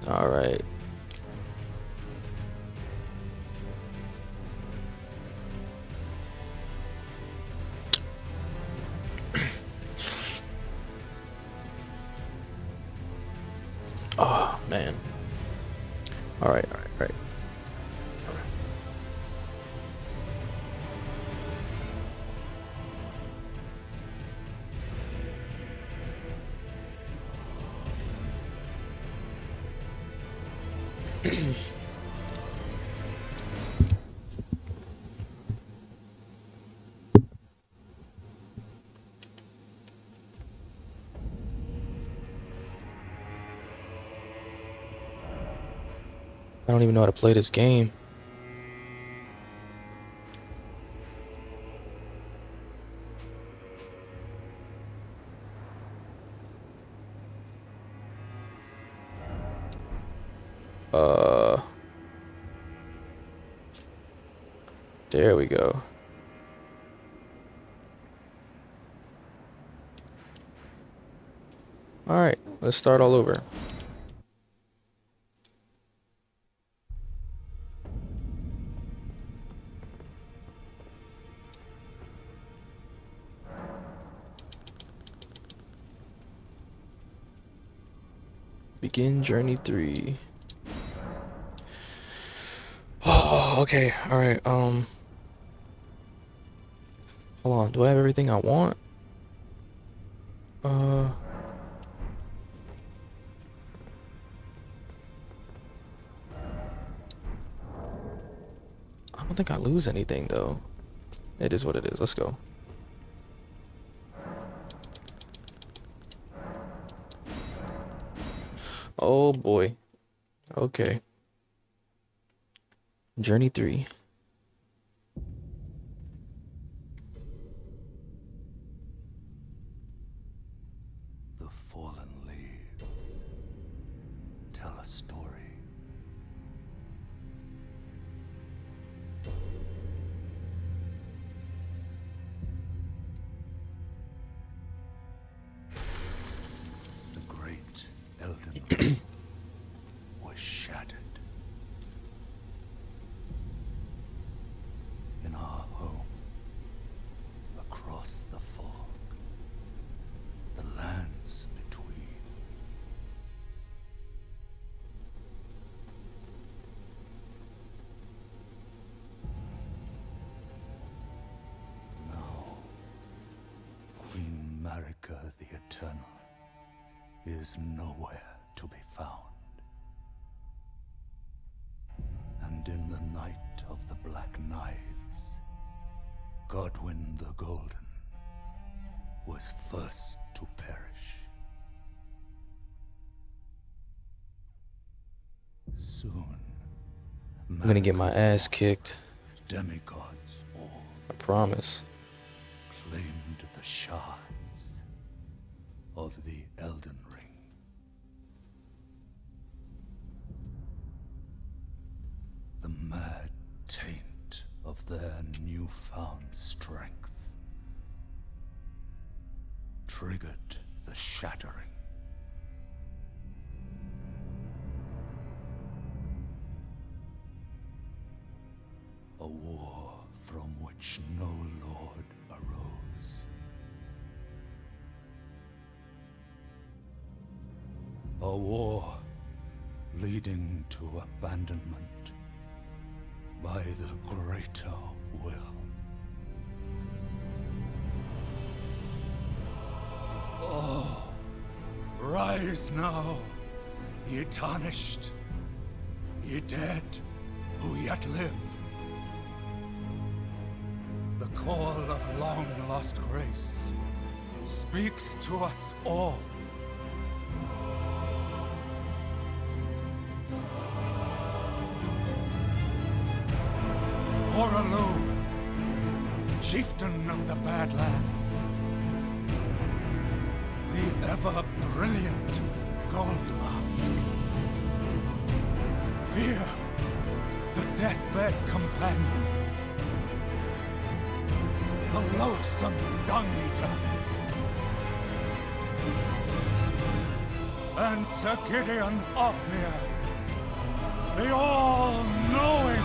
All right. Oh man. All right. All right. All right. I don't even know how to play this game. There we go. All right, let's start all over. Begin journey 3. Oh, okay. All right. Hold on. Do I have everything I want? I don't think I lose anything though. It is what it is. Let's go. Oh boy. Okay. Journey 3. The fallen leaves tell a story. The great Elden Ring was shattered. In our home, across the fog, the lands between. Now, Queen Marika the Eternal is nowhere to be found. And in the night of the Black Knives, Godwyn the Golden was first to perish. Soon, I'm gonna get my ass kicked. demigods all I promise. claimed the shards of the Elden Ring. The mad taint of their newfound strength triggered the shattering. A war from which no lord arose. A war leading to abandonment by the greater will. Oh, rise now, ye tarnished, ye dead who yet live. The call of long-lost grace speaks to us all. Hoaralou, chieftain of the Badlands, the ever-brilliant Gold Mask. Fear, the deathbed companion, the loathsome Dung Eater, and Sir Gideon Ofnir, the all-knowing.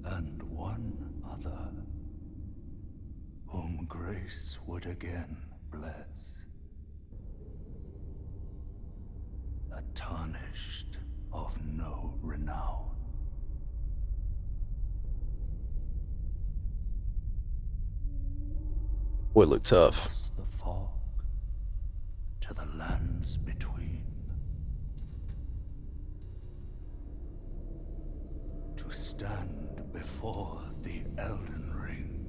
And one other, whom grace would again bless. A tarnished of no renown. Boy, look tough. Across the fog to the lands between. To stand before the Elden Ring.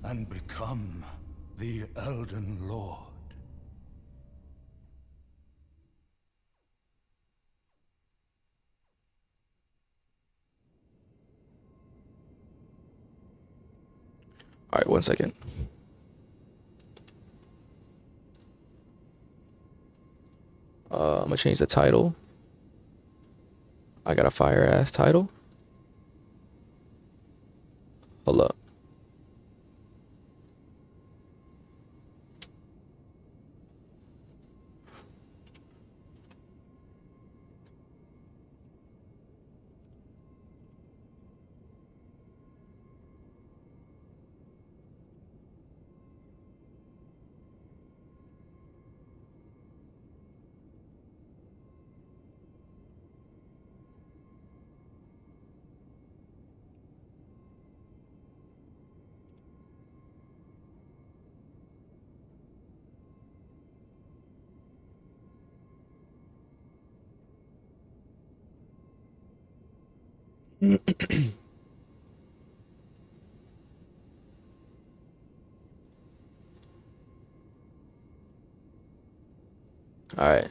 And become the Elden Lord. All right, 1 second. I'm gonna change the title. I got a fire ass title. Hold up. All right.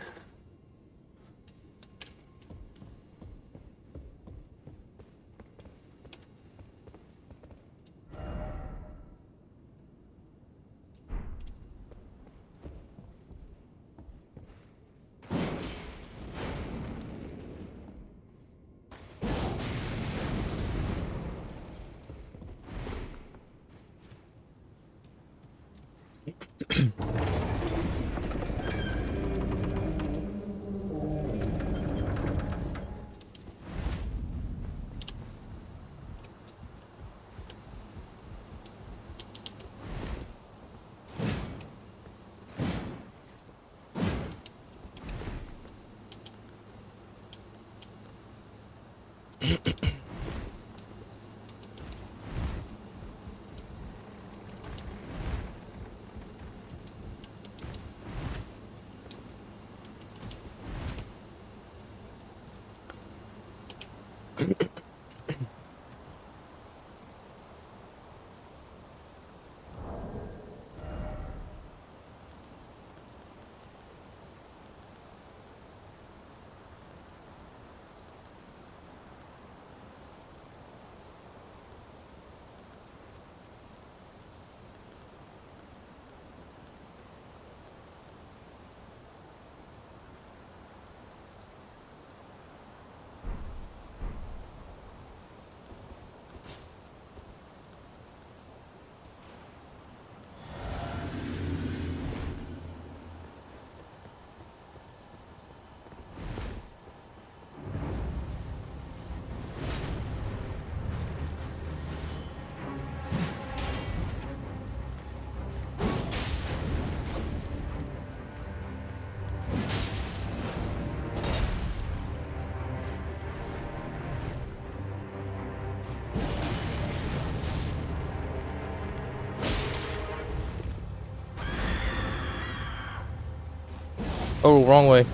Oh, wrong way.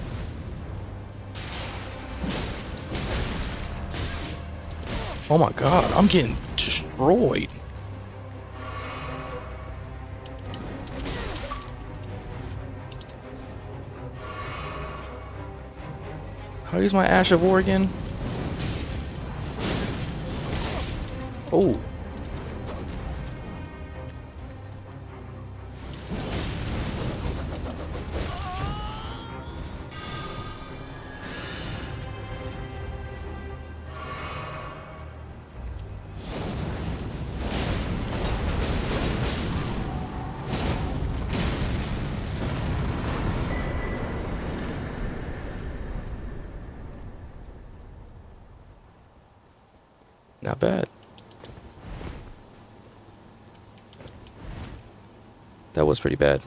Oh my god, I'm getting destroyed. How do I use my Ash of War again? Oh. Not bad. That was pretty bad.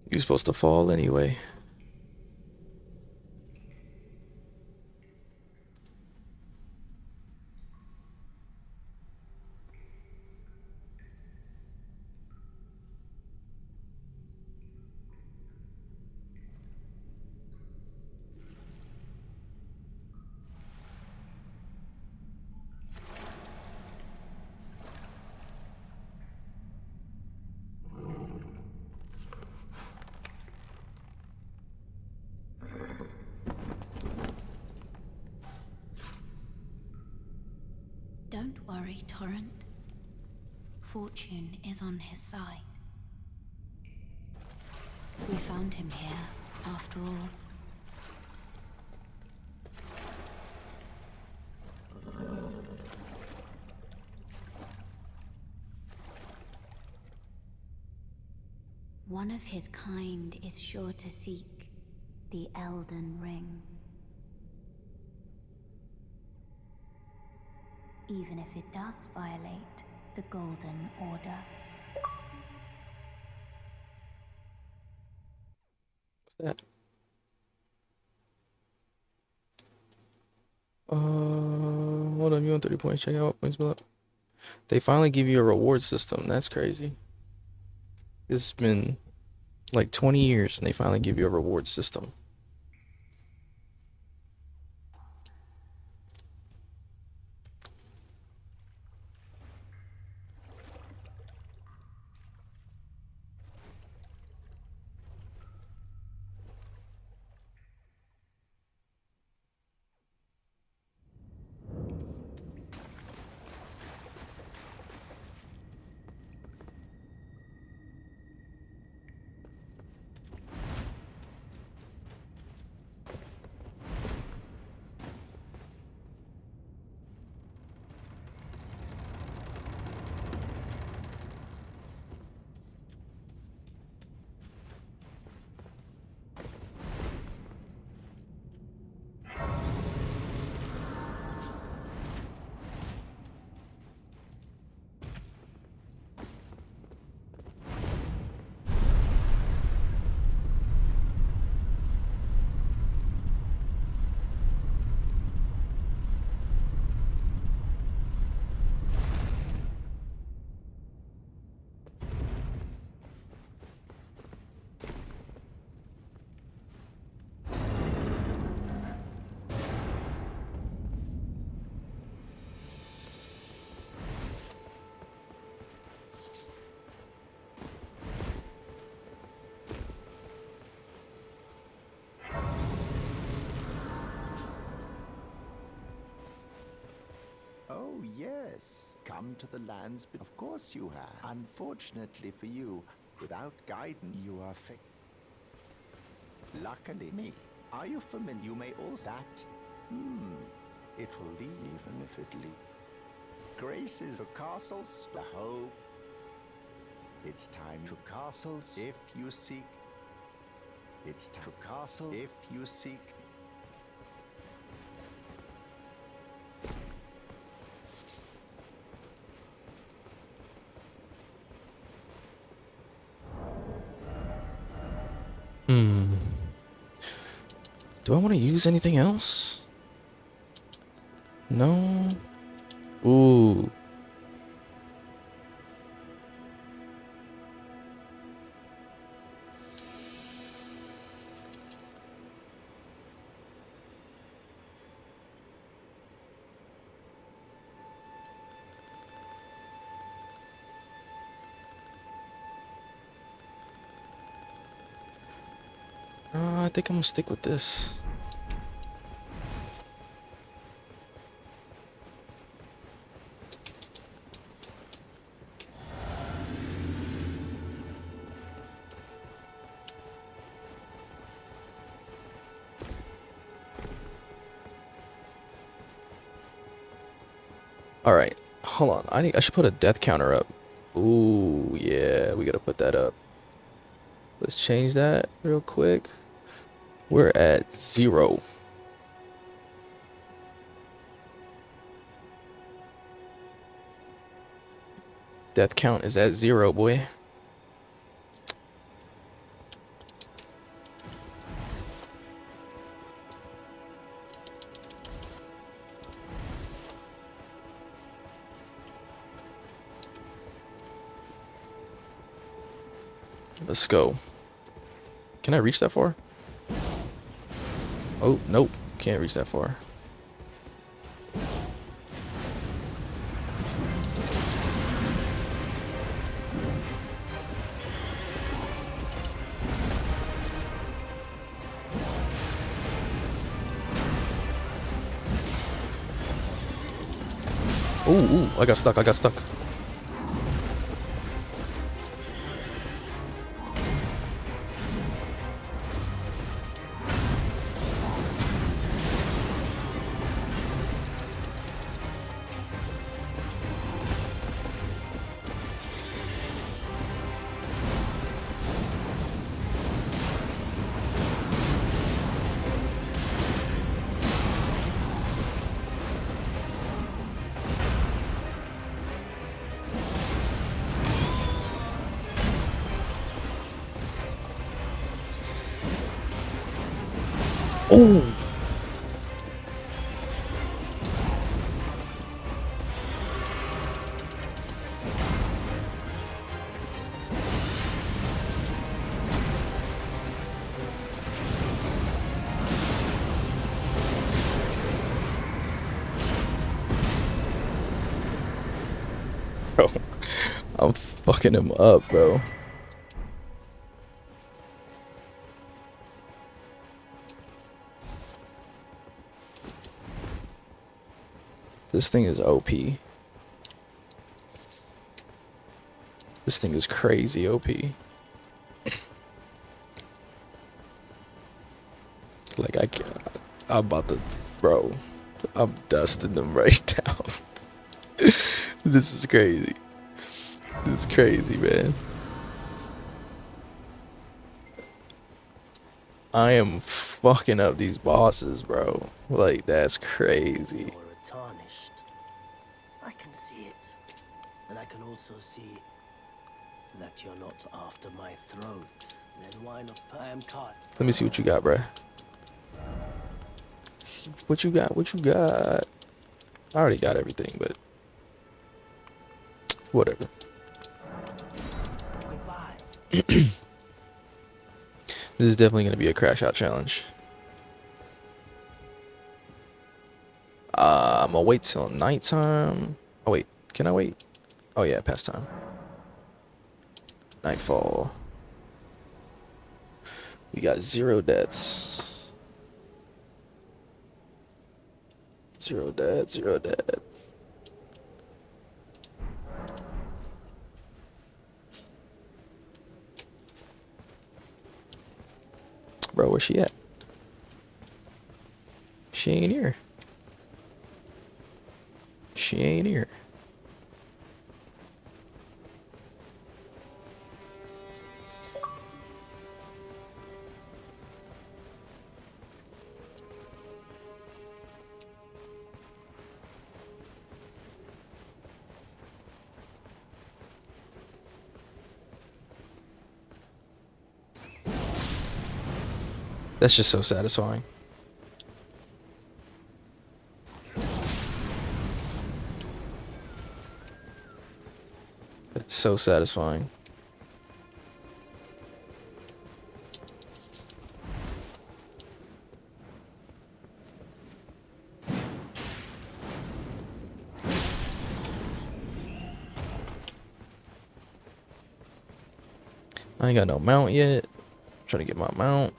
You're supposed to fall anyway. Don't worry, Torrent. Fortune is on his side. We found him here, after all. One of his kind is sure to seek the Elden Ring. Even if it does violate the Golden Order. What's that? Hold on, you want 30 points, check out what points below. They finally give you a reward system. That's crazy. It's been like 20 years and they finally give you a reward system. Oh, yes. Come to the lands, but of course you have. Unfortunately for you, without guidance, you are luckily me. Are you familiar? You may also that. It will leave, even if it leaves. Graces to castles, the hope. It's time to castles if you seek. It's time to castle if you seek. Do I want to use anything else? No. Ooh. I think I'm gonna stick with this. All right, hold on. I should put a death counter up. Ooh, yeah, we gotta put that up. Let's change that real quick. We're at 0. Death count is at 0, boy. Let's go. Can I reach that far? Oh, nope. Can't reach that far. Ooh, I got stuck. I got stuck. Oh. Bro, I'm fucking him up, bro. This thing is OP. This thing is crazy OP. Like, I can't. I'm about to. Bro, I'm dusting them right now. This is crazy. This is crazy, man. I am fucking up these bosses, bro. Like, that's crazy. Aura tarnished. I can see it. And I can also see that you're not after my throat. Then why not I am caught? Let me see what you got, bruh. What you got? What you got? I already got everything, but whatever. Goodbye. This is definitely going to be a crash out challenge. I'm gonna wait till nighttime. Oh wait, can I wait? Oh yeah, past time. Nightfall. We got 0 deaths. 0 dead, 0 dead. Bro, where's she at? She ain't here. She ain't here. That's just so satisfying. It's so satisfying. I ain't got no mount yet. I'm trying to get my mount.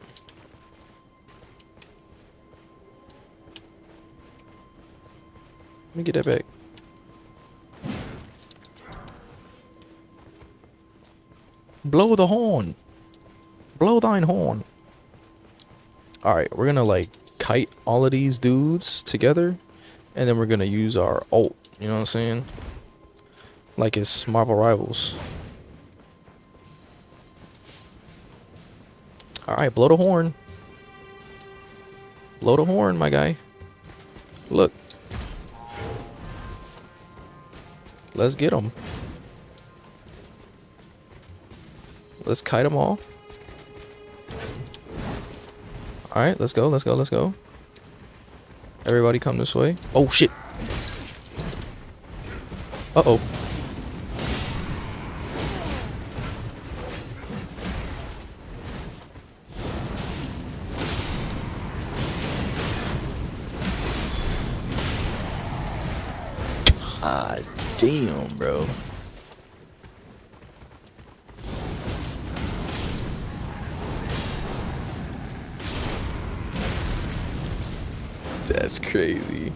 Let me get that back. Blow the horn. Blow thine horn. Alright, we're gonna like kite all of these dudes together And then we're gonna use our ult, you know what I'm saying? Like it's Marvel Rivals. Alright, blow the horn. Blow the horn, my guy. Look. Let's get them. Let's kite them all. Alright, let's go, let's go, let's go. Everybody come this way. Oh, shit. Uh-oh. Ah, damn, bro. That's crazy.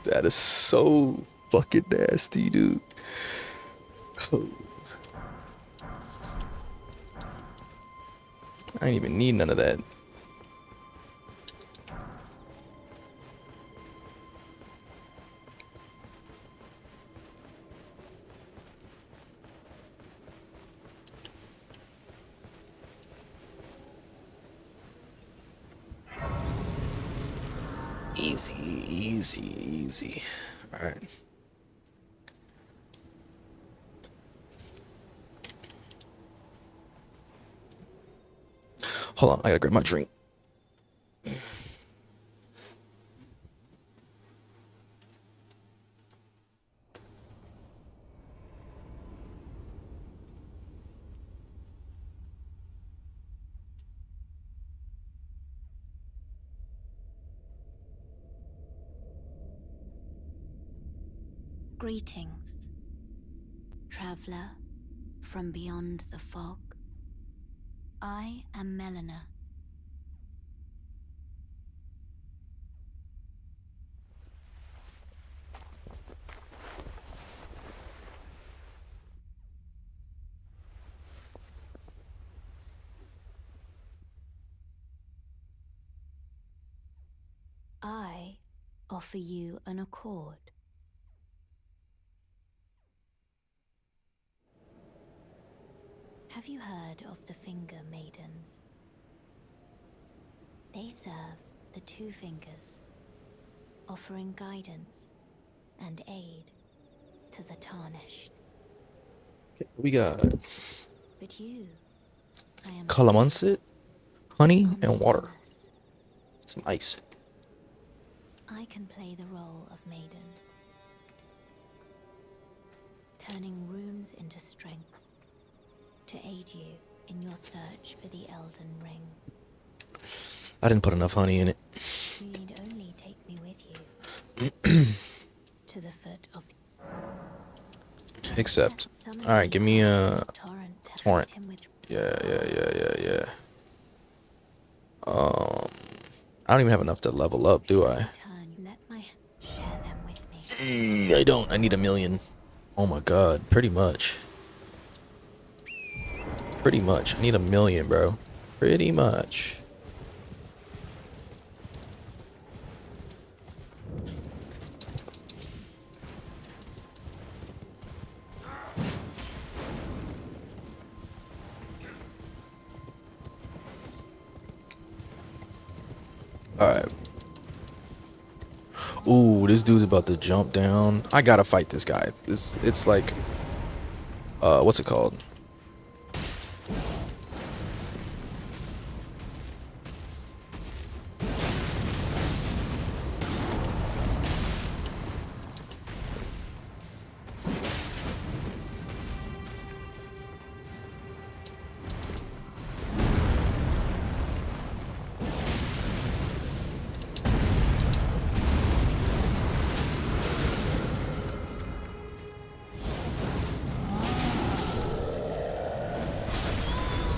That is so fucking nasty, dude. Oh. I ain't even need none of that. Easy, easy, easy. All right. Hold on, I gotta grab my drink. Greetings, traveler from beyond the fog. I am Melina. I offer you an accord. Have you heard of the Finger Maidens? They serve the Two Fingers, offering guidance and aid to the Tarnished. Okay, we got But you, I am calamansi, honey, and water. powerless. Some ice. I can play the role of Maiden, turning runes into strength to aid you in your search for the Elden Ring. I didn't put enough honey in it. You need only take me with you to the foot of the... Except, all right, give me a torrent. To torrent. feed him with... Yeah. I don't even have enough to level up, do I? Turn, let my... Share them with me. I don't. I need 1,000,000. Oh my god, pretty much. Pretty much. I need 1,000,000, bro. Pretty much. Alright. Ooh, this dude's about to jump down. I gotta fight this guy. It's like what's it called?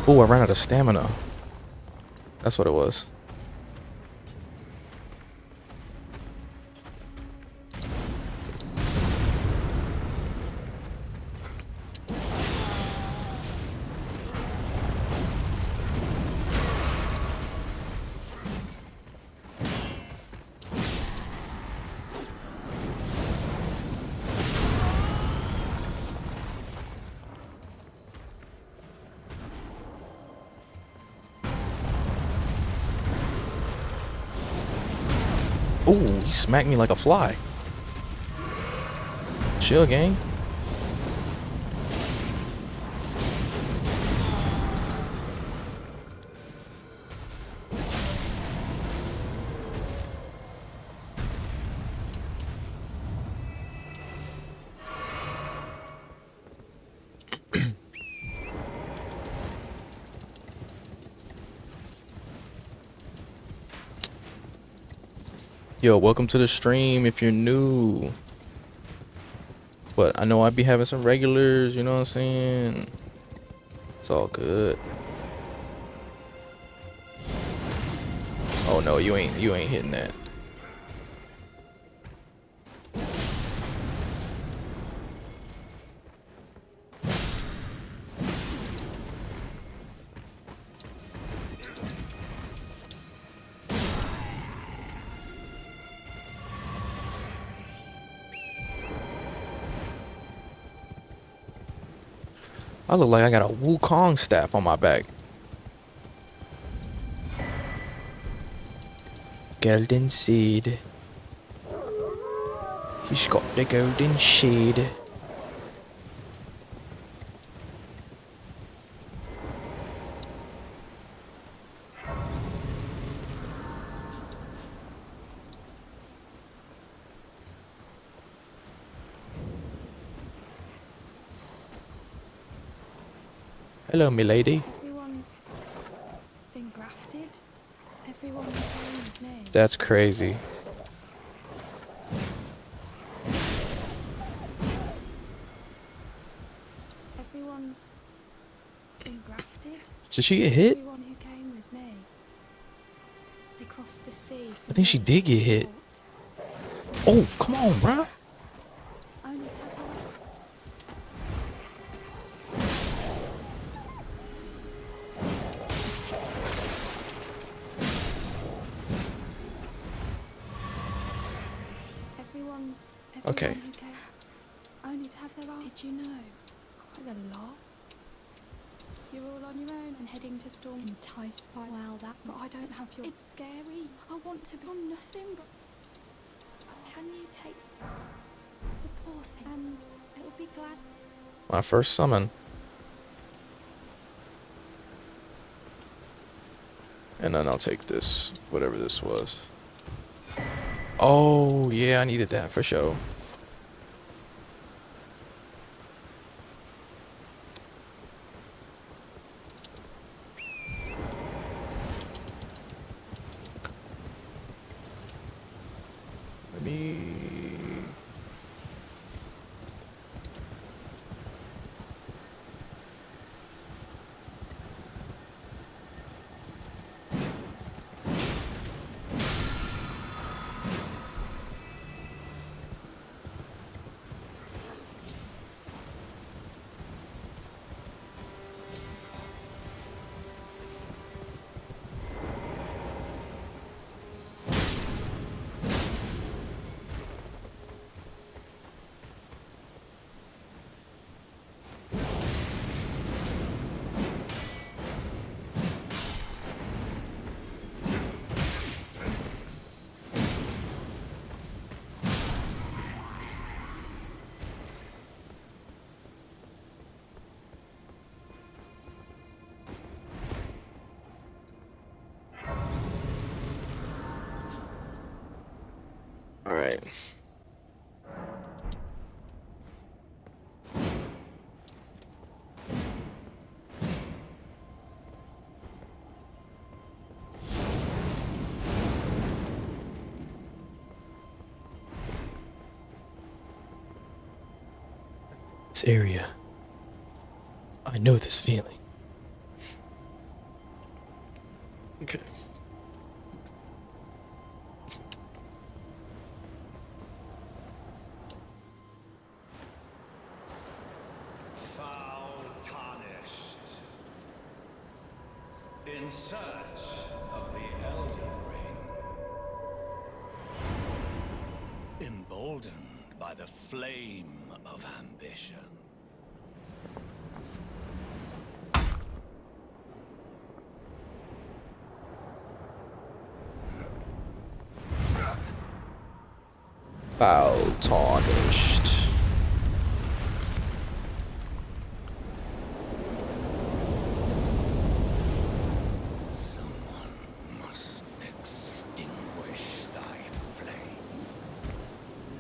Ooh, I ran out of stamina. That's what it was. Ooh, he smacked me like a fly. Chill, gang. Yo, welcome to the stream if you're new. But I know I'd be having some regulars, you know what I'm saying? It's all good. Oh no, you ain't hitting that. I look like I got a Wukong staff on my back. Golden seed. He's got the golden seed. Hello, milady. Everyone's been grafted. Everyone who came with me. That's crazy. Everyone's been grafted. Did she get hit? Everyone who came with me. They crossed the sea. I think she did get hit. Oh, come on, bruh. Only to have her. Everyone's. Okay. Everyone who came. Only to have their own. Did you know? It's quite a lot. You're all on your own and heading to Storm. Enticed by well that, but I don't have your. It's scary. I want to be on nothing but. Can you take the poor thing and it'll be glad. My first summon. And then I'll take this, whatever this was. Oh, yeah, I needed that for sure. Let me... All right. This area. I know this feeling. Okay. Foul tarnished. In search of the Elden Ring. Emboldened by the flame of ambition. Foul tarnished. Someone must extinguish thy flame.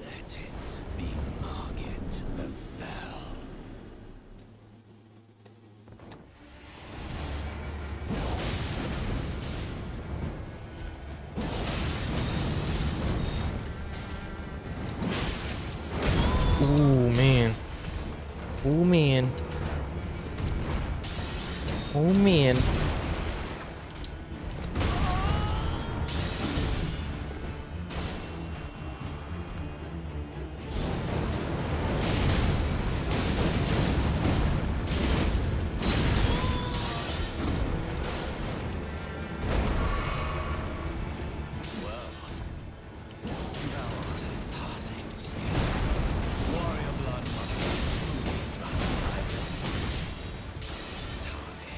Let it be Margit the Fell. Ooh, man. Ooh, man. Oh, man.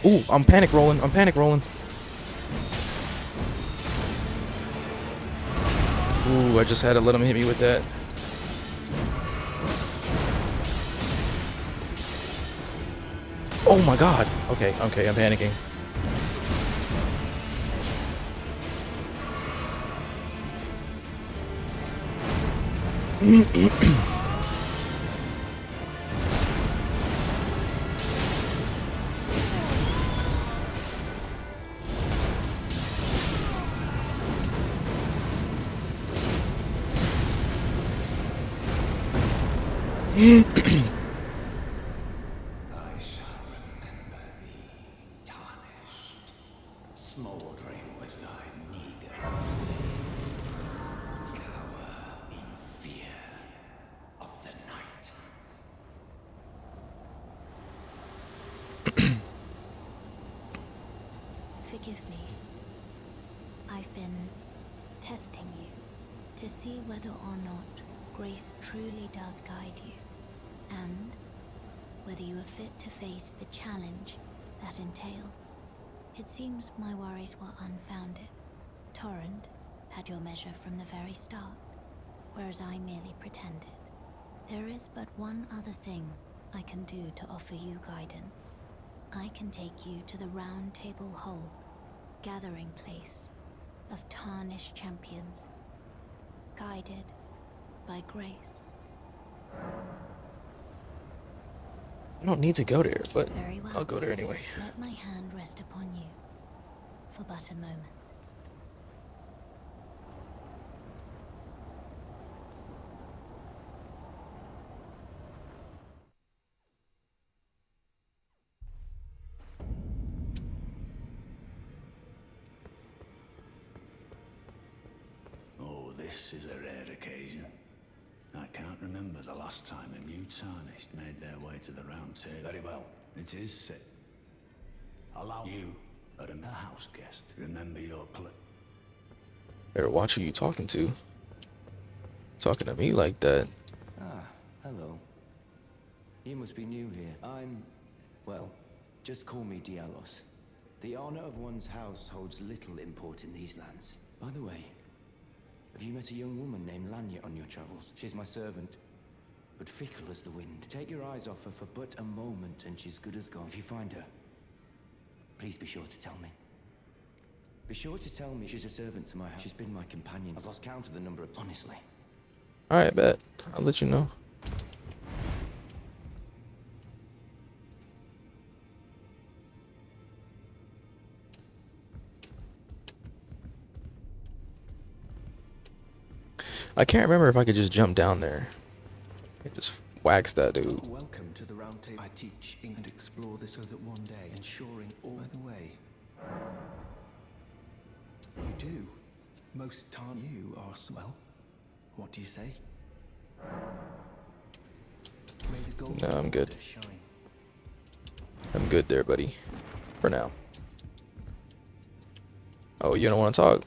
Ooh, I'm panic rolling. I'm panic rolling. Ooh, I just had to let him hit me with that. Oh my god. Okay, okay, I'm panicking. I shall remember thee, tarnished, smouldering with thy meager blade. Cower in fear of the night. Forgive me. I've been testing you to see whether or not grace truly does guide you, and whether you are fit to face the challenge that entails. It seems my worries were unfounded. Torrent had your measure from the very start, whereas I merely pretended. There is but one other thing I can do to offer you guidance. I can take you to the Round Table Hall, gathering place of tarnished champions, guided by grace. I don't need to go there, but Very well. I'll go there anyway. Let my hand rest upon you for but a moment. Oh, this is a rare occasion. I can't remember the last time a new tarnished made their way to the round table. Very well, it is set. Allow you, a house guest, remember your Better watch who you talking to. Talking to me like that. Ah, hello. You must be new here. Well, just call me Dialos. The honor of one's house holds little import in these lands. By the way, have you met a young woman named Lanya on your travels? She's my servant, but fickle as the wind. Take your eyes off her for but a moment and she's good as gone. If you find her, please be sure to tell me. Be sure to tell me she's a servant to my house. She's been my companion. I've lost count of the number of... Honestly. Alright, bet. I'll let you know. I can't remember if I could just jump down there. It just wax that dude. Welcome to the round table. I teach and explore this so that one day, ensuring all... By the way, you do. Most time you are well. What do you say? May the gold No, I'm good. shine. I'm good there, buddy. For now. Oh, you don't want to talk?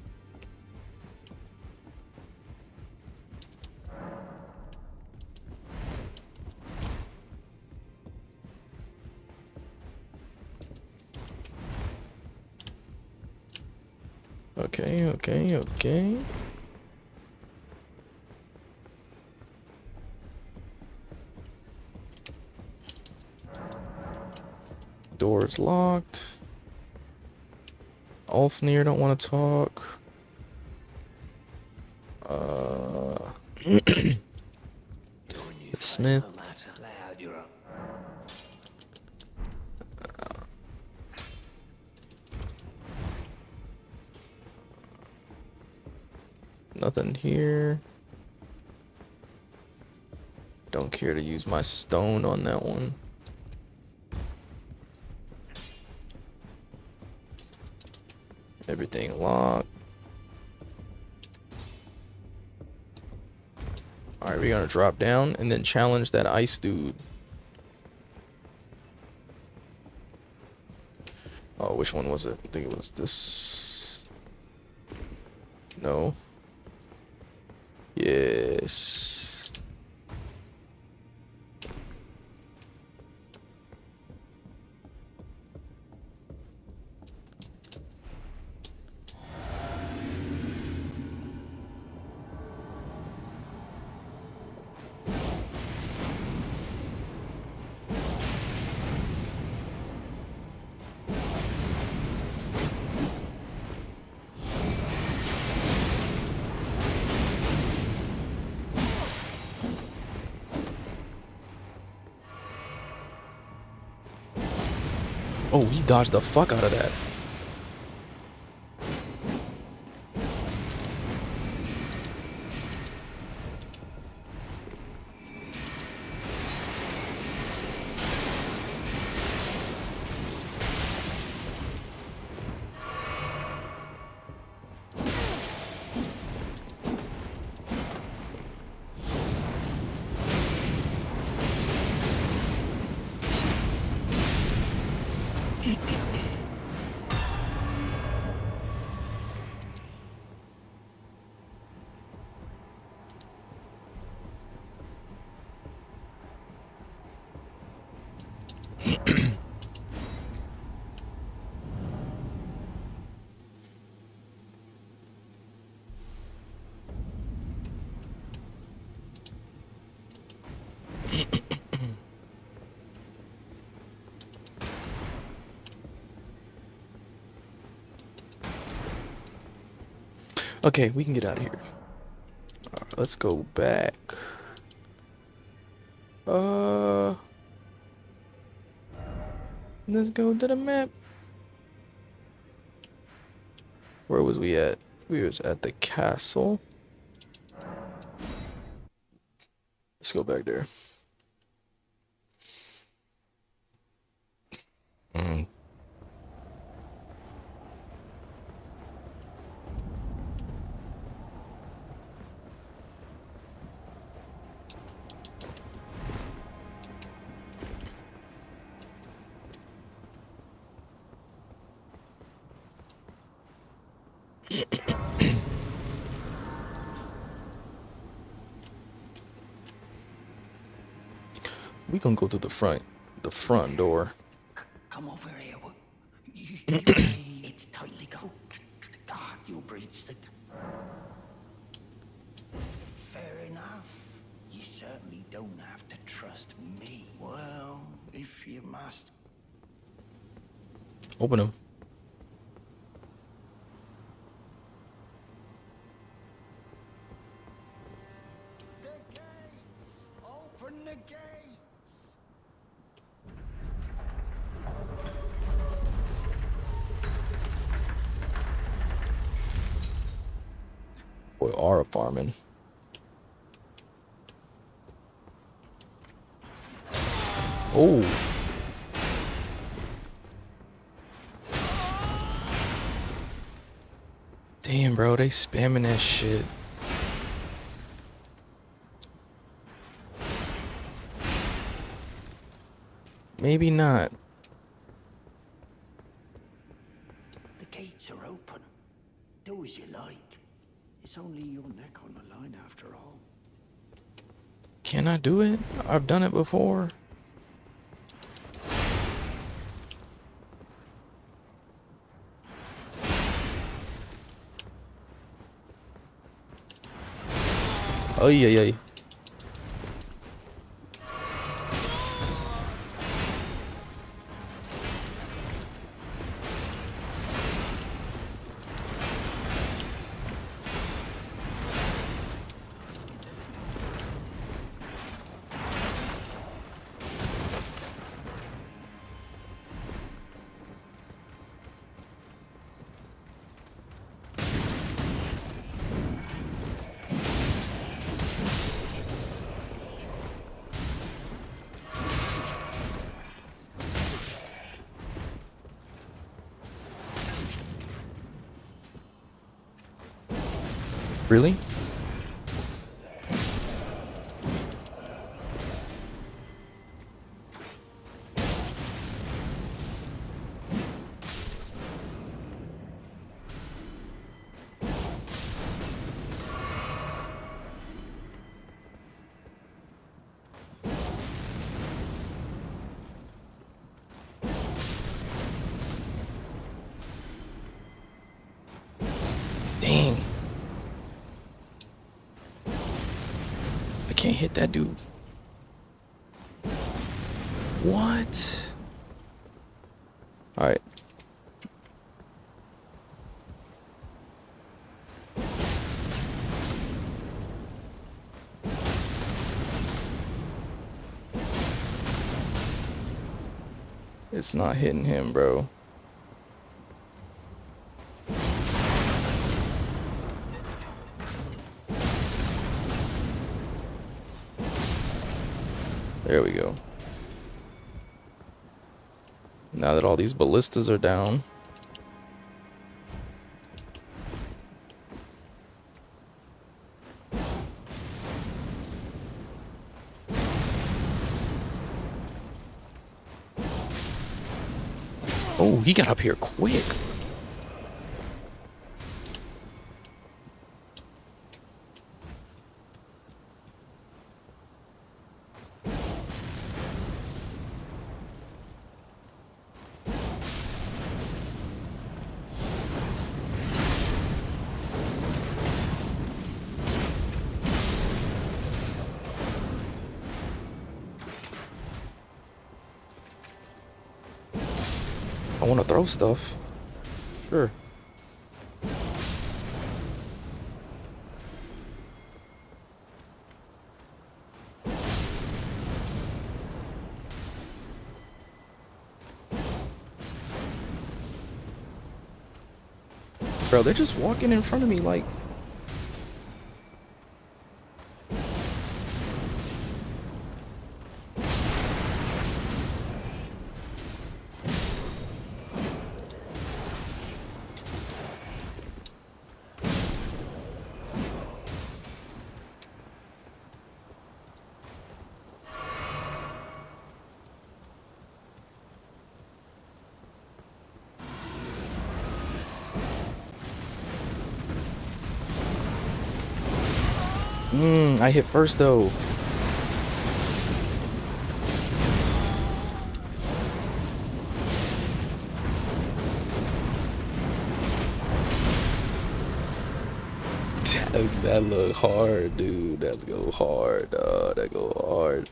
Okay. Door's locked. Ulfnir don't want to talk. Smith. Nothing here. Don't care to use my stone on that one. Everything locked. Alright, we're gonna drop down and then challenge that ice dude. Oh, which one was it? I think it was this. No. Yes. Oh, he dodged the fuck out of that. Okay, we can get out of here. Alright, let's go back. Let's go to the map. Where was we at? We was at the castle. Let's go back there. We gonna go through the front door. Come over here. It's tightly go. God, you breached the... Fair enough. You certainly don't have to trust me. Well, if you must. Open them. The gates! Open the gates! Boy, Aura farming. Oh. Damn, bro, they spamming that shit. Maybe not. The gates are open. Do as you like. It's only your neck on the line after all. Can I do it? I've done it before. Oh yeah. Really? Dang. I can't hit that dude. What? Alright. It's not hitting him, bro. There we go. Now that all these ballistas are down. Oh, he got up here quick. I want to throw stuff. Sure. Bro, they're just walking in front of me like... I hit first though. That look hard, dude. That go hard. That go hard.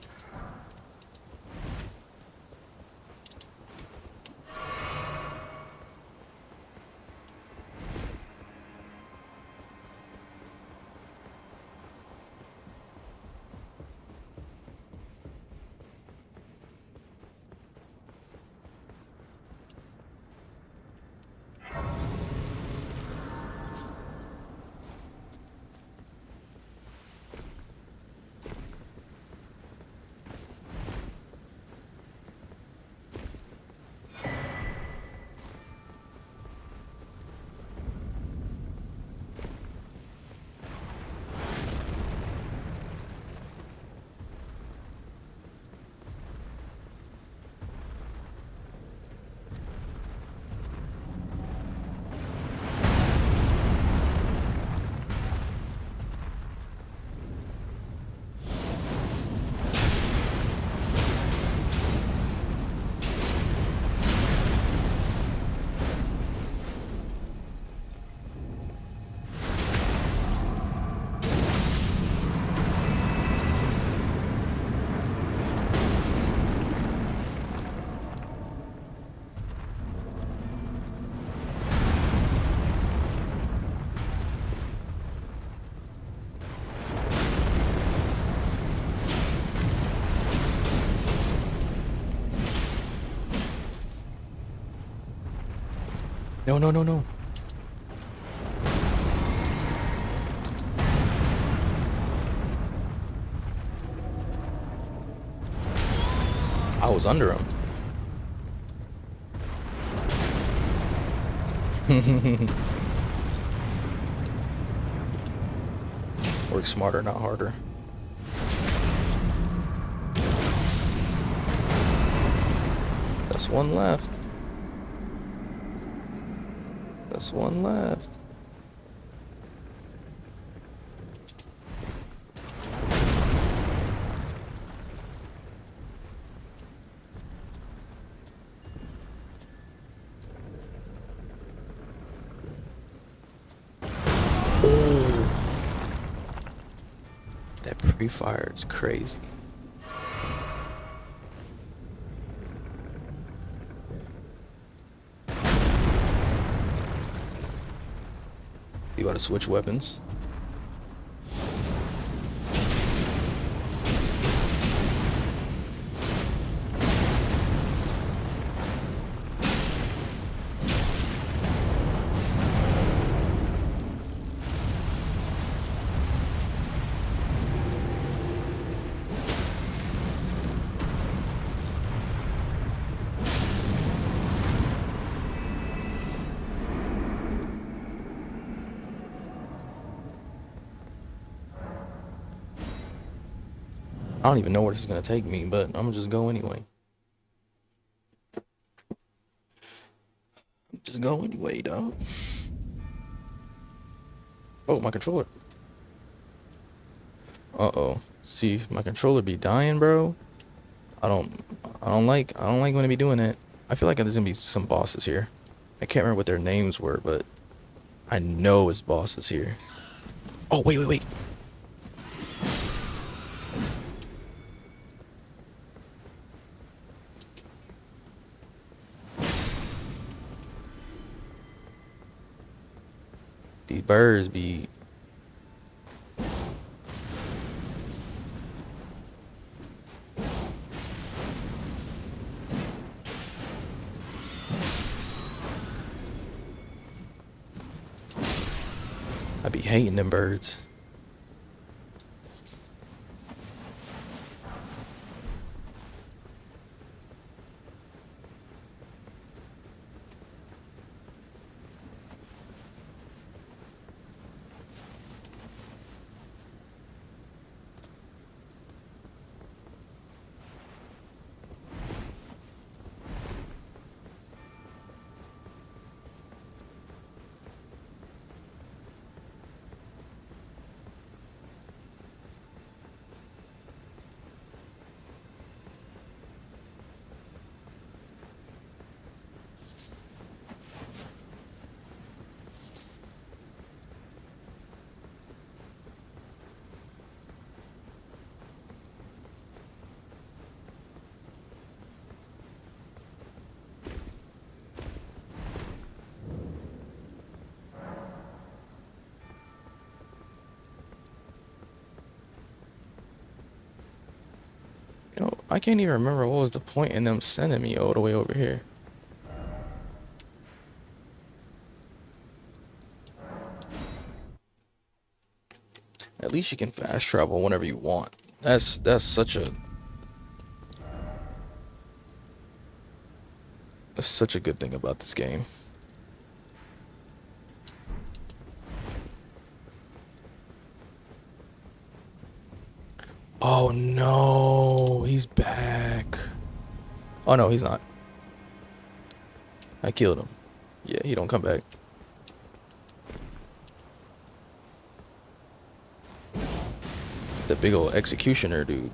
No, no, no, no. I was under him. Work smarter, not harder. That's one left. That's one left. That pre-fire is crazy. You about to switch weapons? I don't even know where this is gonna take me, but I'm gonna just go anyway. Just go anyway, dog. Oh, my controller. Uh-oh. See, my controller be dying, bro. I don't like when it be doing that. I feel like there's gonna be some bosses here. I can't remember what their names were, but I know it's bosses here. Oh, wait. These birds be... I be hating them birds. You know, I can't even remember what was the point in them sending me all the way over here. At least you can fast travel whenever you want. That's such a... That's such a good thing about this game. Oh no, he's back. Oh no, he's not. I killed him. Yeah, he don't come back. The big old executioner dude.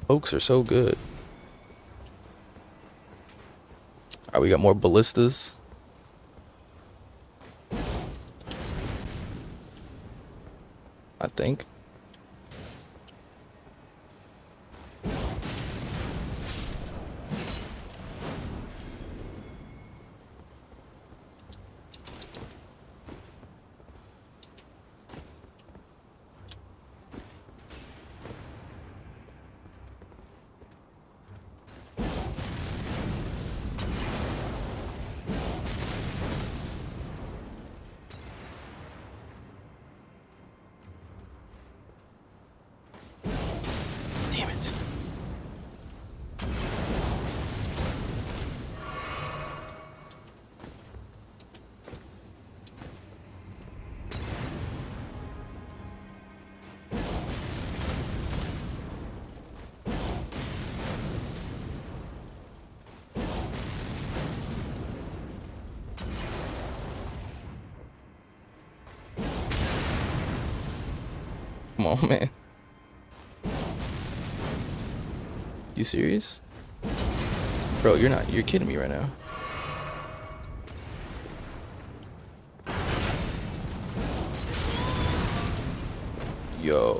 Pokes are so good. Alright, we got more ballistas. I think. Come on, man. You serious? Bro, you're not. You're kidding me right now. Yo.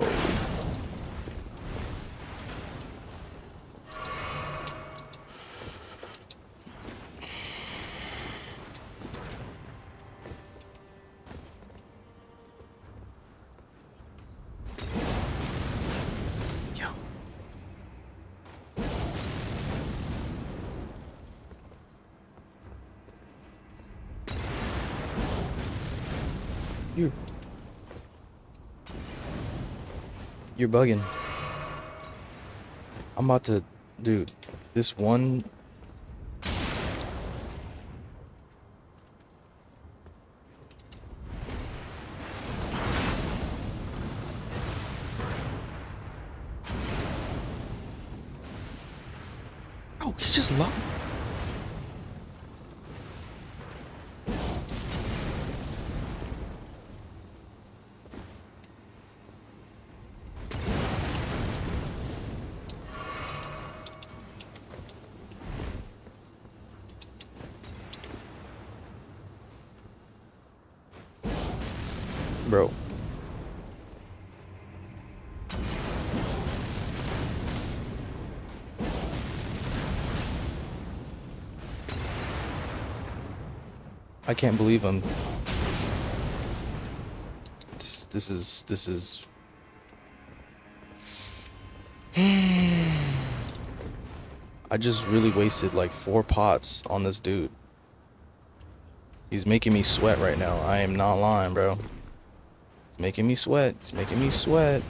Yo. You're bugging. I'm about to, dude, this one. Oh, he's just locked. Bro. I can't believe I'm. This is. I just really wasted like 4 pots on this dude. He's making me sweat right now. I am not lying, bro. It's making me sweat. It's making me sweat.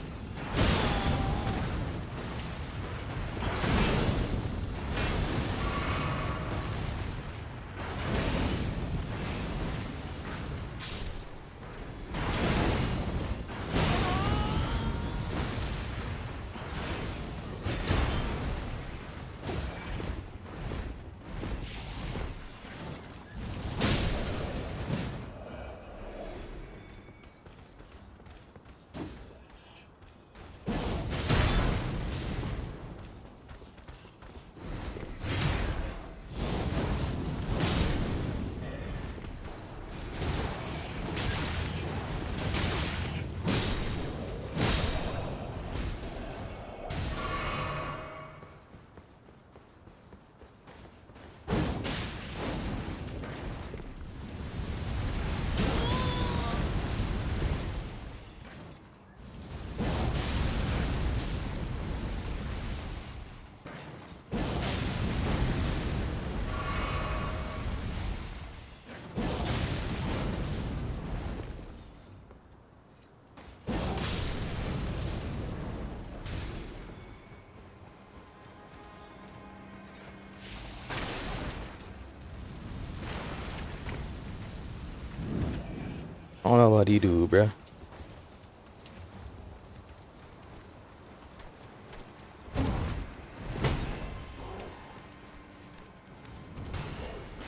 I don't know what he do, bruh.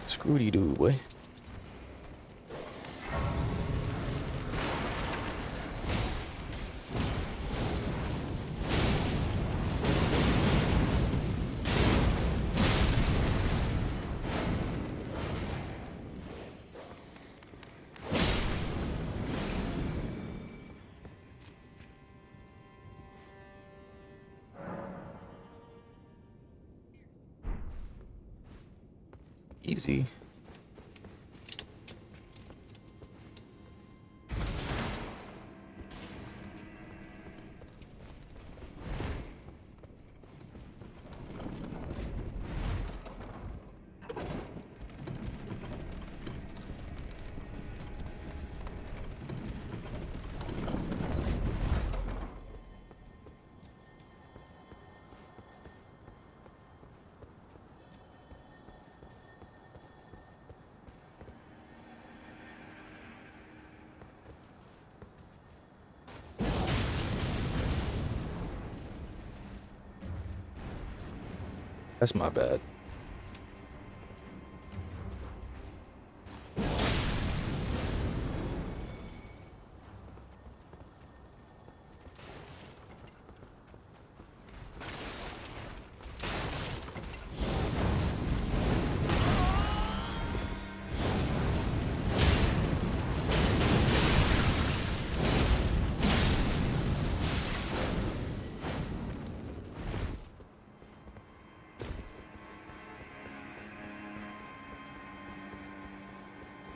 Screwedy dude, boy. Easy. That's my bad.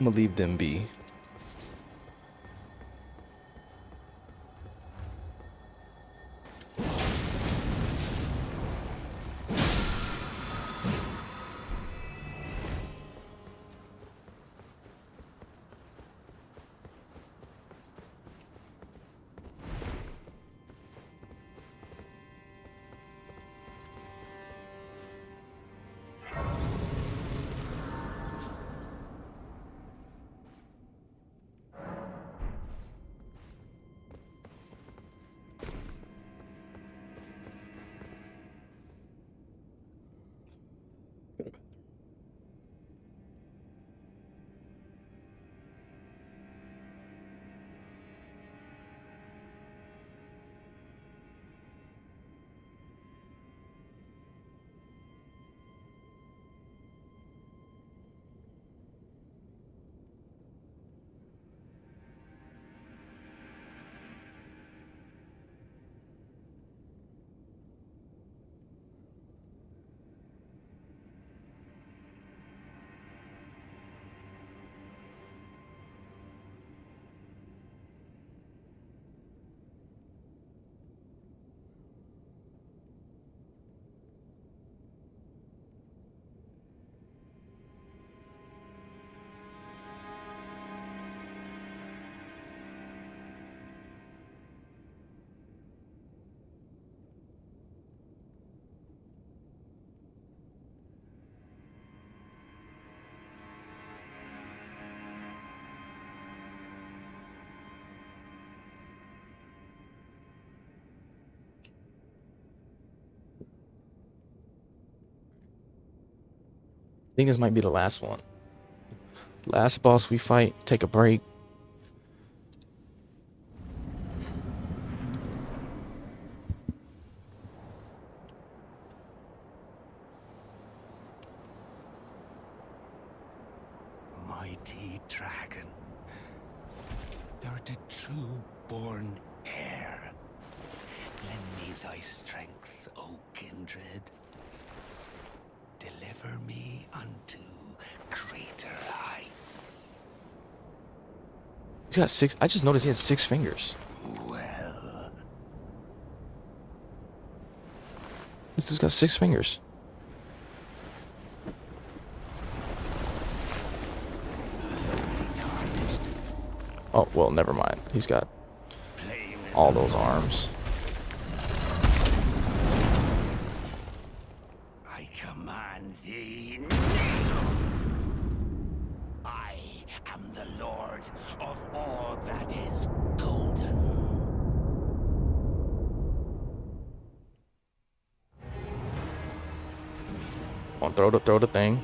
I'm gonna leave them be. I think this might be the last one. Last boss we fight. Take a break. Mighty dragon, thou art a true-born heir. Lend me thy strength, O kindred. Deliver me unto greater heights. He's got 6. I just noticed he has 6 fingers. Well, This dude's got 6 fingers. Oh, well, never mind. He's got all those arms. I command thee. I am the Lord of all that is golden. On, throw the thing.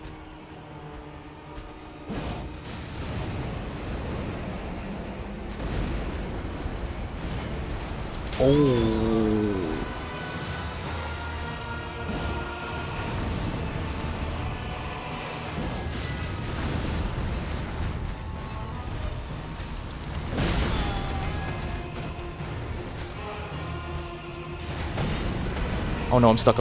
Oh. Oh no, I'm stuck.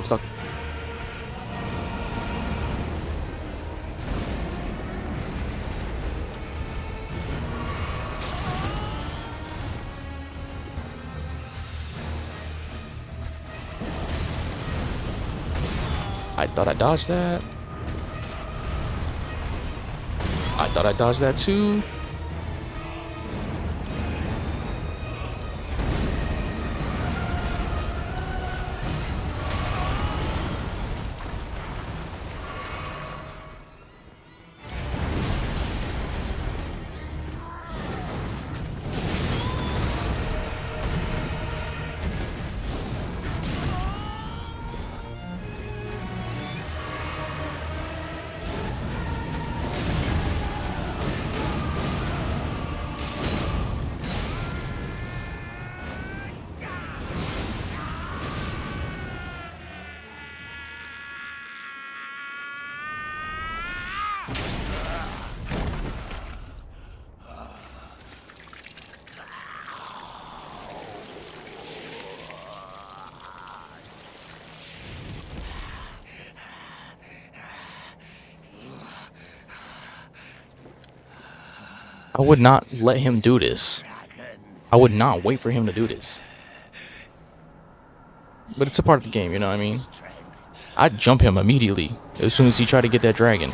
I thought I dodged that. I thought I dodged that too. I would not let him do this. I would not wait for him to do this. But it's a part of the game, you know what I mean? I'd jump him immediately as soon as he tried to get that dragon.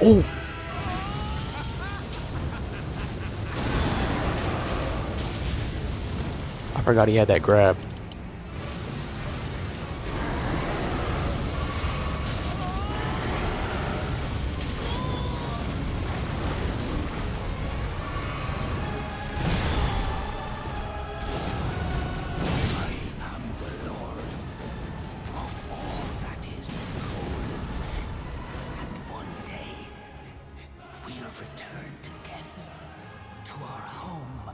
Oh! I forgot he had that grab. Return together to our home,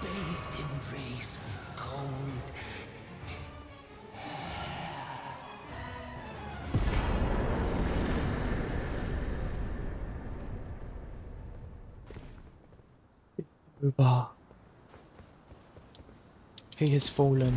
bathed in rays of gold. Uba. He has fallen.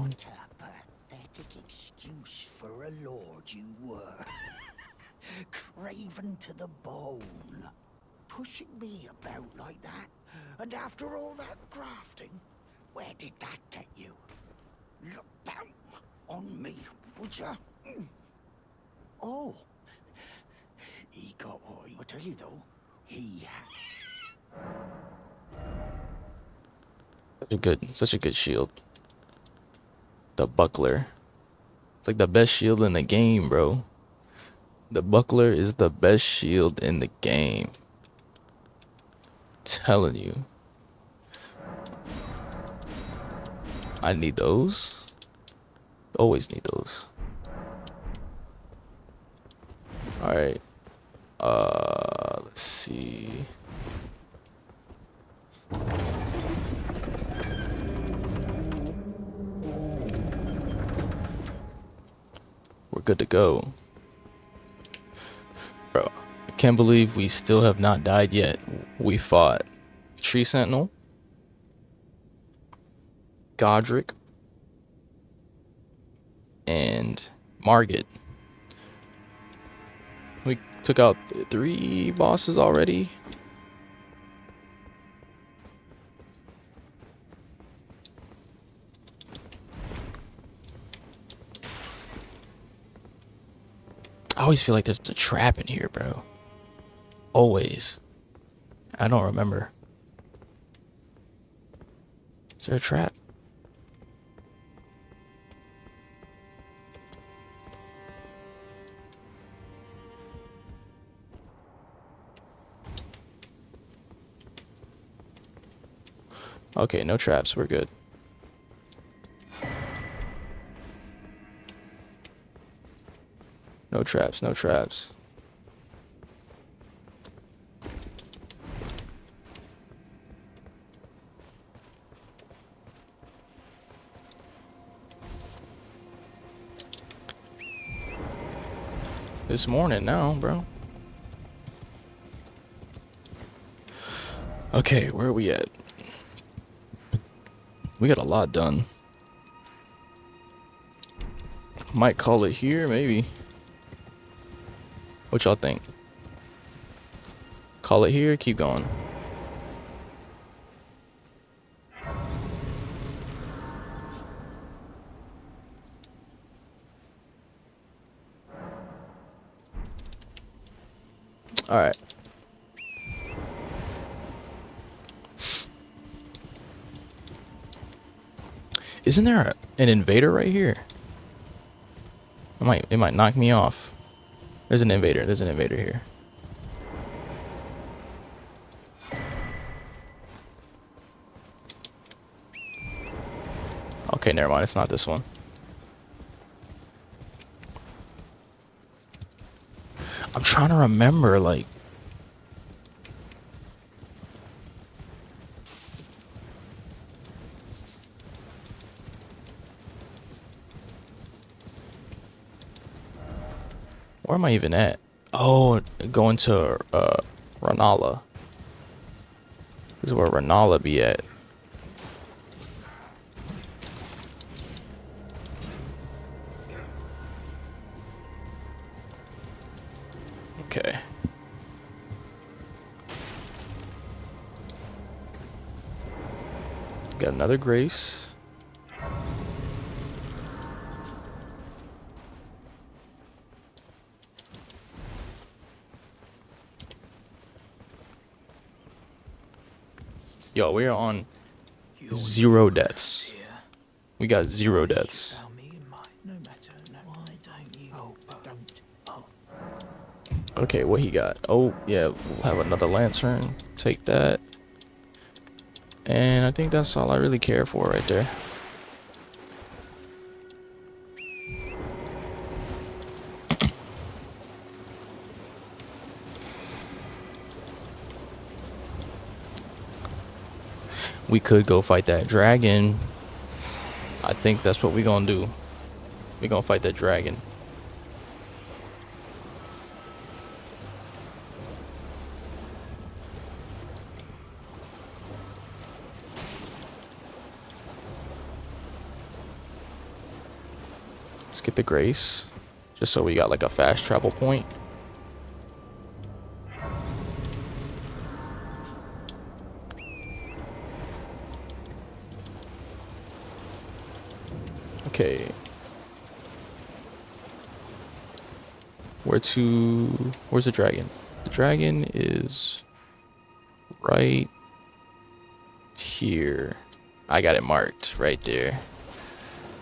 What a pathetic excuse for a lord you were. Craven to the bone. Pushing me about like that. And after all that grafting, where did that get you? Look down on me, would ya? Oh. He got what I tell you though. He Such a good shield. The buckler. It's like the best shield in the game, bro. The buckler is the best shield in the game. Telling you. I need those. Always need those. Alright. Let's see. We're good to go. Bro, I can't believe we still have not died yet. We fought Tree Sentinel, Godric, and Margit. We took out 3 bosses already. I always feel like there's a trap in here, bro. Always. I don't remember. Is there a trap? Okay, no traps. We're good. No traps, no traps. This morning now, bro. Okay, where are we at? We got a lot done. Might call it here, maybe. What y'all think? Call it here, keep going. Alright. Isn't there an invader right here? It might knock me off. There's an invader. There's an invader here. Okay, never mind. It's not this one. I'm trying to remember, like... Where am I even at? Oh, going to Renala. This is where Renala be at. Okay. Got another Grace. Yo, we are on 0 deaths. We got 0 deaths. Okay, what he got? Oh, yeah, we'll have another lantern. Take that. And I think that's all I really care for right there. We could go fight that dragon. I think that's what we're gonna do. We're gonna fight that dragon. Let's get the Grace, just so we got like a fast travel point. Okay. Where's the dragon? The dragon is right here. I got it marked right there.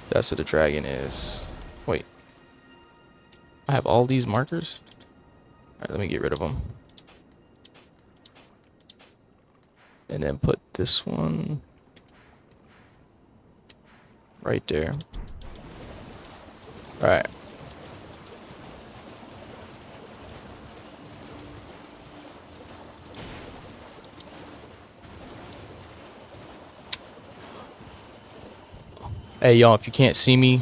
That's where the dragon is. Wait. I have all these markers? Alright, let me get rid of them. And then put this one right there. Alright. Hey y'all, if you can't see me,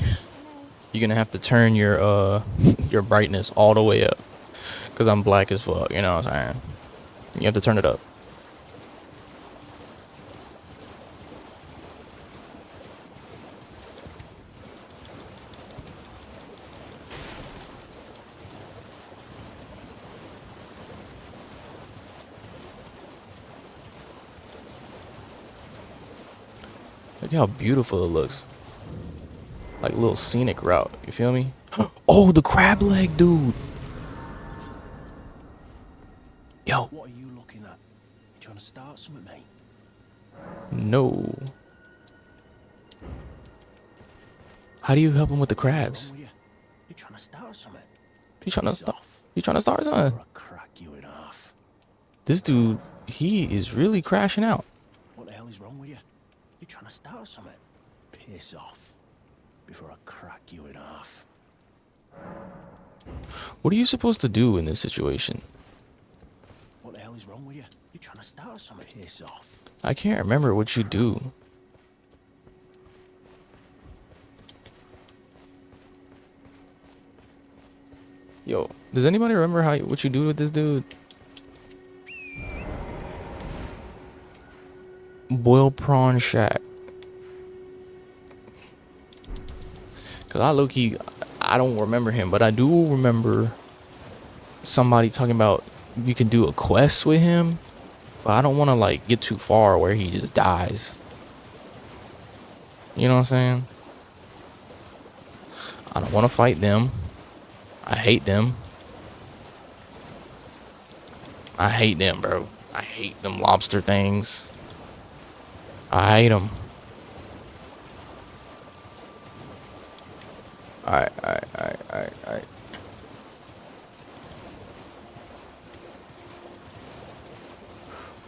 you're gonna have to turn your brightness all the way up. Cause I'm black as fuck, you know what I'm saying? You have to turn it up. Look how beautiful it looks. Like a little scenic route, you feel me? Oh, the crab leg, dude. Yo. What are you looking at? You trying to start something, mate? No. How do you help him with the crabs? You trying to start something? You trying to start something? Or I'll crack you in half. This dude, he is really crashing out. What the hell is wrong with you? You trying to start something? Piss off before I crack you in half. What are you supposed to do in this situation? What the hell is wrong with you? You trying to start something? Piss off. I can't remember what you do. Yo, Does anybody remember what you do with this dude? Boil prawn shack. Cause I low-key, I don't remember him, but I do remember somebody talking about you can do a quest with him, but I don't want to like get too far where he just dies. You know what I'm saying? I don't want to fight them. I hate them. I hate them, bro. I hate them lobster things. I hate them. Alright.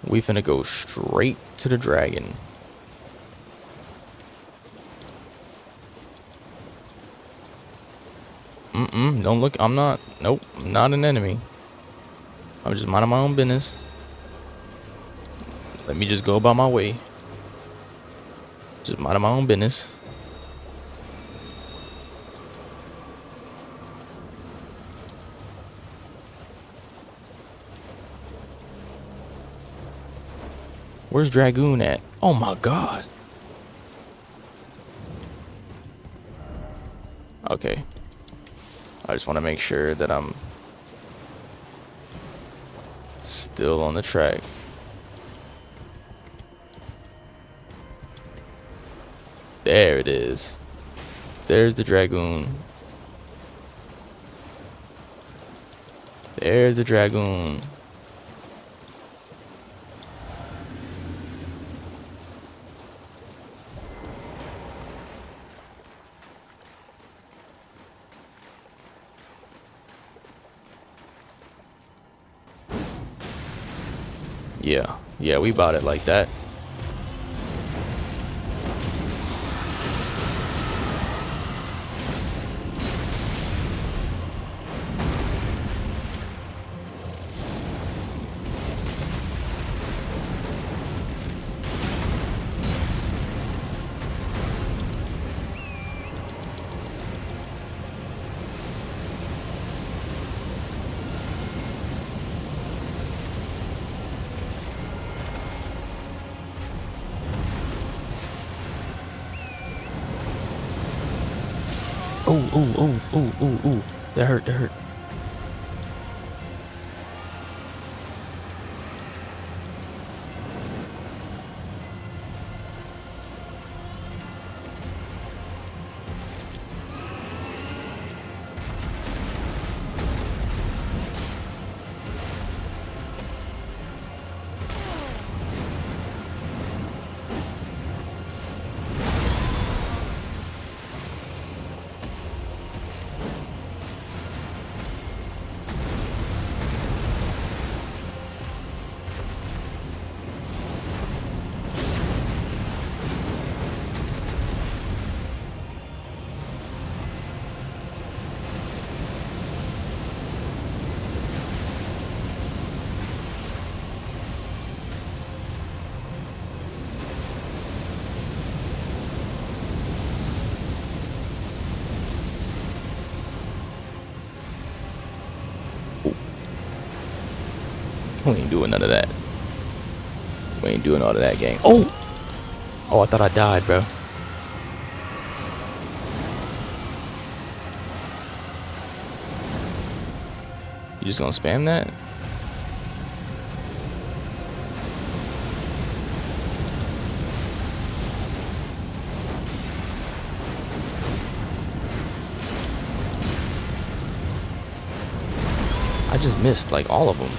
We finna go straight to the dragon. Don't look. I'm not. Nope. I'm not an enemy. I'm just minding my own business. Let me just go about my way. Just minding my own business. Where's Dragoon at? Oh my god. Okay. I just want to make sure that I'm still on the track. There it is. There's the Dragoon. There's the Dragoon. Yeah, we bought it like that. Ooh. That hurt. We ain't doing none of that. We ain't doing all of that, gang. Oh, I thought I died, bro. You just gonna spam that? I just missed like all of them.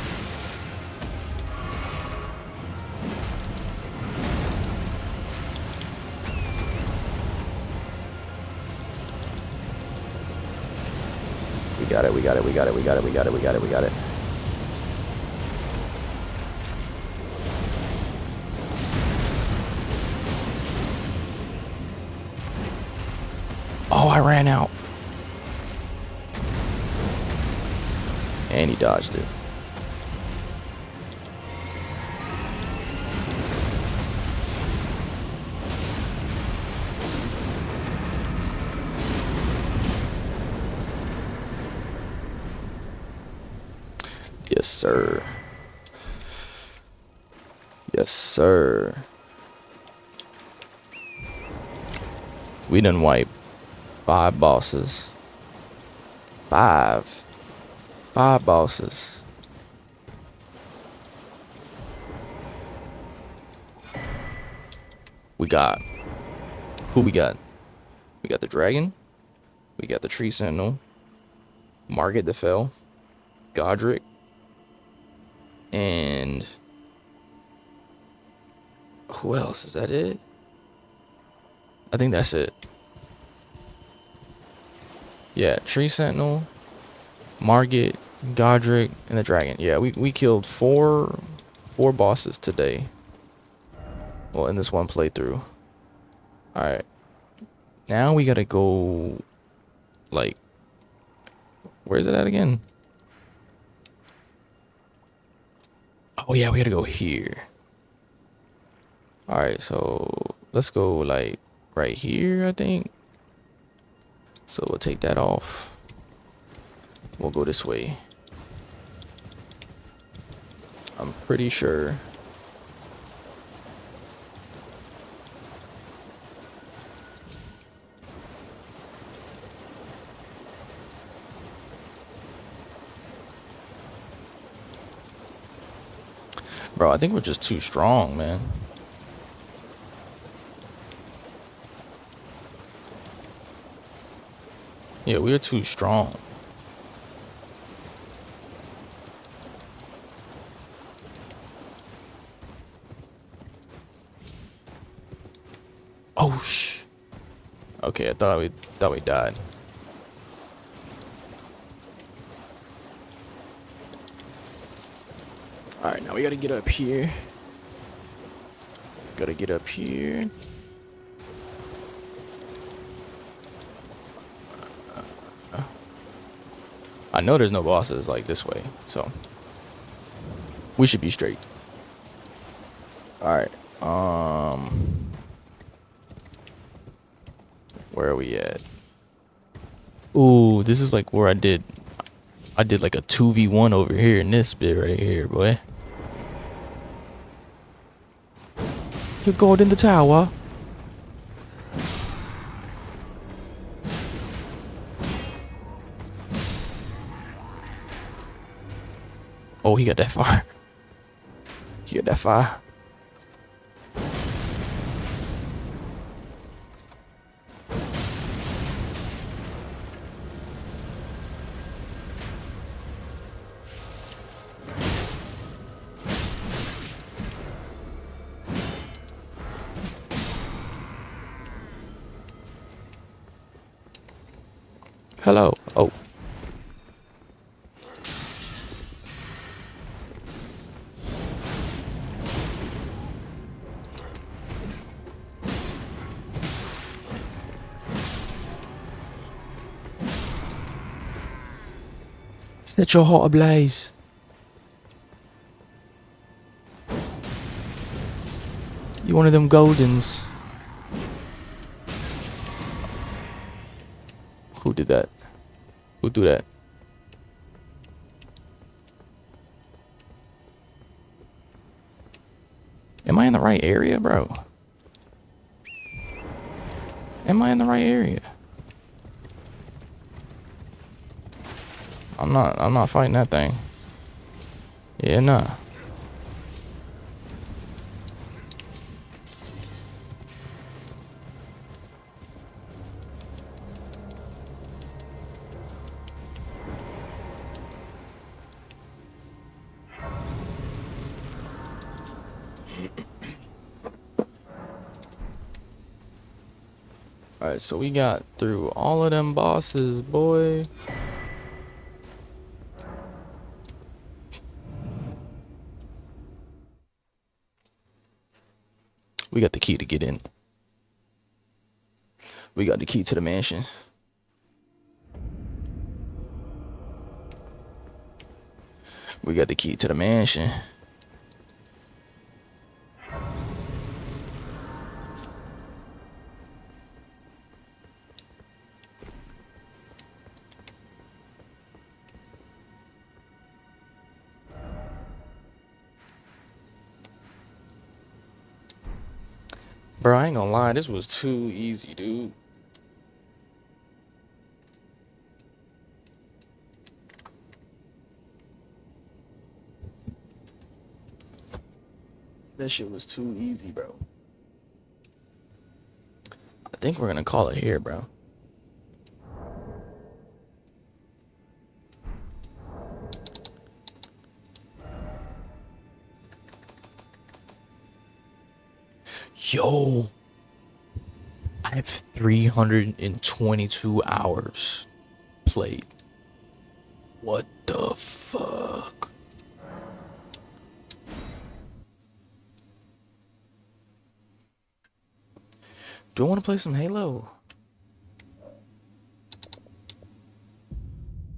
We got it. Oh, I ran out. And he dodged it. sir. Yes, sir. We done wiped 5 bosses. 5 bosses. We got, who we got? We got the dragon. We got the tree sentinel. Margit the Fell. Godric. And who else? Is that it? I think that's it. Yeah, tree sentinel, Margit, Godric, and the dragon. Yeah, we killed four bosses today. Well, in this one playthrough. Alright. Now we gotta go, like, where's it at again? Oh yeah, we gotta go here. Alright, so let's go like right here, I think. So we'll take that off. We'll go this way. I'm pretty sure. Bro, I think we're just too strong, man. Yeah, we're too strong. Oh shh. Okay, I thought we died. All right, now we gotta get up here. Gotta get up here. I know there's no bosses like this way, so we should be straight. All right. Where are we at? Ooh, this is like where I did like a 2v1 over here in this bit right here, boy. You're going in the tower. Oh, he got that far. He got that far. Hello. Oh. Set your heart ablaze. You one of them Goldens. Who did that? Who do that? Am I in the right area, bro? Am I in the right area? I'm not fighting that thing. Yeah, nah. Alright, so we got through all of them bosses, boy. We got the key to get in. We got the key to the mansion. We got the key to the mansion. Bro, I ain't gonna lie, this was too easy, dude. That shit was too easy, bro. I think we're gonna call it here, bro. Yo, I have 322 hours played. What the fuck? Do I want to play some Halo?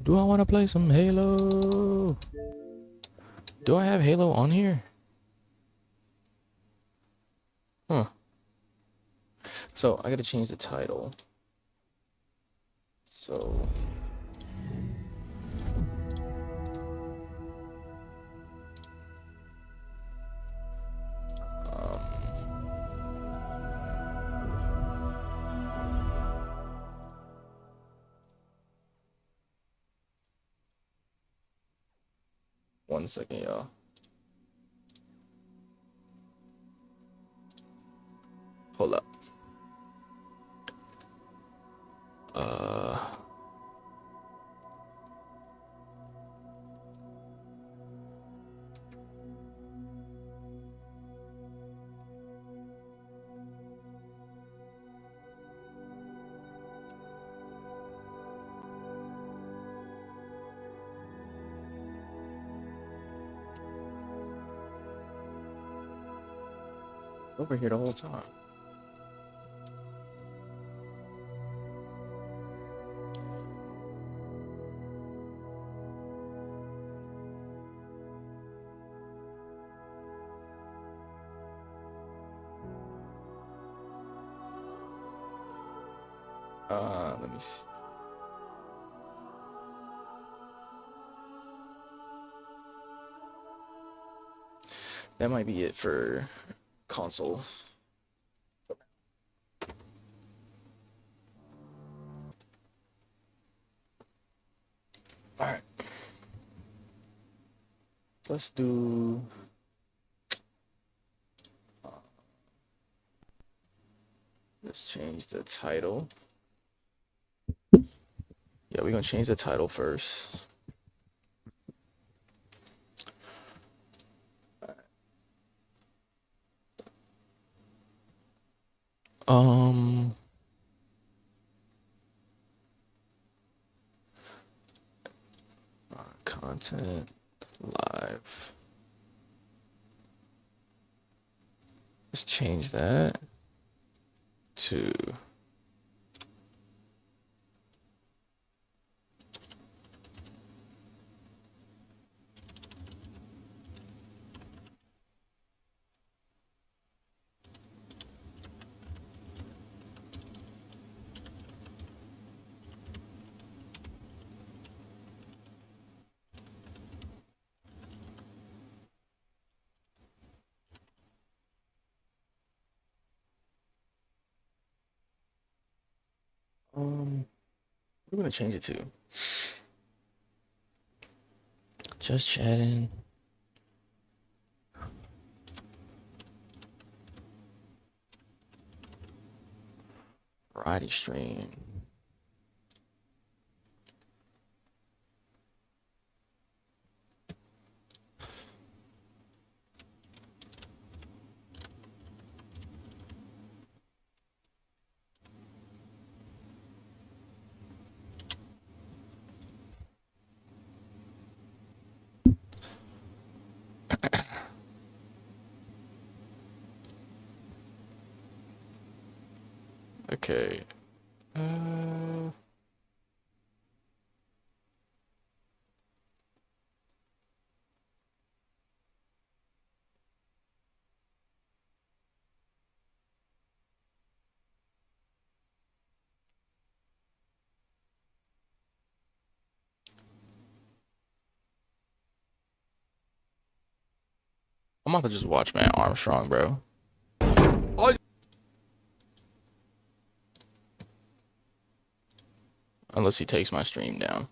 Do I want to play some Halo? Do I have Halo on here? Huh. So I gotta change the title. So one second, y'all. Hold up. Over here the whole time. Let me see. That might be it for console. All right. Let's do let's change the title. Yeah, we're gonna change the title first. Content live. Let's change that to what are we gonna change it to? Just chatting. Variety stream. Okay. I'm about to just watch Matt Armstrong, bro. Unless he takes my stream down.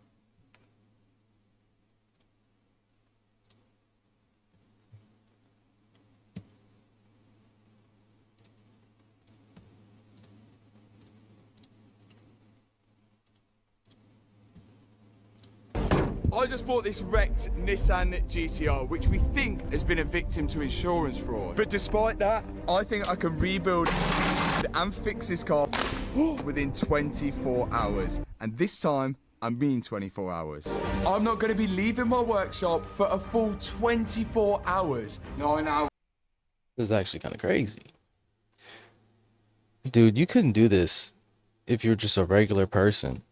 I just bought this wrecked Nissan GTR, which we think has been a victim to insurance fraud. But despite that, I think I can rebuild and fix this car within 24 hours. And this time, I mean 24 hours. I'm not going to be leaving my workshop for a full 24 hours. 9 hours. This is actually kind of crazy. Dude, you couldn't do this if you're just a regular person.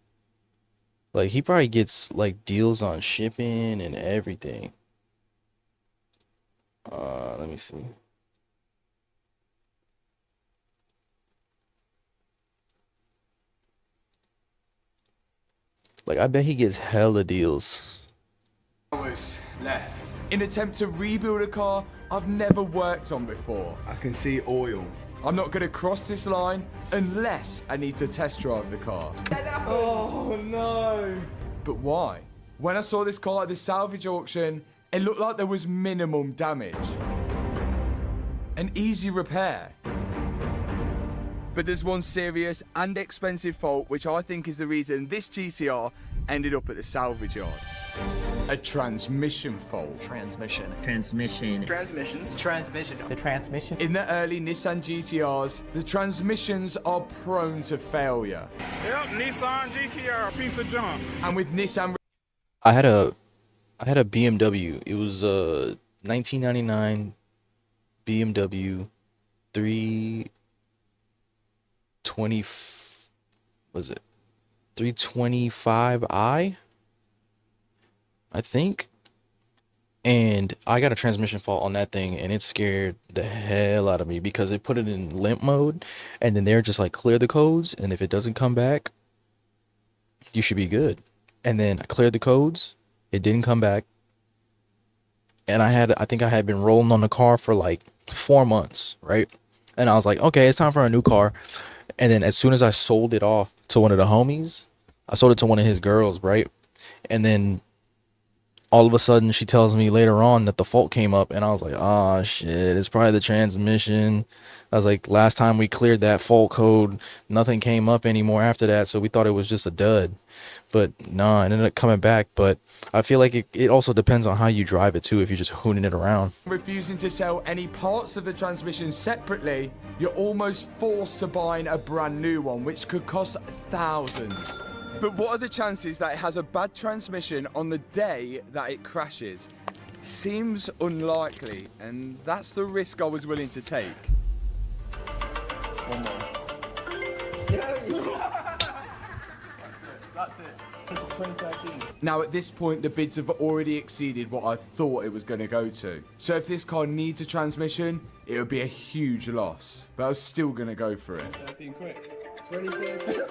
Like, he probably gets, like, deals on shipping and everything. Let me see. Like, I bet he gets hella deals. Hours left. In attempt to rebuild a car I've never worked on before. I can see oil. I'm not going to cross this line unless I need to test drive the car. Oh no! But why? When I saw this car at the salvage auction, it looked like there was minimum damage. An easy repair. But there's one serious and expensive fault which I think is the reason this GTR ended up at the salvage yard. A transmission fault. Transmission. Transmissions. Transmission. The transmission. In the early Nissan GTRs, the transmissions are prone to failure. Yep, Nissan GTR, piece of junk. And with Nissan... I had a BMW. It was a 1999 BMW 320, was it 325i, I think. And I got a transmission fault on that thing, and it scared the hell out of me because it put it in limp mode, and then they're just like, clear the codes, and if it doesn't come back, you should be good. And then I cleared the codes, it didn't come back, and I think I had been rolling on the car for like 4 months, right? And I was like, okay, it's time for a new car. And then as soon as I sold it off to one of the homies, I sold it to one of his girls, right? And then all of a sudden she tells me later on that the fault came up, and I was like, oh shit, it's probably the transmission. I was like, last time we cleared that fault code, nothing came up anymore after that, so we thought it was just a dud. But nah, it ended up coming back. But I feel like it also depends on how you drive it too, if you're just hooning it around. Refusing to sell any parts of the transmission separately, you're almost forced to buy a brand new one, which could cost thousands. But what are the chances that it has a bad transmission on the day that it crashes? Seems unlikely, and that's the risk I was willing to take. One more. That's it. 2013. Now at this point the bids have already exceeded what I thought it was going to go to. So if this car needs a transmission, it would be a huge loss. But I was still going to go for it. 13 quick. 2013.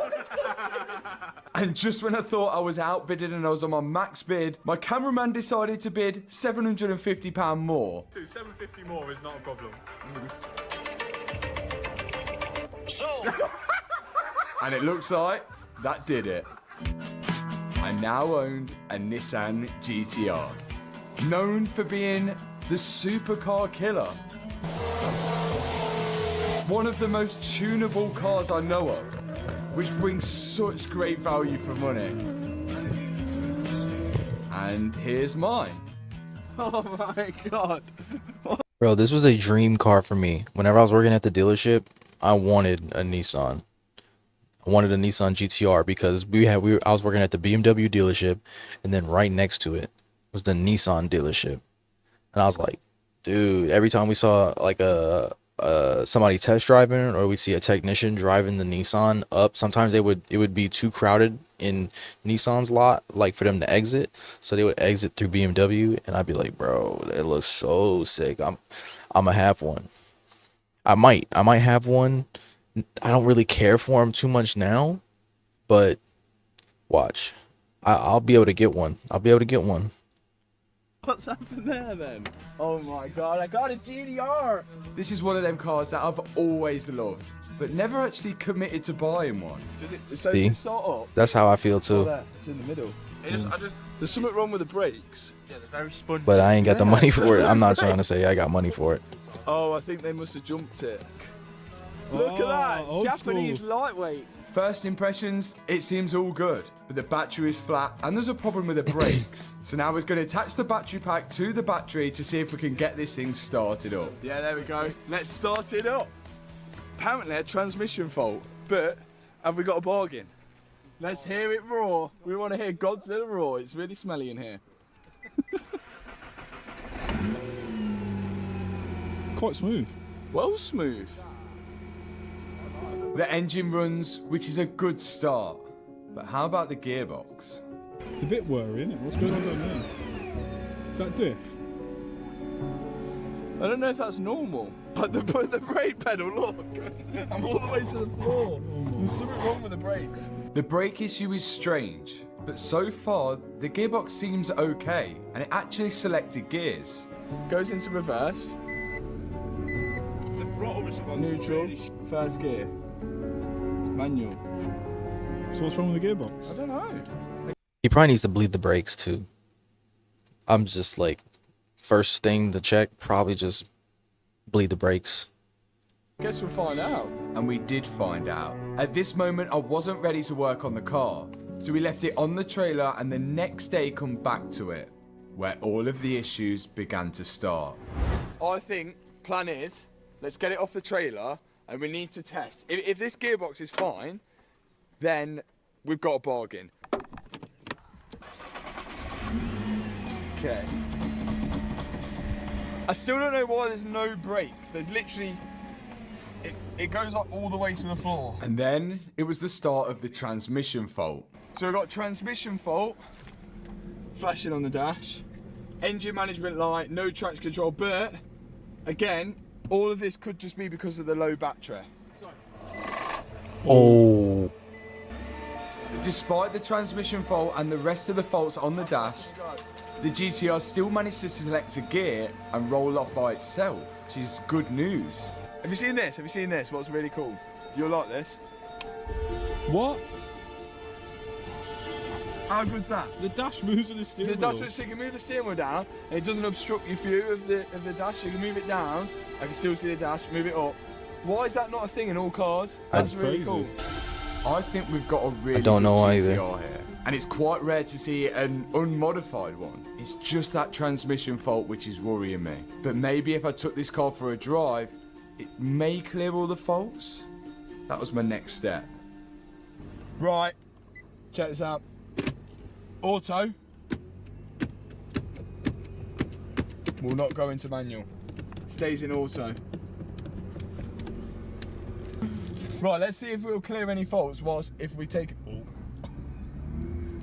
And just when I thought I was outbidded and I was on my max bid, my cameraman decided to bid £750 more. 750 more is not a problem. And it looks like that did it. I now owned a Nissan GTR, known for being the supercar killer. One of the most tunable cars I know of, which brings such great value for money. And here's mine. Oh my god. Bro, this was a dream car for me. Whenever I was working at the dealership, I wanted a Nissan. I wanted a Nissan GTR because I was working at the BMW dealership, and then right next to it was the Nissan dealership. And I was like, dude, every time we saw like somebody test driving, or we'd see a technician driving the Nissan up, sometimes it would be too crowded in Nissan's lot, like for them to exit, so they would exit through BMW, and I'd be like, bro, it looks so sick. I'm gonna have one. I might have one. I don't really care for them too much now, but watch, I'll be able to get one. What's happened there then? Oh my god, I got a GDR! This is one of them cars that I've always loved, but never actually committed to buying one. See? It's sort up. That's how I feel Oh, too. there, it's in the middle. There's something wrong with the brakes. Yeah, they're very spongy. But I ain't got the money for it. I'm not trying to say I got money for it. Oh, I think they must have jumped it. Look at that! Japanese lightweight. First impressions, it seems all good, but the battery is flat and there's a problem with the brakes. So now we're going to attach the battery pack to the battery to see if we can get this thing started up. Yeah, there we go. Let's start it up. Apparently a transmission fault, but have we got a bargain? Let's hear it roar. We want to hear Godzilla roar. It's really smelly in here. Quite smooth. Well smooth. The engine runs, which is a good start. But how about the gearbox? It's a bit worrying, isn't it? What's going on down there? Is that diff? I don't know if that's normal. Like the brake pedal, look. I'm all the way to the floor. There's something wrong with the brakes. The brake issue is strange, but so far the gearbox seems okay and it actually selected gears. Goes into reverse. The throttle response. Neutral. First gear. Manual. So what's wrong with the gearbox? I don't know. He probably needs to bleed the brakes too. I'm just like, first thing to check, probably just bleed the brakes. Guess we'll find out. And we did find out. At this moment, I wasn't ready to work on the car, so we left it on the trailer and the next day come back to it, where all of the issues began to start. I think plan is, let's get it off the trailer and we need to test. If this gearbox is fine, then we've got a bargain. Okay. I still don't know why there's no brakes. There's literally, it goes up all the way to the floor. And then it was the start of the transmission fault. So we've got transmission fault, flashing on the dash, engine management light, no traction control, but again, all of this could just be because of the low battery. Oh. Despite the transmission fault and the rest of the faults on the dash, the GTR still managed to select a gear and roll off by itself, which is good news. Have you seen this? Have you seen this? What's really cool? You'll like this. What? How good's that? The dash moves with the steering The dash, wheel. so you can move the steering wheel down, and it doesn't obstruct your view of the dash. You can move it down. I can still see the dash. Move it up. Why is that not a thing in all cars? That's really crazy. cool. I think we've got a really don't good know GTR either. here. And it's quite rare to see an unmodified one. It's just that transmission fault which is worrying me. But maybe if I took this car for a drive, it may clear all the faults. That was my next step. Right. Check this out. Auto. Will not go into manual. Stays in auto. Right, let's see if we'll clear any faults whilst if we take... Oh.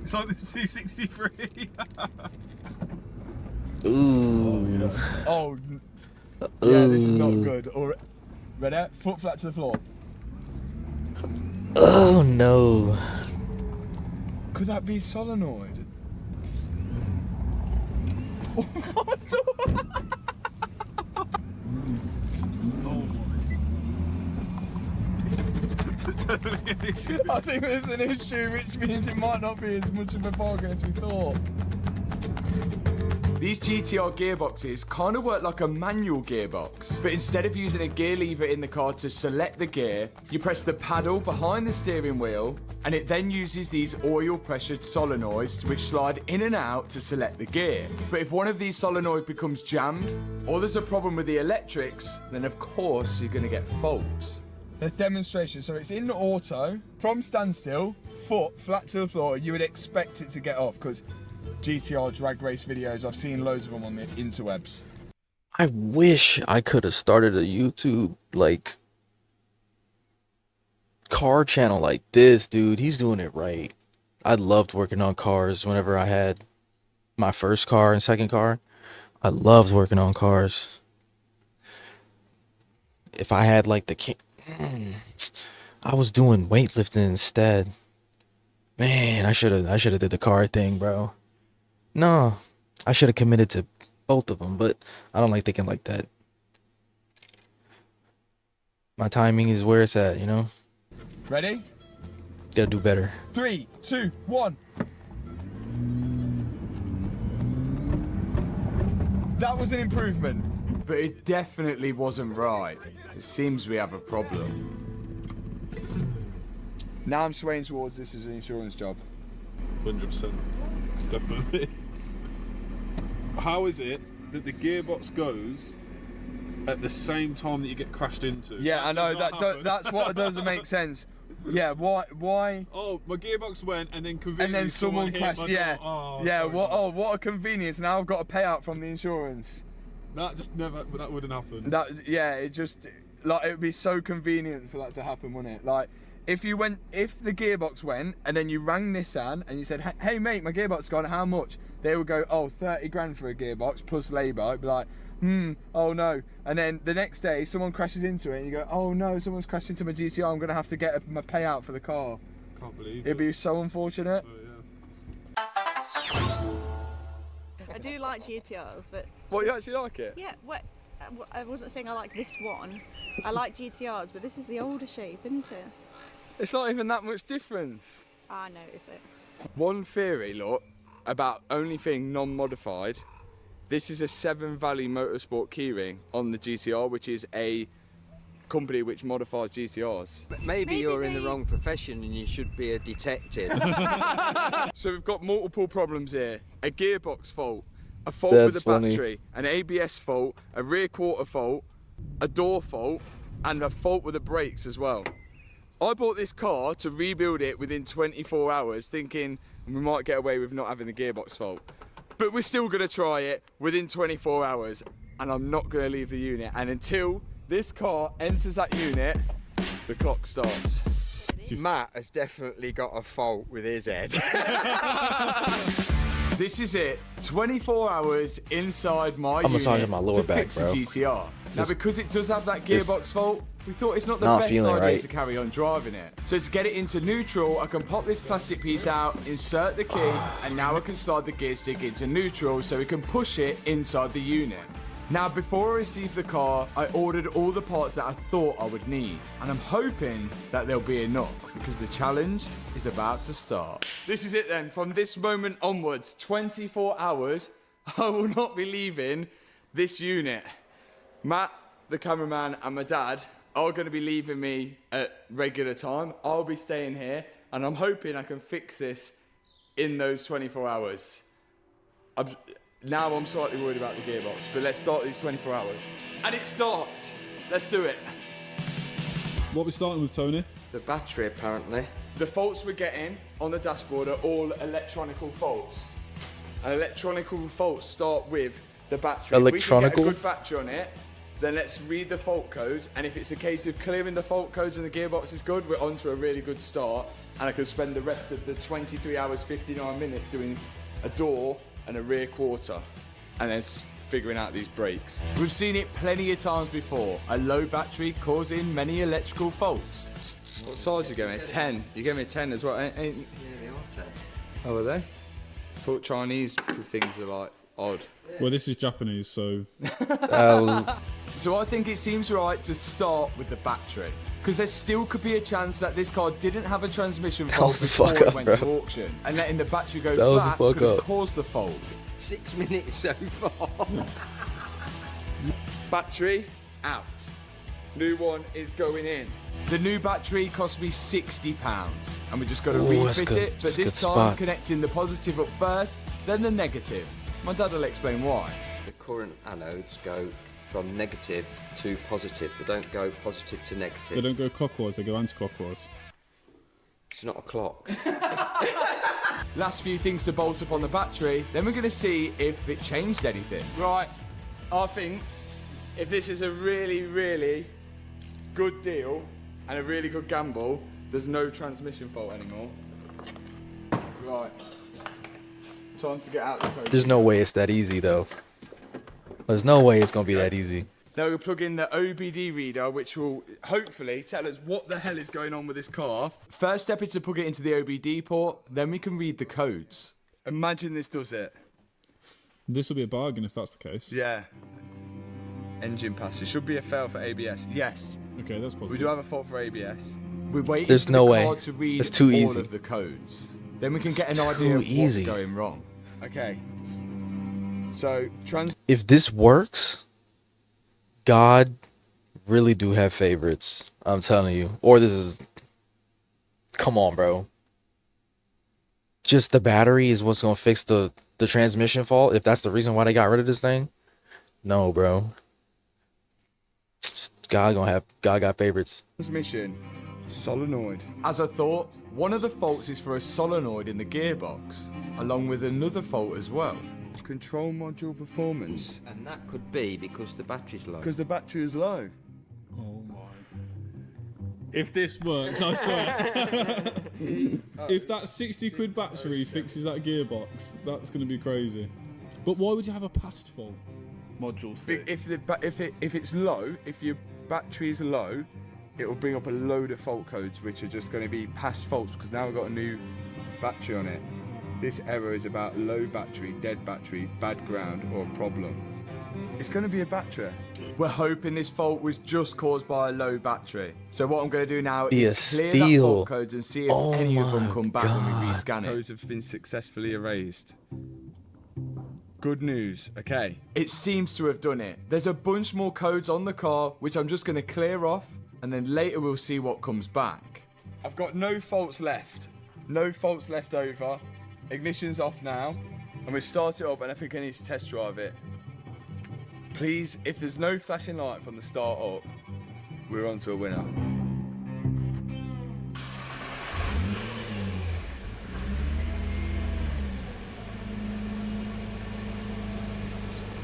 It's like the C63. Ooh. Oh, yeah, this is not good. Or, ready? Foot flat to the floor. Oh no. Could that be solenoid? Oh, I think there's an issue, which means it might not be as much of a bargain as we thought. These GTR gearboxes kind of work like a manual gearbox, but instead of using a gear lever in the car to select the gear, you press the paddle behind the steering wheel, and it then uses these oil-pressured solenoids which slide in and out to select the gear. But if one of these solenoids becomes jammed, or there's a problem with the electrics, then of course you're going to get faults. There's demonstration, so it's in auto, from standstill, foot flat to the floor. You would expect it to get off, because GTR drag race videos, I've seen loads of them on the interwebs. I wish I could have started a YouTube like car channel like this, dude. He's doing it right. I loved working on cars whenever I had my first car and second car. I loved working on cars. If I had like I was doing weightlifting instead. Man, I should have did the car thing, bro. No, I should have committed to both of them, but I don't like thinking like that. My timing is where it's at, you know? Ready? Gotta do better. 3, 2, 1. That was an improvement. But it definitely wasn't right. It seems we have a problem. Now I'm swaying towards this as an insurance job. 100%. Definitely. How is it that the gearbox goes at the same time that you get crashed into? Yeah, I know. That's what doesn't make sense. Yeah, why? Oh, my gearbox went and then conveniently And then someone hit crashed. my Yeah, door. Oh, yeah. sorry. What a convenience! Now I've got a payout from the insurance. That just never. That wouldn't happen. It just like it would be so convenient for that to happen, wouldn't it? Like if the gearbox went and then you rang Nissan and you said, "Hey mate, my gearbox gone. How much?" They would go, "Oh, 30 grand for a gearbox plus labour." It'd be like, oh no. And then the next day someone crashes into it and you go, "Oh no, someone's crashed into my GTR. I'm gonna have to get my payout for the car." Can't believe It'd be so unfortunate. I do like GTRs, but... What, you actually like it? Yeah, I wasn't saying I like this one. I like GTRs, but this is the older shape, isn't it? It's not even that much difference. I notice it. One theory, look, about only thing non-modified. This is a Severn Valley Motorsport keyring on the GTR, which is a company which modifies GTRs. Maybe you're in the wrong profession and you should be a detective. So we've got multiple problems here. A gearbox fault, a fault That's with the funny. battery, an ABS fault, a rear quarter fault, a door fault, and a fault with the brakes as well. I bought this car to rebuild it within 24 hours thinking we might get away with not having the gearbox fault. But we're still gonna try it within 24 hours and I'm not gonna leave the unit. And until this car enters that unit, the clock starts. Matt has definitely got a fault with his head. This is it. 24 hours inside my I'm unit massaging my lower to back, fix bro. a GTR. Now, It's- because it does have that it's gearbox fault, we thought it's not the not best feeling idea right. to carry on driving it. So to get it into neutral, I can pop this plastic piece out, insert the key, and now I can slide the gear stick into neutral so we can push it inside the unit. Now, before I received the car, I ordered all the parts that I thought I would need, and I'm hoping that there'll be enough, because the challenge is about to start. This is it then. From this moment onwards, 24 hours, I will not be leaving this unit. Matt, the cameraman, and my dad are going to be leaving me at regular time. I'll be staying here, and I'm hoping I can fix this in those 24 hours. Now I'm slightly worried about the gearbox, but let's start these 24 hours. And it starts. Let's do it. What are we starting with, Tony? The battery, apparently. The faults we're getting on the dashboard are all electronical faults. And electronical faults start with the battery. Electronical? If we can get a good battery on it, then let's read the fault codes. And if it's a case of clearing the fault codes and the gearbox is good, we're on to a really good start. And I can spend the rest of the 23 hours, 59 minutes doing a door and a rear quarter. And then figuring out these brakes. We've seen it plenty of times before, a low battery causing many electrical faults. What size you gave me? 10. You gave me a 10 as well. Yeah, they are 10. Oh, are they? I thought Chinese things are like odd. Well, this is Japanese, so... So I think it seems right to start with the battery. Because there still could be a chance that this car didn't have a transmission fault was the before fuck it up, went bro. to auction. And letting the battery go That was the flat fuck could have up. caused the fault. 6 minutes so far. Battery out. New one is going in. The new battery cost me £60, and we just got to Ooh, that's refit good. it. But That's a this good time, spot. connecting the positive up first, then the negative. My dad will explain why. The current anodes go from negative to positive. They don't go positive to negative. They don't go clockwise, they go anti-clockwise. It's not a clock. Last few things to bolt up on the battery, then we're going to see if it changed anything. Right, I think if this is a really, really good deal and a really good gamble, there's no transmission fault anymore. Right, time to get out the code. There's no way it's that easy, though. There's no way it's gonna be that easy. Now we'll plug in the OBD reader, which will hopefully tell us what the hell is going on with this car. First step is to plug it into the OBD port, then we can read the codes. Imagine this does it. This will be a bargain if that's the case. Yeah. Engine passes. Should be a fail for ABS. Yes. Okay, that's positive. We do have a fault for ABS. We're waiting There's for no the way. car to read It's too all easy. of the codes. Then we can get It's an idea of too easy. what's going wrong. Okay. So, If this works, God really do have favorites. I'm telling you. Or this is... Come on, bro. Just the battery is what's going to fix the transmission fault? If that's the reason why they got rid of this thing? No, bro. God got favorites. transmission, solenoid. As I thought, one of the faults is for a solenoid in the gearbox, along with another fault as well. Control module performance. And that could be because the battery's low. Because the battery is low. Oh my. If this works, I swear. If that 60 quid battery fixes that gearbox, that's going to be crazy. But why would you have a past fault? Module C. If it's low, if your battery is low, it will bring up a load of fault codes which are just going to be past faults because now we've got a new battery on it. This error is about low battery, dead battery, bad ground, or a problem. It's going to be a battery. We're hoping this fault was just caused by a low battery. So what I'm going to do now Be a is clear that steal. fault codes and see if any of them come back when we God. rescan it. Codes have been successfully erased. Good news, okay. It seems to have done it. There's a bunch more codes on the car, which I'm just going to clear off, and then later we'll see what comes back. I've got no faults left. No faults left over. Ignition's off now, and we start it up, and I think I need to test drive it. Please, if there's no flashing light from the start up, we're on to a winner.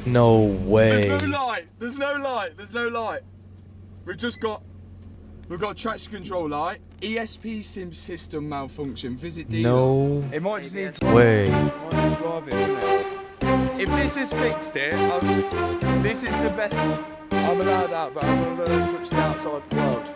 No way. There's no light. There's no light. There's no light. We've got traction control light. ESP sim system malfunction. Visit dealer. No It might just need way. drive it, isn't it? If this has fixed it, this is the best. I'm allowed out, but I'm not allowed to touch the outside world.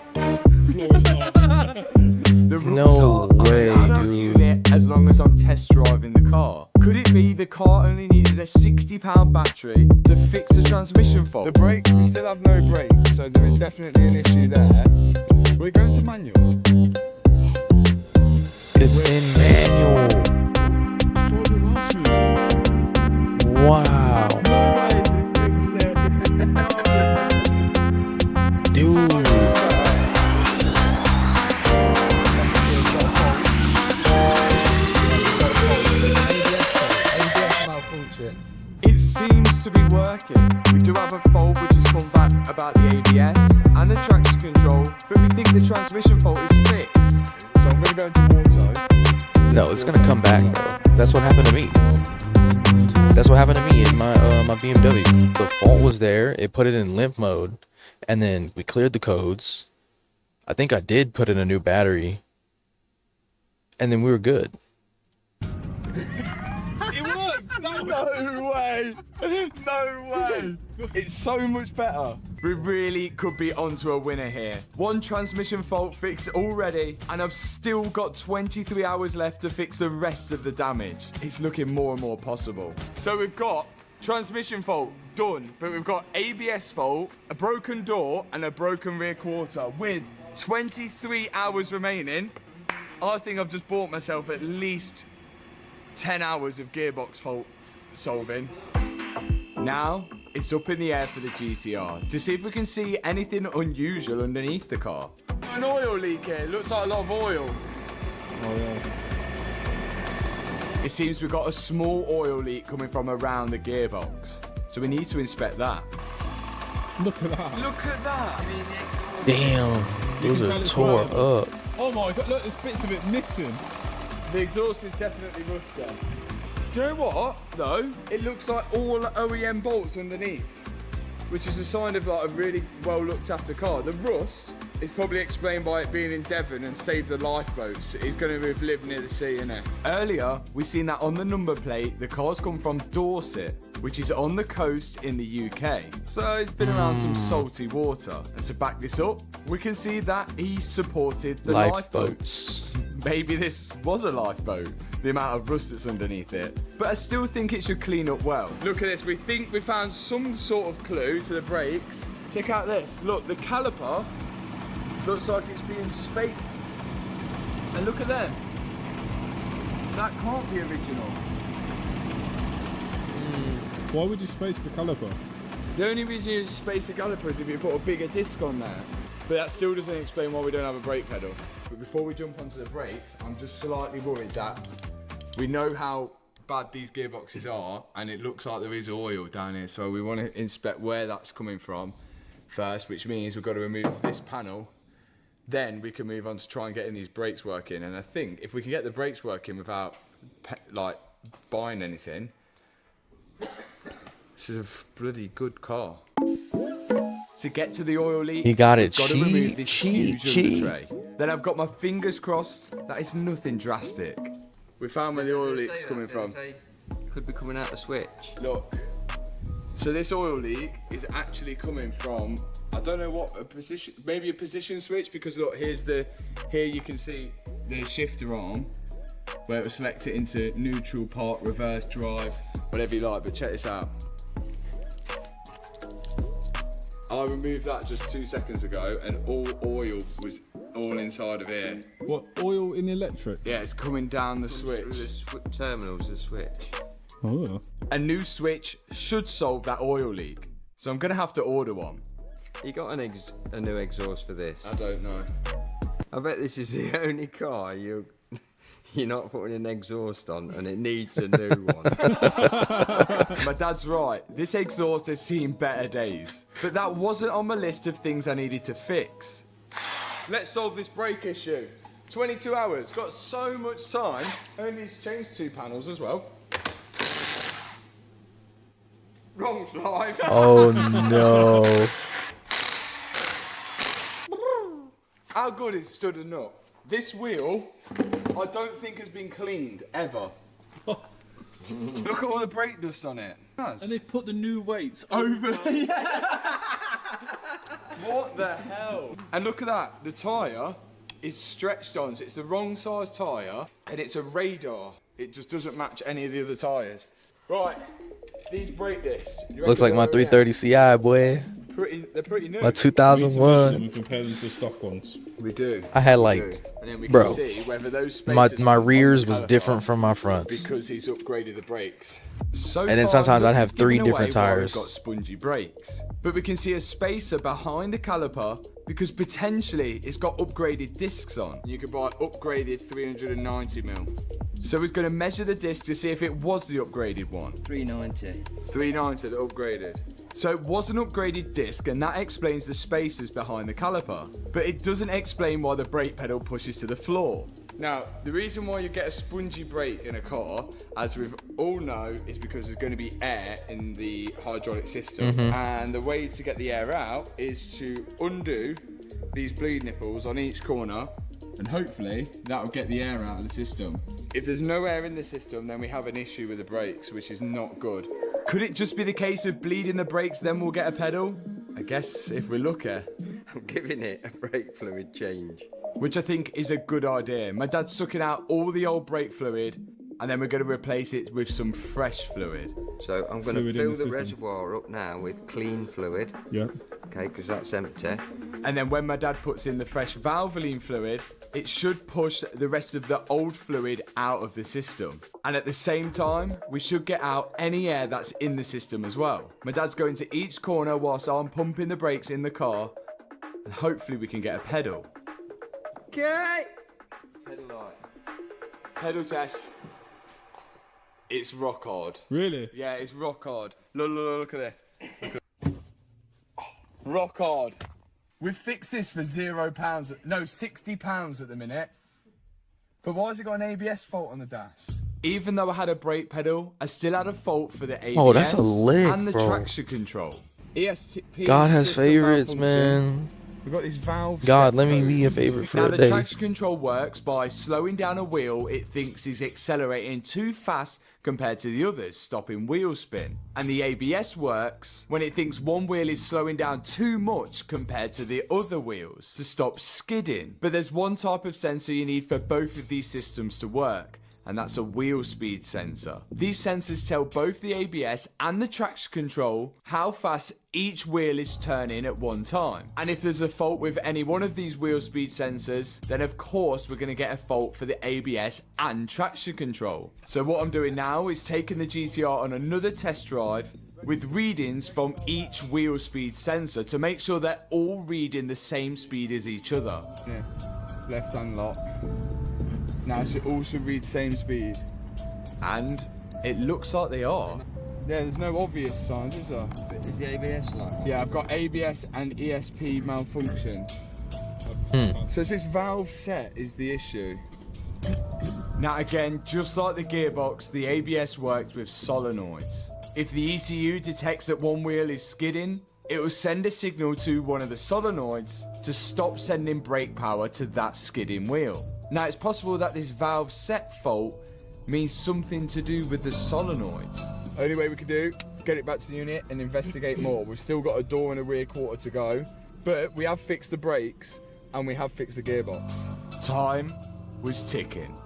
The rules No are, way, I'm allowed to use it as long as I'm test driving the car. Could it be the car only needed a £60 battery to fix the transmission fault? The brakes, we still have no brakes, so there is definitely an issue there. We're going to manual. It's in manual. Wow. Dude. It seems to be working. We do have a fault which has come back about the ABS and the traction control, but we think the transmission fault is fixed. So I'm going to go into auto. No, it's gonna come back, bro. That's what happened to me. That's what happened to me in my my BMW. The fault was there. It put it in limp mode, and then we cleared the codes. I think I did put in a new battery, and then we were good. It worked! No way! No way! It's so much better. We really could be onto a winner here. One transmission fault fixed already, and I've still got 23 hours left to fix the rest of the damage. It's looking more and more possible. So we've got transmission fault done, but we've got ABS fault, a broken door, and a broken rear quarter with 23 hours remaining. I think I've just bought myself at least 10 hours of gearbox fault solving. Now, it's up in the air for the GTR to see if we can see anything unusual underneath the car. An oil leak here, looks like a lot of oil. Oh yeah. It seems we've got a small oil leak coming from around the gearbox, so we need to inspect that. Look at that. Look at that! Damn, those can tell are it's tore working. up. Oh my god, look, there's bits of it missing. The exhaust is definitely rusty. Do you know what, though? It looks like all OEM bolts underneath, which is a sign of like a really well looked after car. The rust is probably explained by it being in Devon and saved the lifeboats. He's going to have lived near the sea, innit? Earlier, we seen that on the number plate, the car's come from Dorset, which is on the coast in the UK. So it's been around some salty water. And to back this up, we can see that he supported the lifeboats. Maybe this was a lifeboat, the amount of rust that's underneath it. But I still think it should clean up well. Look at this, we think we found some sort of clue to the brakes. Check out this, look, the caliper looks like it's being spaced. And look at them. That can't be original. Why would you space the caliper? The only reason you space the caliper is if you put a bigger disc on there. But that still doesn't explain why we don't have a brake pedal. But before we jump onto the brakes, I'm just slightly worried that we know how bad these gearboxes are, and it looks like there is oil down here. So we want to inspect where that's coming from first, which means we've got to remove this panel. Then we can move on to try and getting these brakes working. And I think if we can get the brakes working without like buying anything, this is a bloody good car. To get to the oil leak, you got it. Got to remove this huge tray. Then I've got my fingers crossed that it's nothing drastic. We found where the oil leak's coming from. Could be coming out the switch. Look. So this oil leak is actually coming from, I don't know what, a position, maybe a position switch, because look, here you can see the shifter arm, where it will select it into neutral, park, reverse, drive, whatever you like, but check this out. I removed that just 2 seconds ago, and all oil was all inside of here. What, oil in the electric? Yeah, it's coming down the switch. Through the terminals, the switch. Oh. A new switch should solve that oil leak, so I'm gonna have to order one. You got a new exhaust for this? I don't know. I bet this is the only car you're not putting an exhaust on, and it needs a new one. My dad's right. This exhaust has seen better days. But that wasn't on my list of things I needed to fix. Let's solve this brake issue. 22 hours. Got so much time. Only need to change 2 panels as well. Wrong slide. Oh no. How good is stood up? This wheel, I don't think has been cleaned, ever. Look at all the brake dust on it. And they put the new weights over. What the hell? And look at that, the tyre is stretched on, so it's the wrong size tyre, and it's a radar. It just doesn't match any of the other tyres. Right, these brake discs. Looks like my 330 Ci, boy. They're pretty new. My 2001. We compare them to stock ones. We do. I had like, and then we bro, can see whether those my rears was different from my fronts. Because he's upgraded the brakes. So And then far, sometimes I'd have nothing's 3 given away different why tires. We've got spongy brakes. But we can see a spacer behind the caliper because potentially it's got upgraded discs on. You could buy upgraded 390mm. So he's going to measure the disc to see if it was the upgraded one. 390. 390, the upgraded. So it was an upgraded disc, and that explains the spacers behind the caliper. But it doesn't explain why the brake pedal pushes to the floor. Now, the reason why you get a spongy brake in a car, as we all know, is because there's going to be air in the hydraulic system. And the way to get the air out is to undo these bleed nipples on each corner, and hopefully that will get the air out of the system. If there's no air in the system, then we have an issue with the brakes, which is not good. Could it just be the case of bleeding the brakes, then we'll get a pedal? I guess if we're lucky. I'm giving it a brake fluid change. Which I think is a good idea. My dad's sucking out all the old brake fluid, and then we're going to replace it with some fresh fluid. So I'm going to fill the reservoir up now with clean fluid. Yeah. Okay, because that's empty. And then when my dad puts in the fresh Valvoline fluid, it should push the rest of the old fluid out of the system. And at the same time, we should get out any air that's in the system as well. My dad's going to each corner whilst I'm pumping the brakes in the car, and hopefully we can get a pedal. Okay. Pedal light. Pedal test. It's rock hard. Really? Yeah, it's rock hard. Look at this. Rock hard. We've fixed this for £0. No, £60 at the minute. But why has it got an ABS fault on the dash? Even though I had a brake pedal, I still had a fault for the ABS Oh, that's a lick, and the bro. traction control. ESP God has system favorites, malfunction. man. We've got this valve. God, set let me code. be a favorite for Now a the day. traction control works by slowing down a wheel it thinks is accelerating too fast compared to the others, stopping wheel spin. And the ABS works when it thinks one wheel is slowing down too much compared to the other wheels to stop skidding. But there's one type of sensor you need for both of these systems to work, and that's a wheel speed sensor. These sensors tell both the ABS and the traction control how fast each wheel is turning at one time. And if there's a fault with any one of these wheel speed sensors, then of course we're going to get a fault for the ABS and traction control. So what I'm doing now is taking the GTR on another test drive with readings from each wheel speed sensor to make sure they're all reading the same speed as each other. Yeah, left unlock. Now it should also read same speed. And it looks like they are. Yeah, there's no obvious signs, is there? Is the ABS line? Yeah, I've got ABS and ESP malfunction. So it's this valve set is the issue. Now again, just like the gearbox, the ABS works with solenoids. If the ECU detects that one wheel is skidding, it will send a signal to one of the solenoids to stop sending brake power to that skidding wheel. Now it's possible that this valve set fault means something to do with the solenoids. Only way we can do is get it back to the unit and investigate more. We've still got a door and a rear quarter to go, but we have fixed the brakes and we have fixed the gearbox. Time was ticking.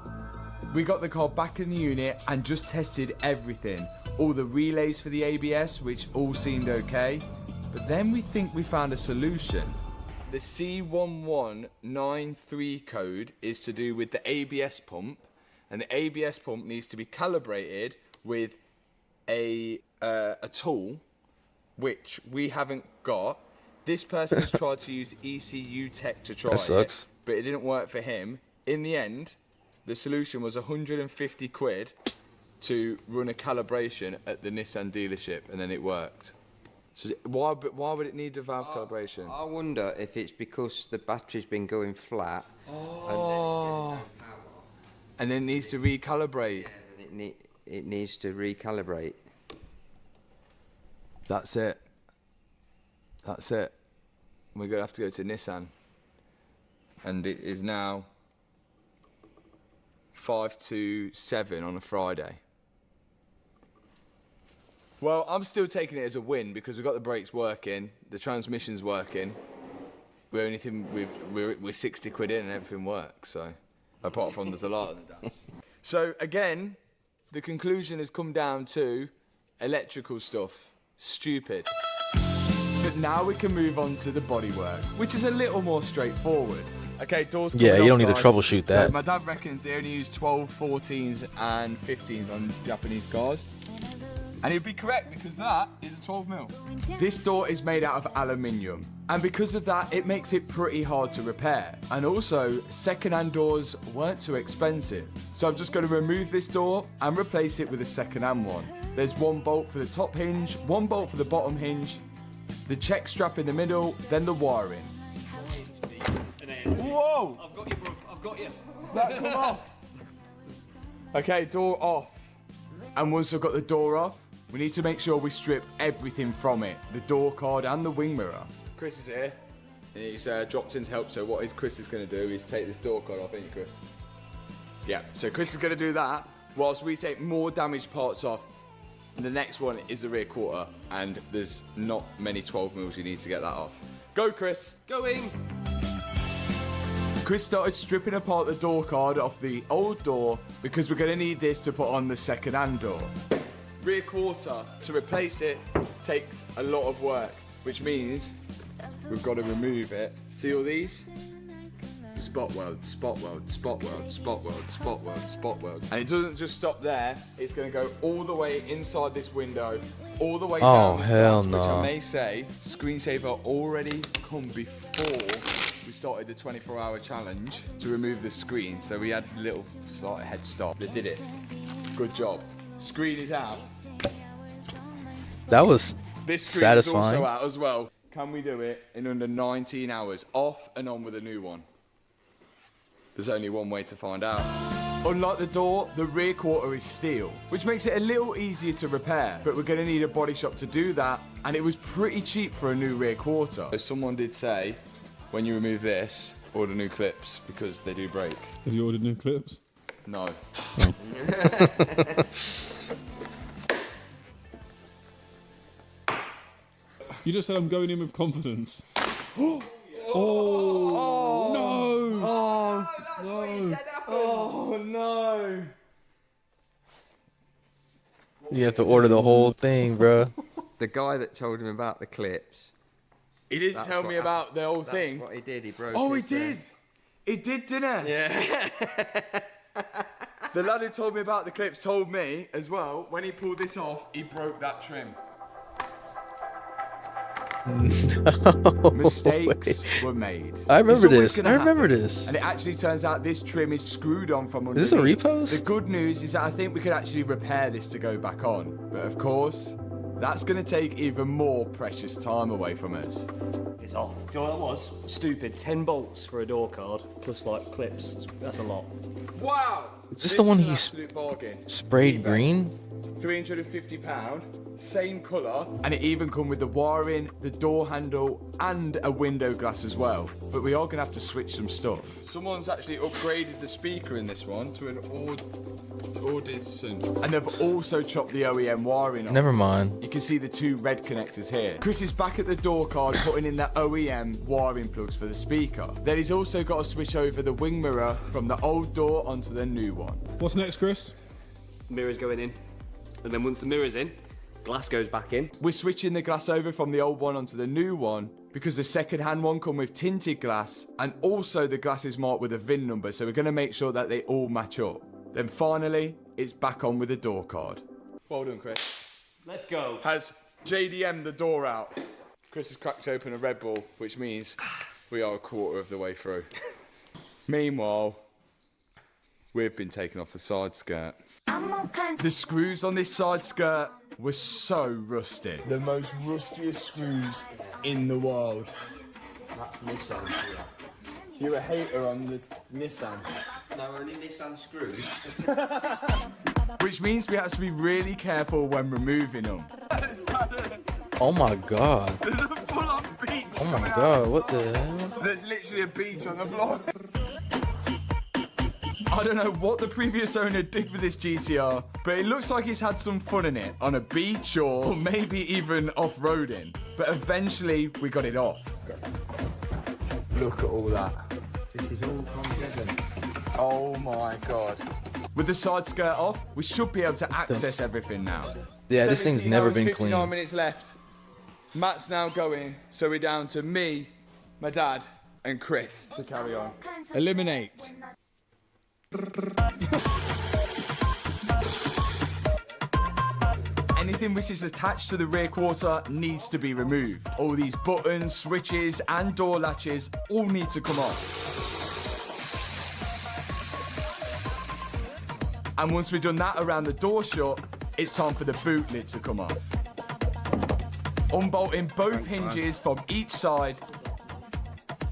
We got the car back in the unit and just tested everything. All the relays for the ABS, which all seemed okay, but then we think we found a solution. The C1193 code is to do with the ABS pump, and the ABS pump needs to be calibrated with a tool which we haven't got. This person's tried to use ECU Tech to try That sucks. it, but it didn't work for him. In the end, the solution was 150 quid to run a calibration at the Nissan dealership, and then it worked. So why would it need a valve calibration? I wonder if it's because the battery's been going flat. Oh. And then it needs to recalibrate. It needs to recalibrate. That's it. That's it. We're going to have to go to Nissan. And it is now 5 to 7 on a Friday. Well, I'm still taking it as a win because we've got the brakes working, the transmission's working. We're 60 quid in and everything works, so apart from there's a lot of the dash. So again, the conclusion has come down to electrical stuff. Stupid. But now we can move on to the bodywork, which is a little more straightforward. Okay, doors. Yeah, you don't need to guys. troubleshoot that. So my dad reckons they only use 12, 14s and 15s on Japanese cars. And he'd be correct because that is a 12mm. This door is made out of aluminium, and because of that it makes it pretty hard to repair. And also, second-hand doors weren't too expensive. So I'm just going to remove this door and replace it with a second-hand one. There's one bolt for the top hinge, one bolt for the bottom hinge, the check strap in the middle, then the wiring. Whoa! I've got you, bro. I've got you. That come off. Okay, door off. And once I've got the door off, we need to make sure we strip everything from it. The door card and the wing mirror. Chris is here. And he's dropped in to help. So what Chris is going to do is take this door card off, ain't you, Chris? Yeah, so Chris is going to do that whilst we take more damaged parts off. And the next one is the rear quarter. And there's not many 12mm you need to get that off. Go, Chris. Going. Chris started stripping apart the door card off the old door because we're going to need this to put on the second-hand door. Rear quarter, to replace it, takes a lot of work, which means we've got to remove it. See all these? Spot weld, spot weld, spot weld, spot weld, spot weld, spot weld. And it doesn't just stop there, it's going to go all the way inside this window, all the way down. Oh, hell Which no. I may say, Screensaver already come before we started the 24-hour challenge to remove the screen, so we had a little slight head start. They did it. Good job. Screen is out. That was This screen satisfying. is also out as well. Can we do it in under 19 hours? Off and on with a new one. There's only one way to find out. Unlike the door, the rear quarter is steel, which makes it a little easier to repair, but we're going to need a body shop to do that, and it was pretty cheap for a new rear quarter. As someone did say, when you remove this, order new clips because they do break. Have you ordered new clips? No. Oh. You just said I'm going in with confidence. Oh, no! Oh, No! oh no! You have to order the whole thing, bro. The guy that told him about the clips. He didn't that's tell what me happened. about the whole That's thing. what he did. He broke. Oh, he his, did. He did, didn't he? Yeah. The lad who told me about the clips told me as well, when he pulled this off, he broke that trim. No Mistakes way. were made. I remember It's always this. gonna I remember happen. this. And it actually turns out this trim is screwed on from underneath. Is this a repost? The good news is that I think we could actually repair this to go back on. But of course, that's going to take even more precious time away from us. It's off. Do you know what that was? Stupid. 10 bolts for a door card, plus like clips. That's a lot. Wow! Is this the one is he an absolute bargain. sprayed green? £350, same colour, and it even come with the wiring, the door handle, and a window glass as well. But we are going to have to switch some stuff. Someone's actually upgraded the speaker in this one to an Audison. And they've also chopped the OEM wiring off. Never mind. You can see the two red connectors here. Chris is back at the door card putting in the OEM wiring plugs for the speaker. Then he's also got to switch over the wing mirror from the old door onto the new one. What's next, Chris? Mirror's going in. And then once the mirror's in, glass goes back in. We're switching the glass over from the old one onto the new one because the second-hand one come with tinted glass and also the glass is marked with a VIN number, so we're going to make sure that they all match up. Then finally, it's back on with the door card. Well done, Chris. Let's go. Has JDM the door out. Chris has cracked open a Red Bull, which means we are a quarter of the way through. Meanwhile, we've been taken off the side skirt. The screws on this side skirt were so rusty. The most rustiest screws in the world. That's Nissan. You're a hater on the Nissan. No, only Nissan screws. Which means we have to be really careful when removing them. Oh my god. There's a full-on beach. Oh my god, what the hell? There's literally a beach on the floor. I don't know what the previous owner did with this GTR, but it looks like he's had some fun in it, on a beach or maybe even off-roading. But eventually, we got it off. Look at all that. This is all from Devon. Oh my god. With the side skirt off, we should be able to access everything now. Yeah, this thing's 17 never hours, been 59 clean. minutes left. Matt's now going, so we're down to me, my dad, and Chris to carry on. Eliminate. Anything which is attached to the rear quarter needs to be removed. All these buttons, switches, and door latches all need to come off. And once we've done that around the door shut, it's time for the boot lid to come off. Unbolting both hinges from each side.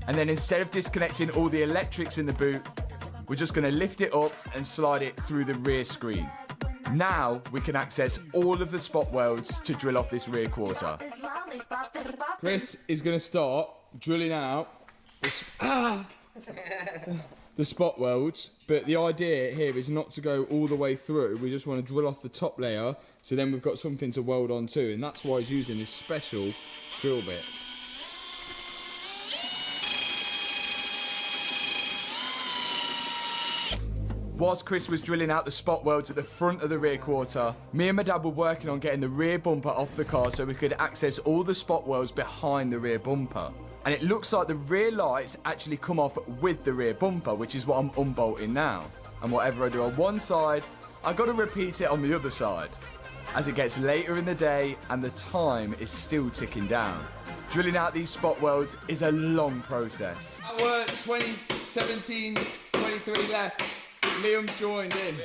And then instead of disconnecting all the electrics in the boot, we're just going to lift it up and slide it through the rear screen. Now we can access all of the spot welds to drill off this rear quarter. Chris is going to start drilling out the spot welds, but the idea here is not to go all the way through. We just want to drill off the top layer, so then we've got something to weld onto, and that's why he's using this special drill bit. Whilst Chris was drilling out the spot welds at the front of the rear quarter, me and my dad were working on getting the rear bumper off the car so we could access all the spot welds behind the rear bumper. And it looks like the rear lights actually come off with the rear bumper, which is what I'm unbolting now. And whatever I do on one side, I've got to repeat it on the other side. As it gets later in the day and the time is still ticking down. Drilling out these spot welds is a long process. Hour 20, 23 left. Liam joined in.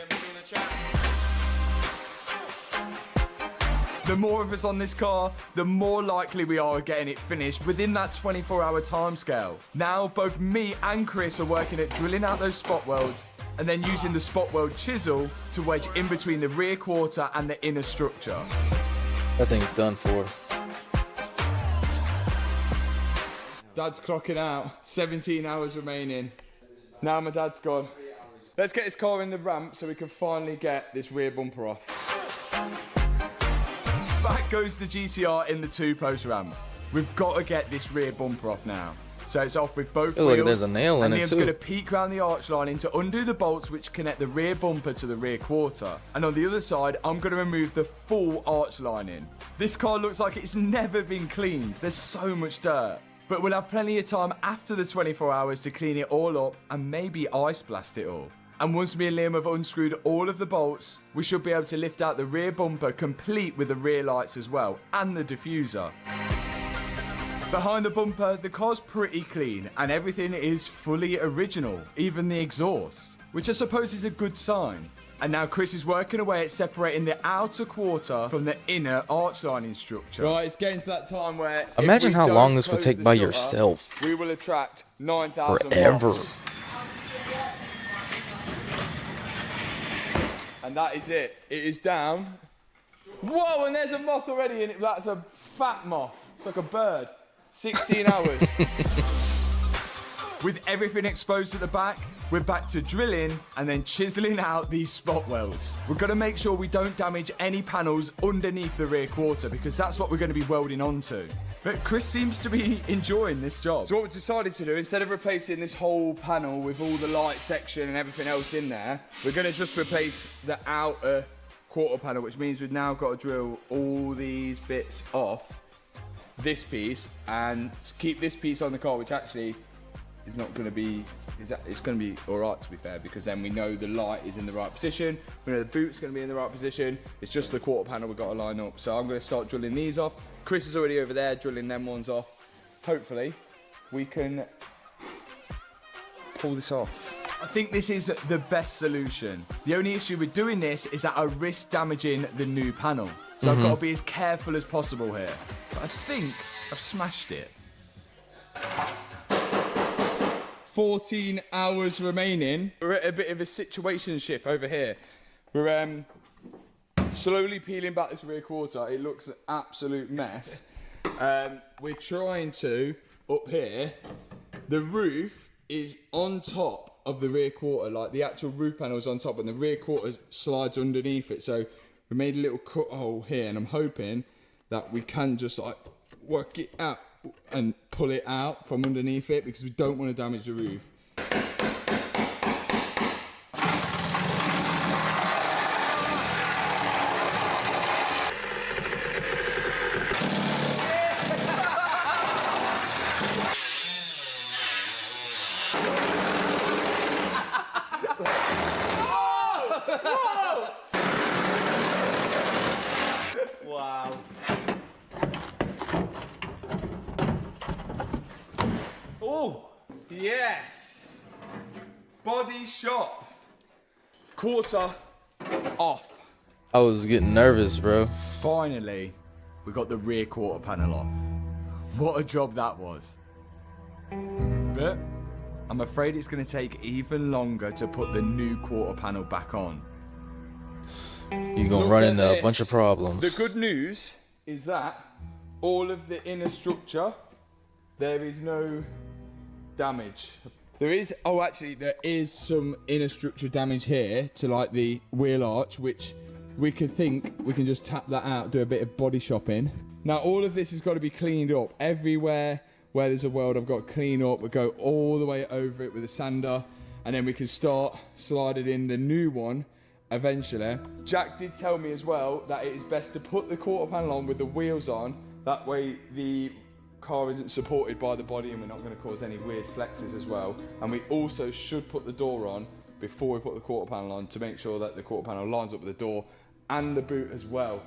The more of us on this car, the more likely we are getting it finished within that 24-hour timescale. Now, both me and Chris are working at drilling out those spot welds and then using the spot weld chisel to wedge in between the rear quarter and the inner structure. That thing's done for. Dad's clocking out. 17 hours remaining. Now my dad's gone. Let's get his car in the ramp so we can finally get this rear bumper off. Back goes the GTR in the 2-post ramp. We've got to get this rear bumper off now. So it's off with both wheels. Look, there's a nail in it Liam's too. going to peek around the arch lining to undo the bolts which connect the rear bumper to the rear quarter. And on the other side, I'm going to remove the full arch lining. This car looks like it's never been cleaned. There's so much dirt. But we'll have plenty of time after the 24 hours to clean it all up and maybe ice blast it all. And once me and Liam have unscrewed all of the bolts, we should be able to lift out the rear bumper complete with the rear lights as well, and the diffuser. Behind the bumper, the car's pretty clean, and everything is fully original, even the exhaust, which I suppose is a good sign. And now Chris is working away at separating the outer quarter from the inner arch lining structure. Right, it's getting to that time where... Imagine how long this would take by yourself. We will attract 9,000 forever. And that is it. It is down. Whoa, and there's a moth already in it. That's a fat moth. It's like a bird. 16 hours. With everything exposed at the back, we're back to drilling and then chiseling out these spot welds. We're going to make sure we don't damage any panels underneath the rear quarter because that's what we're going to be welding onto. But Chris seems to be enjoying this job. So what we decided to do, instead of replacing this whole panel with all the light section and everything else in there, we're going to just replace the outer quarter panel, which means we've now got to drill all these bits off this piece and keep this piece on the car, which actually is not going to be, it's going to be all right, to be fair, because then we know the light is in the right position, we know the boot's going to be in the right position, it's just the quarter panel we've got to line up. So I'm going to start drilling these off. Chris is already over there drilling them ones off. Hopefully we can pull this off. I think this is the best solution. The only issue with doing this is that I risk damaging the new panel. So I've got to be as careful as possible here. But I think I've smashed it. 14 hours remaining. We're at a bit of a situationship over here. We're slowly peeling back this rear quarter. It looks an absolute mess. We're trying to, up here, the roof is on top of the rear quarter, like the actual roof panel is on top and the rear quarter slides underneath it. So we made a little cut hole here and I'm hoping that we can just like work it out and pull it out from underneath it because we don't want to damage the roof. Wow. Oh, yes. Body shop. Quarter off. I was getting nervous, bro. Finally, we got the rear quarter panel off. What a job that was. But I'm afraid it's going to take even longer to put the new quarter panel back on. You're going to run into a bunch of problems. The good news is that all of the inner structure, there is no damage. There is, oh actually, there is some inner structure damage here to like the wheel arch, which we could think we can just tap that out, do a bit of body shopping. Now all of this has got to be cleaned up. Everywhere where there's a weld I've got to clean up. We'll go all the way over it with a sander and then we can start sliding in the new one eventually. Jack did tell me as well that it is best to put the quarter panel on with the wheels on. That way the car isn't supported by the body and we're not going to cause any weird flexes as well. And we also should put the door on before we put the quarter panel on to make sure that the quarter panel lines up with the door and the boot as well.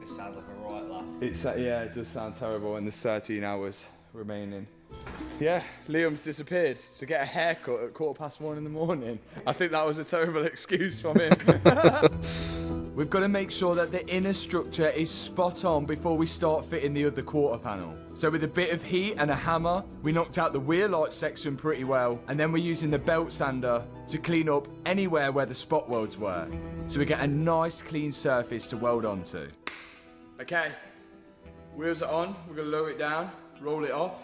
It sounds like a right laugh. Yeah, it does sound terrible and there's 13 hours remaining. Yeah, Liam's disappeared to get a haircut at 1:15 in the morning. I think that was a terrible excuse from him. We've got to make sure that the inner structure is spot on before we start fitting the other quarter panel. So with a bit of heat and a hammer, we knocked out the wheel arch section pretty well, and then we're using the belt sander to clean up anywhere where the spot welds were. So we get a nice clean surface to weld onto. Okay, wheels are on, we're going to lower it down, roll it off.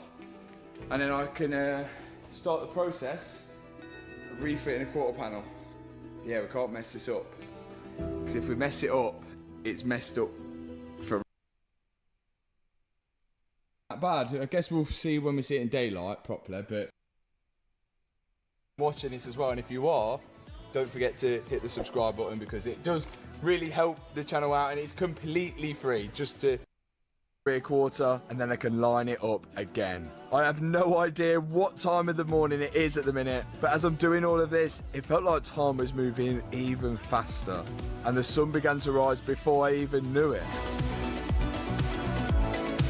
and then I can start the process of refitting a quarter panel. Yeah, we can't mess this up, because if we mess it up, it's messed up for not bad. I guess we'll see when we see it in daylight properly, but watching this as well, and if you are, don't forget to hit the subscribe button, because it does really help the channel out, and it's completely free just to a quarter, and then I can line it up again. I have no idea what time of the morning it is at the minute, but as I'm doing all of this, it felt like time was moving even faster, and the sun began to rise before I even knew it.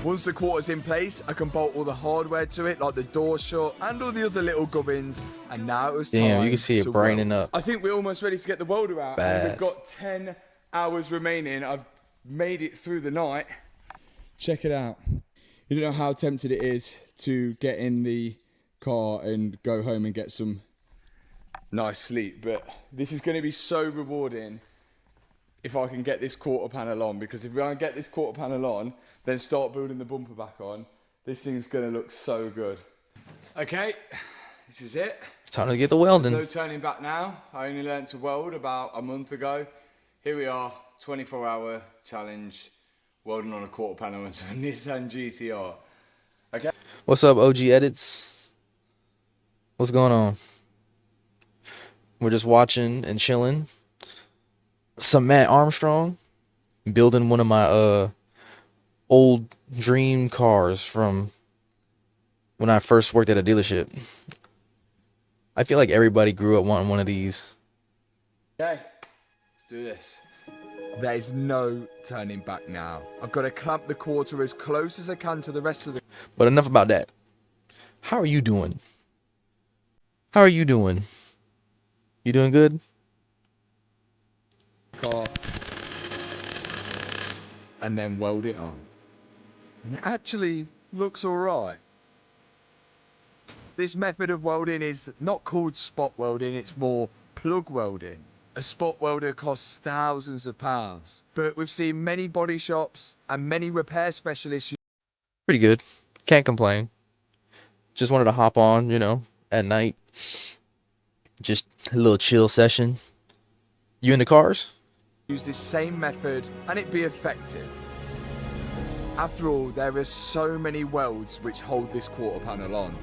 Once the quarter's in place, I can bolt all the hardware to it, like the door shut and all the other little gubbins, and now it was time. Damn, you can see it to brightening weld. up. I think we're almost ready to get the welder out. And we've got 10 hours remaining. I've made it through the night. Check it out. You don't know how tempted it is to get in the car and go home and get some nice sleep, but this is going to be so rewarding if I can get this quarter panel on, because if I can get this quarter panel on, then start building the bumper back on, this thing's going to look so good. Okay, this is it. It's time to get the welding. No turning back now. I only learned to weld about a month ago. Here we are, 24-hour challenge. Welding on a quarter panel into a Nissan GTR. Okay. What's up, OG Edits? What's going on? We're just watching and chilling. Some Matt Armstrong building one of my old dream cars from when I first worked at a dealership. I feel like everybody grew up wanting one of these. Okay, let's do this. There's no turning back now. I've got to clamp the quarter as close as I can to the rest of the... But enough about that. How are you doing? How are you doing? You doing good? car. And then weld it on. And it actually looks alright. This method of welding is not called spot welding, it's more plug welding. A spot welder costs thousands of pounds, but we've seen many body shops and many repair specialists. Pretty good. Can't complain. Just wanted to hop on, you know, at night. Just a little chill session. You in the cars? Use this same method and it be effective. After all, there are so many welds which hold this quarter panel on,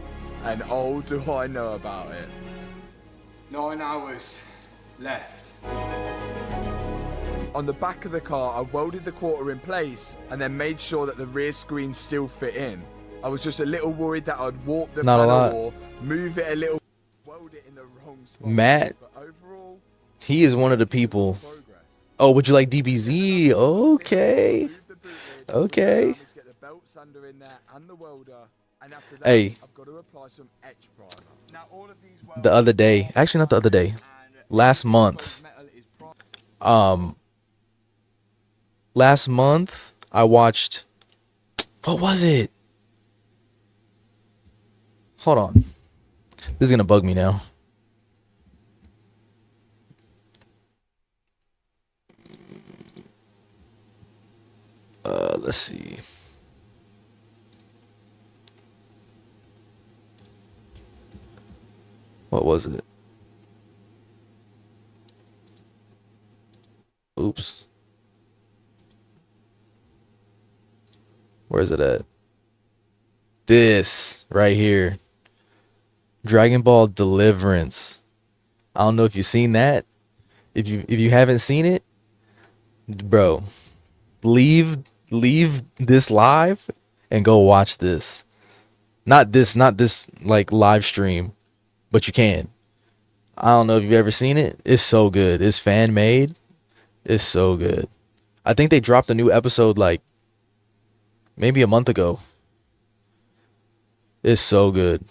and oh, do I know about it. 9 hours left. On the back of the car, I welded the quarter in place and then made sure that the rear screen still fit in. I was just a little worried that I'd warp the panel or move it a little, weld it in the wrong spot. Matt, but overall, he is one of the people. Oh, would you like DBZ? Okay. Okay. Hey, the other day, actually not the other day, last month I watched, what was it? Hold on. This is gonna bug me now. Let's see. What was it? Oops. Where is it at? This right here. Dragon Ball Deliverance. I don't know if you've seen that. If you haven't seen it, bro, leave this live and go watch this. Not this like live stream, but you can. I don't know if you've ever seen it. It's so good. It's fan made. It's so good. I think they dropped a new episode like maybe a month ago. It's so good.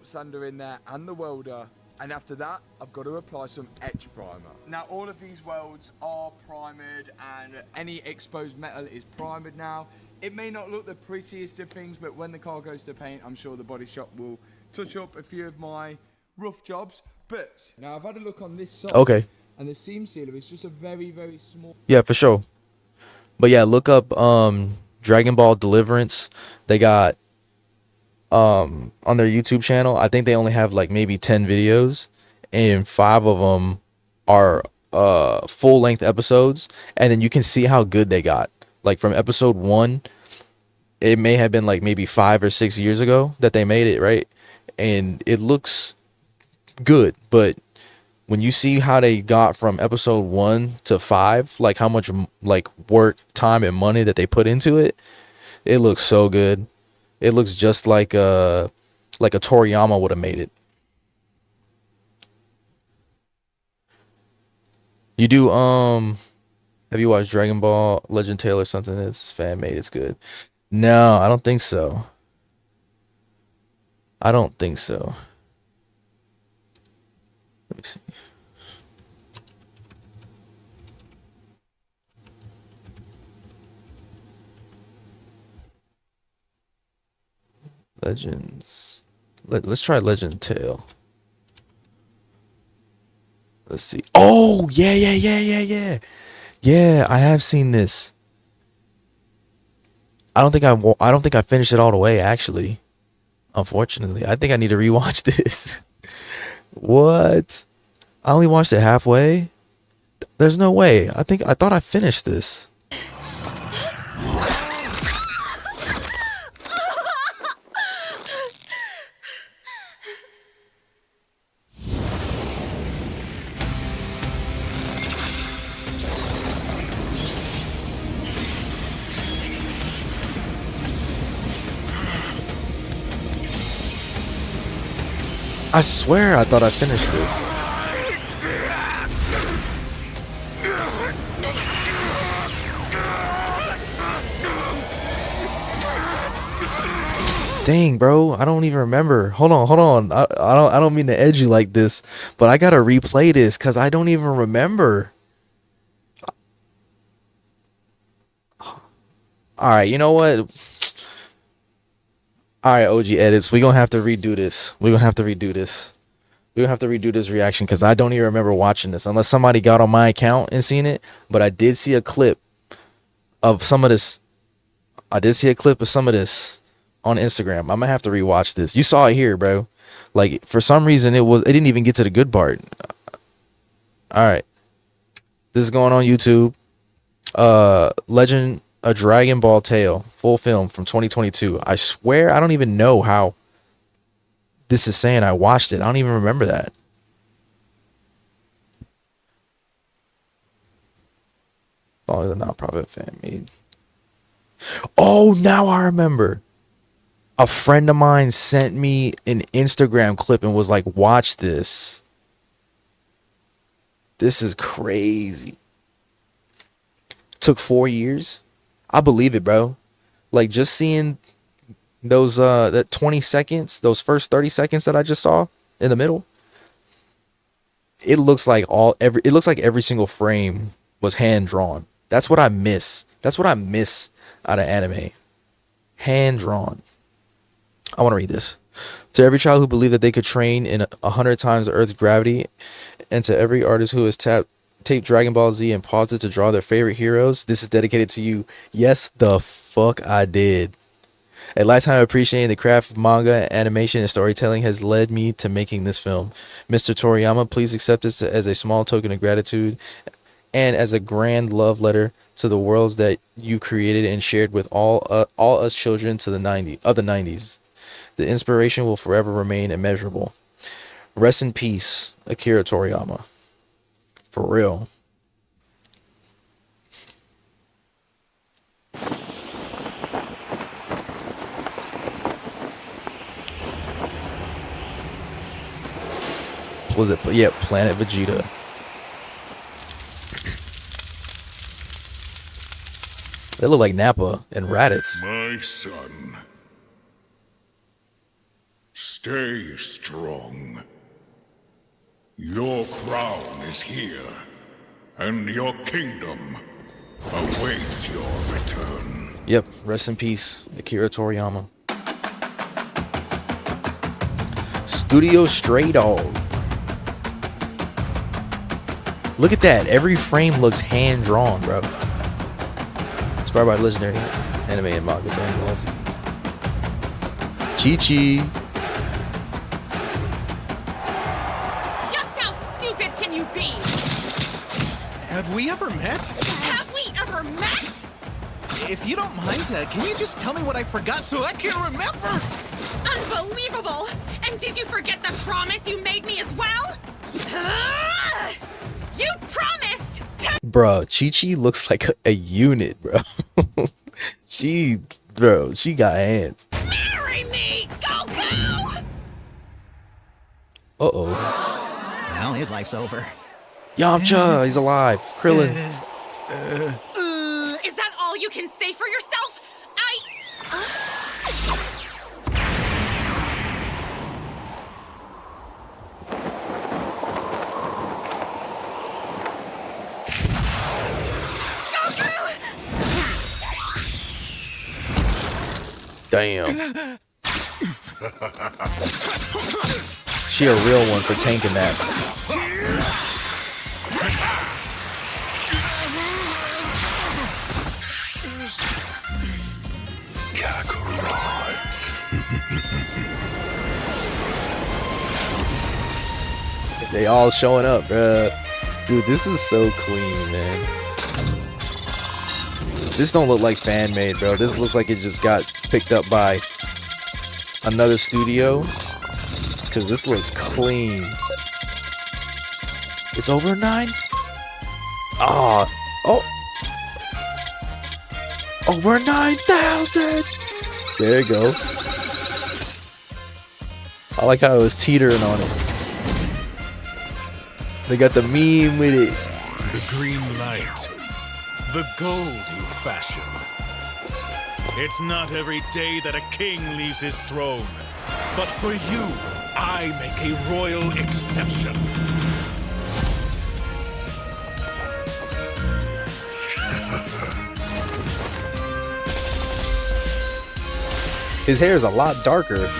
Sander in there and the welder, and after that I've got to apply some etch primer. Now all of these welds are primered and any exposed metal is primered now. It may not look the prettiest of things, but when the car goes to paint, I'm sure the body shop will touch up a few of my rough jobs. But now I've had a look on this side. Okay. And the seam sealer is just a very, very small. Yeah, for sure. But yeah, look up Dragon Ball Deliverance. They got on their YouTube channel, I think they only have like maybe 10 videos, and 5 of them are full length episodes, and then you can see how good they got. Like from episode 1, it may have been like maybe 5 or 6 years ago that they made it, right? And it looks good, but when you see how they got from episode 1 to 5, like how much like work, time, and money that they put into it, it looks so good. It looks just like a Toriyama would have made it. You do have you watched Dragon Ball Legend Tale or something that's fan made? It's good. No, I don't think so. I don't think so. Let me see. Legends. Let's try Legend Tale. Let's see. Oh, yeah. Yeah, I have seen this. I don't think I finished it all the way, actually. Unfortunately, I think I need to rewatch this. What? I only watched it halfway? There's no way. I thought I finished this. I swear I thought I finished this. Dang, bro, I don't even remember. Hold on. I don't mean to edge you like this, but I gotta replay this because I don't even remember. All right, you know what? All right, OG edits. We're gonna have to redo this. We're gonna have to redo this reaction because I don't even remember watching this unless somebody got on my account and seen it. But I did see a clip of some of this. on Instagram. I'm gonna have to rewatch this. You saw it here, bro. Like for some reason it didn't even get to the good part. All right, this is going on YouTube. Legend. A Dragon Ball Tale, full film from 2022. I swear I don't even know how this is saying I watched it. I don't even remember that. Oh, the non-profit fan made. Oh, now I remember. A friend of mine sent me an Instagram clip and was like, watch this. This is crazy. Took 4 years. I believe it, bro. Like just seeing those that 20 seconds, those first 30 seconds that I just saw in the middle. It looks like every single frame was hand drawn. That's what I miss. That's what I miss out of anime. Hand drawn. I want to read this. To every child who believed that they could train in 100 times the Earth's gravity, and to every artist who has taped Dragon Ball Z and paused it to draw their favorite heroes, this is dedicated to you. Yes, the fuck I did. A lifetime appreciating the craft of manga, animation, and storytelling has led me to making this film. Mr. Toriyama, please accept this as a small token of gratitude and as a grand love letter to the worlds that you created and shared with all us children of the 90s. The inspiration will forever remain immeasurable. Rest in peace, Akira Toriyama. For real. Was it? Yeah, Planet Vegeta. They look like Nappa and Raditz. My son, stay strong. Your crown is here, and your kingdom awaits your return. Yep, rest in peace, Akira Toriyama. Studio Stray Dog. Look at that. Every frame looks hand drawn, bro. Inspired by legendary anime and manga fans. Chi-Chi. Just how stupid can you be? Have we ever met? Have we ever met? If you don't mind, can you just tell me what I forgot so I can remember? Unbelievable! And did you forget the promise you made me as well? You promised to— Bro, Chi-Chi looks like a unit, bro. She got hands. marry me, Goku! Uh-oh. Well, his life's over. Yamcha, he's alive. Krillin. Is that all you can say for yourself? Damn. She a real one for tanking that. They all showing up, bruh. Dude, this is so clean, man. This don't look like fan made, bro. This looks like it just got picked up by another studio. Cause this looks clean. It's over 9? Oh. Over 9,000! There you go. I like how it was teetering on it. They got the meme with it. The green light. The gold you fashion. It's not every day that a king leaves his throne. But for you, I make a royal exception. His hair is a lot darker.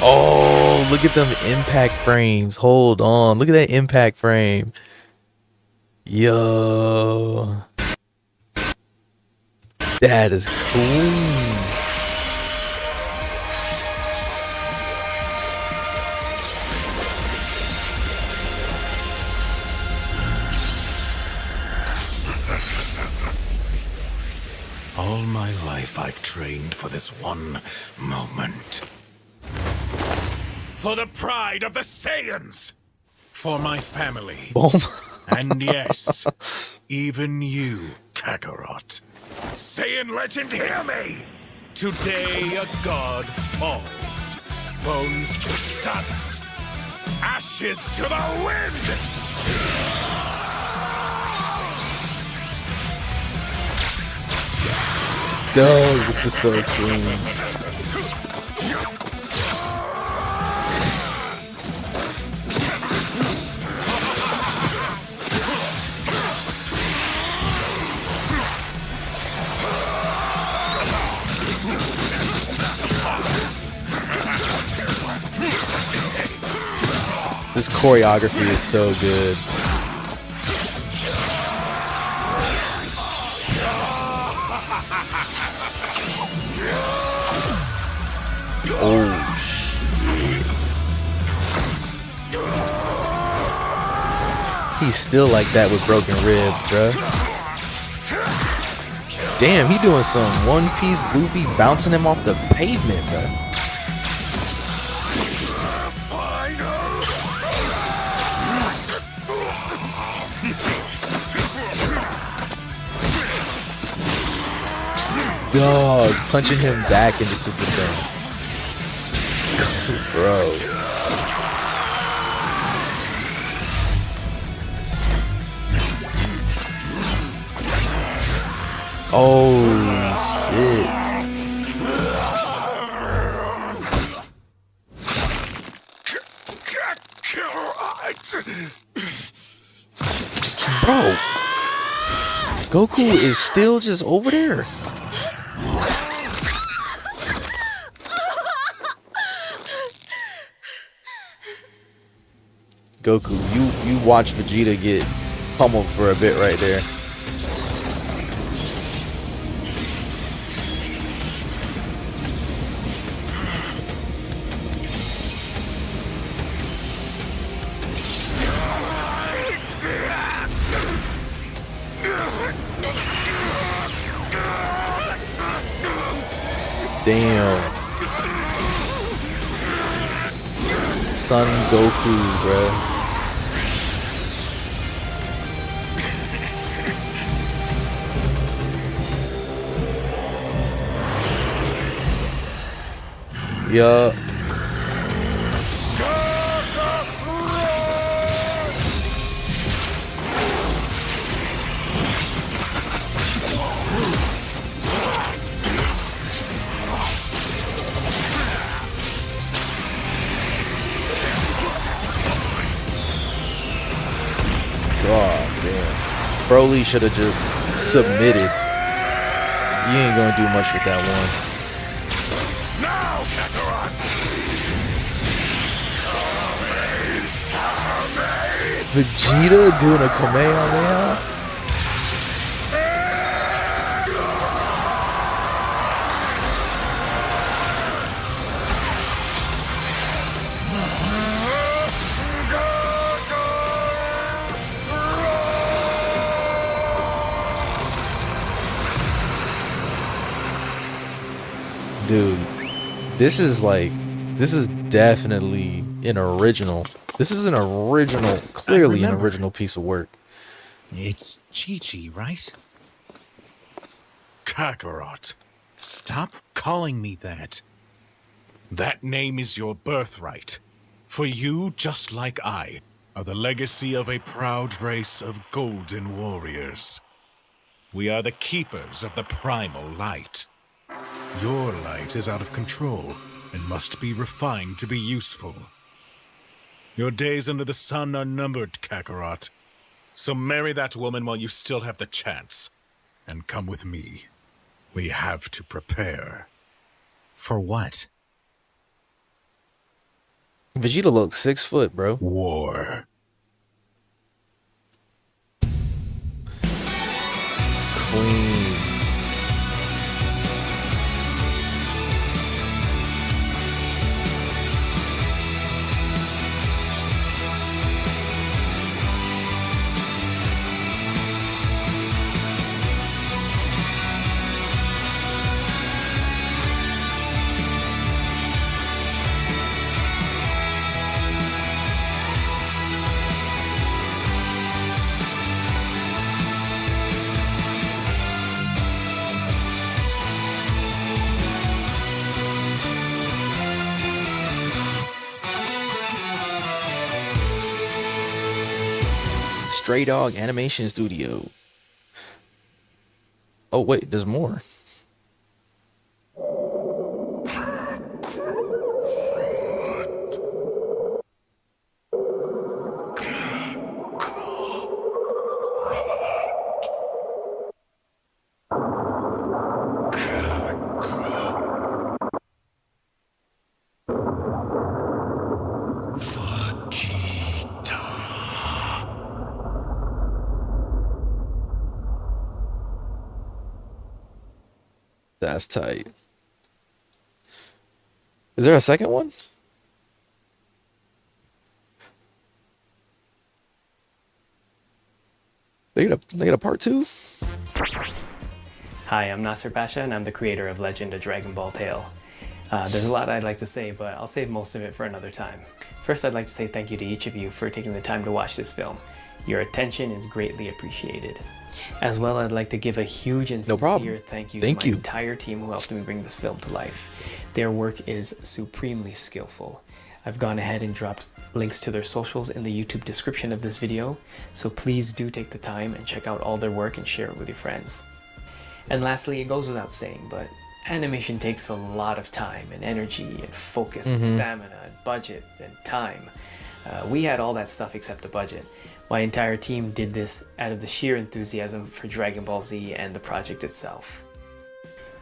Oh, look at them impact frames. Hold on. Look at that impact frame. Yo. That is clean. All my life I've trained for this one moment. For the pride of the Saiyans! For my family. Boom. And yes, even you, Kakarot. Saiyan legend, hear me! Today a god falls. Bones to dust. Ashes to the wind! Dog, this is so clean. This choreography is so good. Oh shit. He's still like that with broken ribs, bruh. Damn, he doing some One Piece Luffy bouncing him off the pavement, bruh. Dog, punching him back into Super Saiyan. Bro. Oh, shit. Bro. Goku is still just over there. Goku, you watch Vegeta get pummeled for a bit right there. Damn. Son Goku, bruh. Yeah. God damn. Broly should have just submitted. You ain't gonna do much with that one. Now, Kakarot! Vegeta doing a Kamehameha? Dude, this is definitely an original. This is an original, clearly an original piece of work. It's Chi-Chi, right? Kakarot, stop calling me that. That name is your birthright. For you, just like I, are the legacy of a proud race of golden warriors. We are the keepers of the primal light. Your light is out of control and must be refined to be useful. Your days under the sun are numbered, Kakarot. So marry that woman while you still have the chance. And come with me. We have to prepare. For what? Vegeta looks 6 foot, bro. War. It's clean. Stray Dog Animation Studio. Oh wait, there's more. That's tight. Is there a second one? They got a part 2? Hi, I'm Nasser Pasha, and I'm the creator of Legend of Dragon Ball Tale. There's a lot I'd like to say, but I'll save most of it for another time. First, I'd like to say thank you to each of you for taking the time to watch this film. Your attention is greatly appreciated. As well, I'd like to give a huge and sincere thank you to my entire team who helped me bring this film to life. Their work is supremely skillful. I've gone ahead and dropped links to their socials in the YouTube description of this video, so please do take the time and check out all their work and share it with your friends. And lastly, it goes without saying, but animation takes a lot of time and energy and focus and stamina and budget and time. We had all that stuff except the budget. My entire team did this out of the sheer enthusiasm for Dragon Ball Z and the project itself.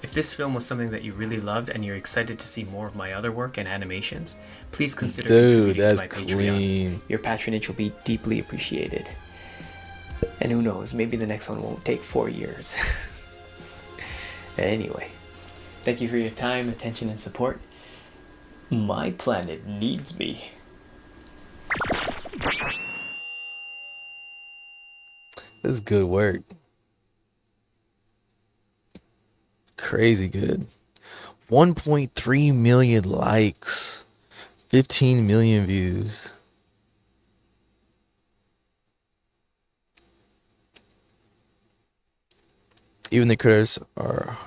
If this film was something that you really loved and you're excited to see more of my other work and animations, please consider contributing to my Patreon. Your patronage will be deeply appreciated. And who knows, maybe the next one won't take 4 years. Anyway, thank you for your time, attention, and support. My planet needs me. This is good work. Crazy good. 1.3 million likes. 15 million views. Even the critters are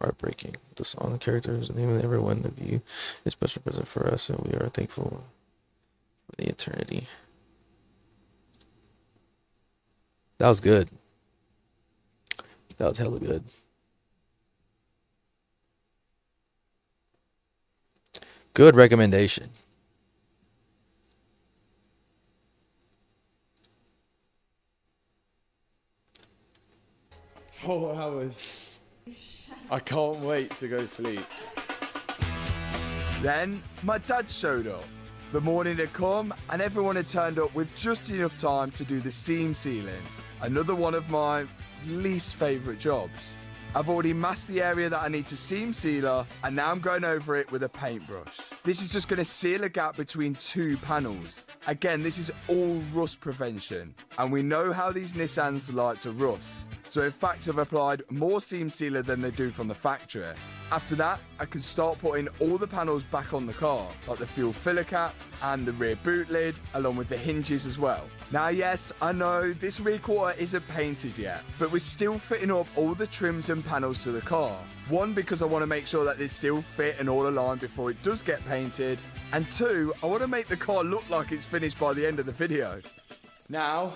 heartbreaking. The song, the characters, the name of everyone, the view is a special present for us, and we are thankful for the eternity. That was good. That was hella good. Good recommendation. Four hours. I can't wait to go to sleep. Then my dad showed up. The morning had come and everyone had turned up with just enough time to do the seam sealing. Another one of my least favourite jobs. I've already masked the area that I need to seam sealer and now I'm going over it with a paintbrush. This is just going to seal a gap between two panels. Again, this is all rust prevention and we know how these Nissans like to rust. So in fact I've applied more seam sealer than they do from the factory. After that, I can start putting all the panels back on the car, like the fuel filler cap and the rear boot lid, along with the hinges as well. Now yes, I know this rear quarter isn't painted yet, but we're still fitting up all the trims and panels to the car. One, because I want to make sure that they still fit and all aligned before it does get painted, and two, I want to make the car look like it's finished by the end of the video. Now,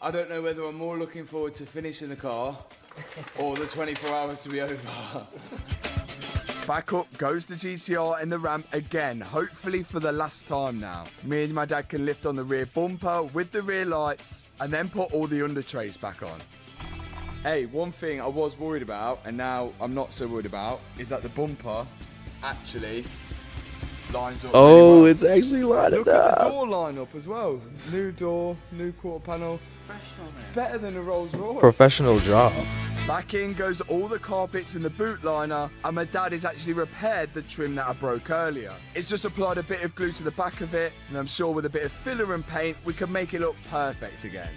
I don't know whether I'm more looking forward to finishing the car or the 24 hours to be over. Back up goes the GTR in the ramp again, hopefully for the last time now. Me and my dad can lift on the rear bumper with the rear lights and then put all the under trays back on. Hey, one thing I was worried about and now I'm not so worried about is that the bumper actually lines up. Oh, really well. it's actually lining Look at the up. door line up as well. New door, new quarter panel. Better than a Rolls Royce. Professional job. Back in goes all the carpets in the boot liner, and my dad has actually repaired the trim that I broke earlier. It's just applied a bit of glue to the back of it, and I'm sure with a bit of filler and paint, we can make it look perfect again.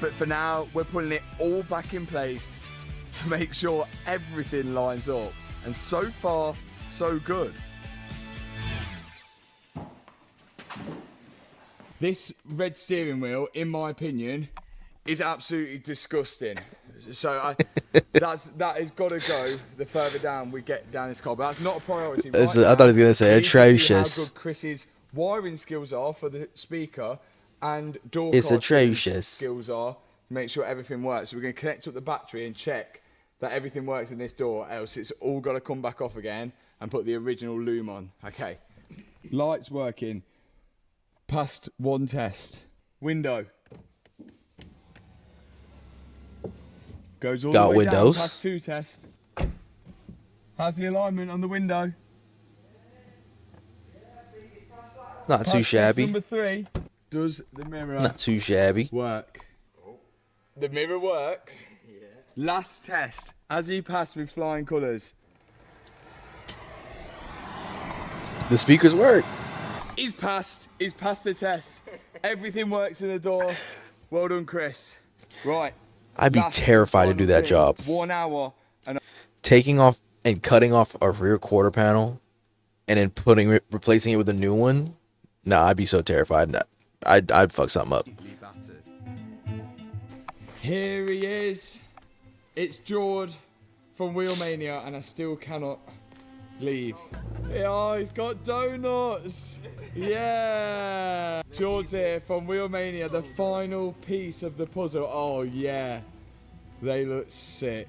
But for now, we're putting it all back in place to make sure everything lines up. And so far, so good. This red steering wheel, in my opinion, is absolutely disgusting. So that has got to go the further down we get down this car. But that's not a priority. I thought he was going to say atrocious. How good Chris's wiring skills are for the speaker and door It's card atrocious. skills are to make sure everything works. So we're going to connect up the battery and check that everything works in this door, else it's all got to come back off again and put the original loom on. Okay. Lights working. Passed one test. Window. Goes all Got the way windows. down past two test. How's the alignment on the window? Not Past too test shabby. Number 3. Does the mirror Not too shabby. work? The mirror works. Yeah. Last test. Has he passed with flying colours? The speakers work. He's passed the test. Everything works in the door. Well done, Chris. Right. I'd be Last terrified to final do that thing. job. 1 hour and Taking off and cutting off a rear quarter panel and then replacing it with a new one. Nah, I'd be so terrified. I'd fuck something up. here he is. It's Jord from Wheelmania, and I still cannot leave. Yeah, he's got donuts. Yeah. Jord's here from Wheelmania, the final piece of the puzzle. Oh yeah, they look sick.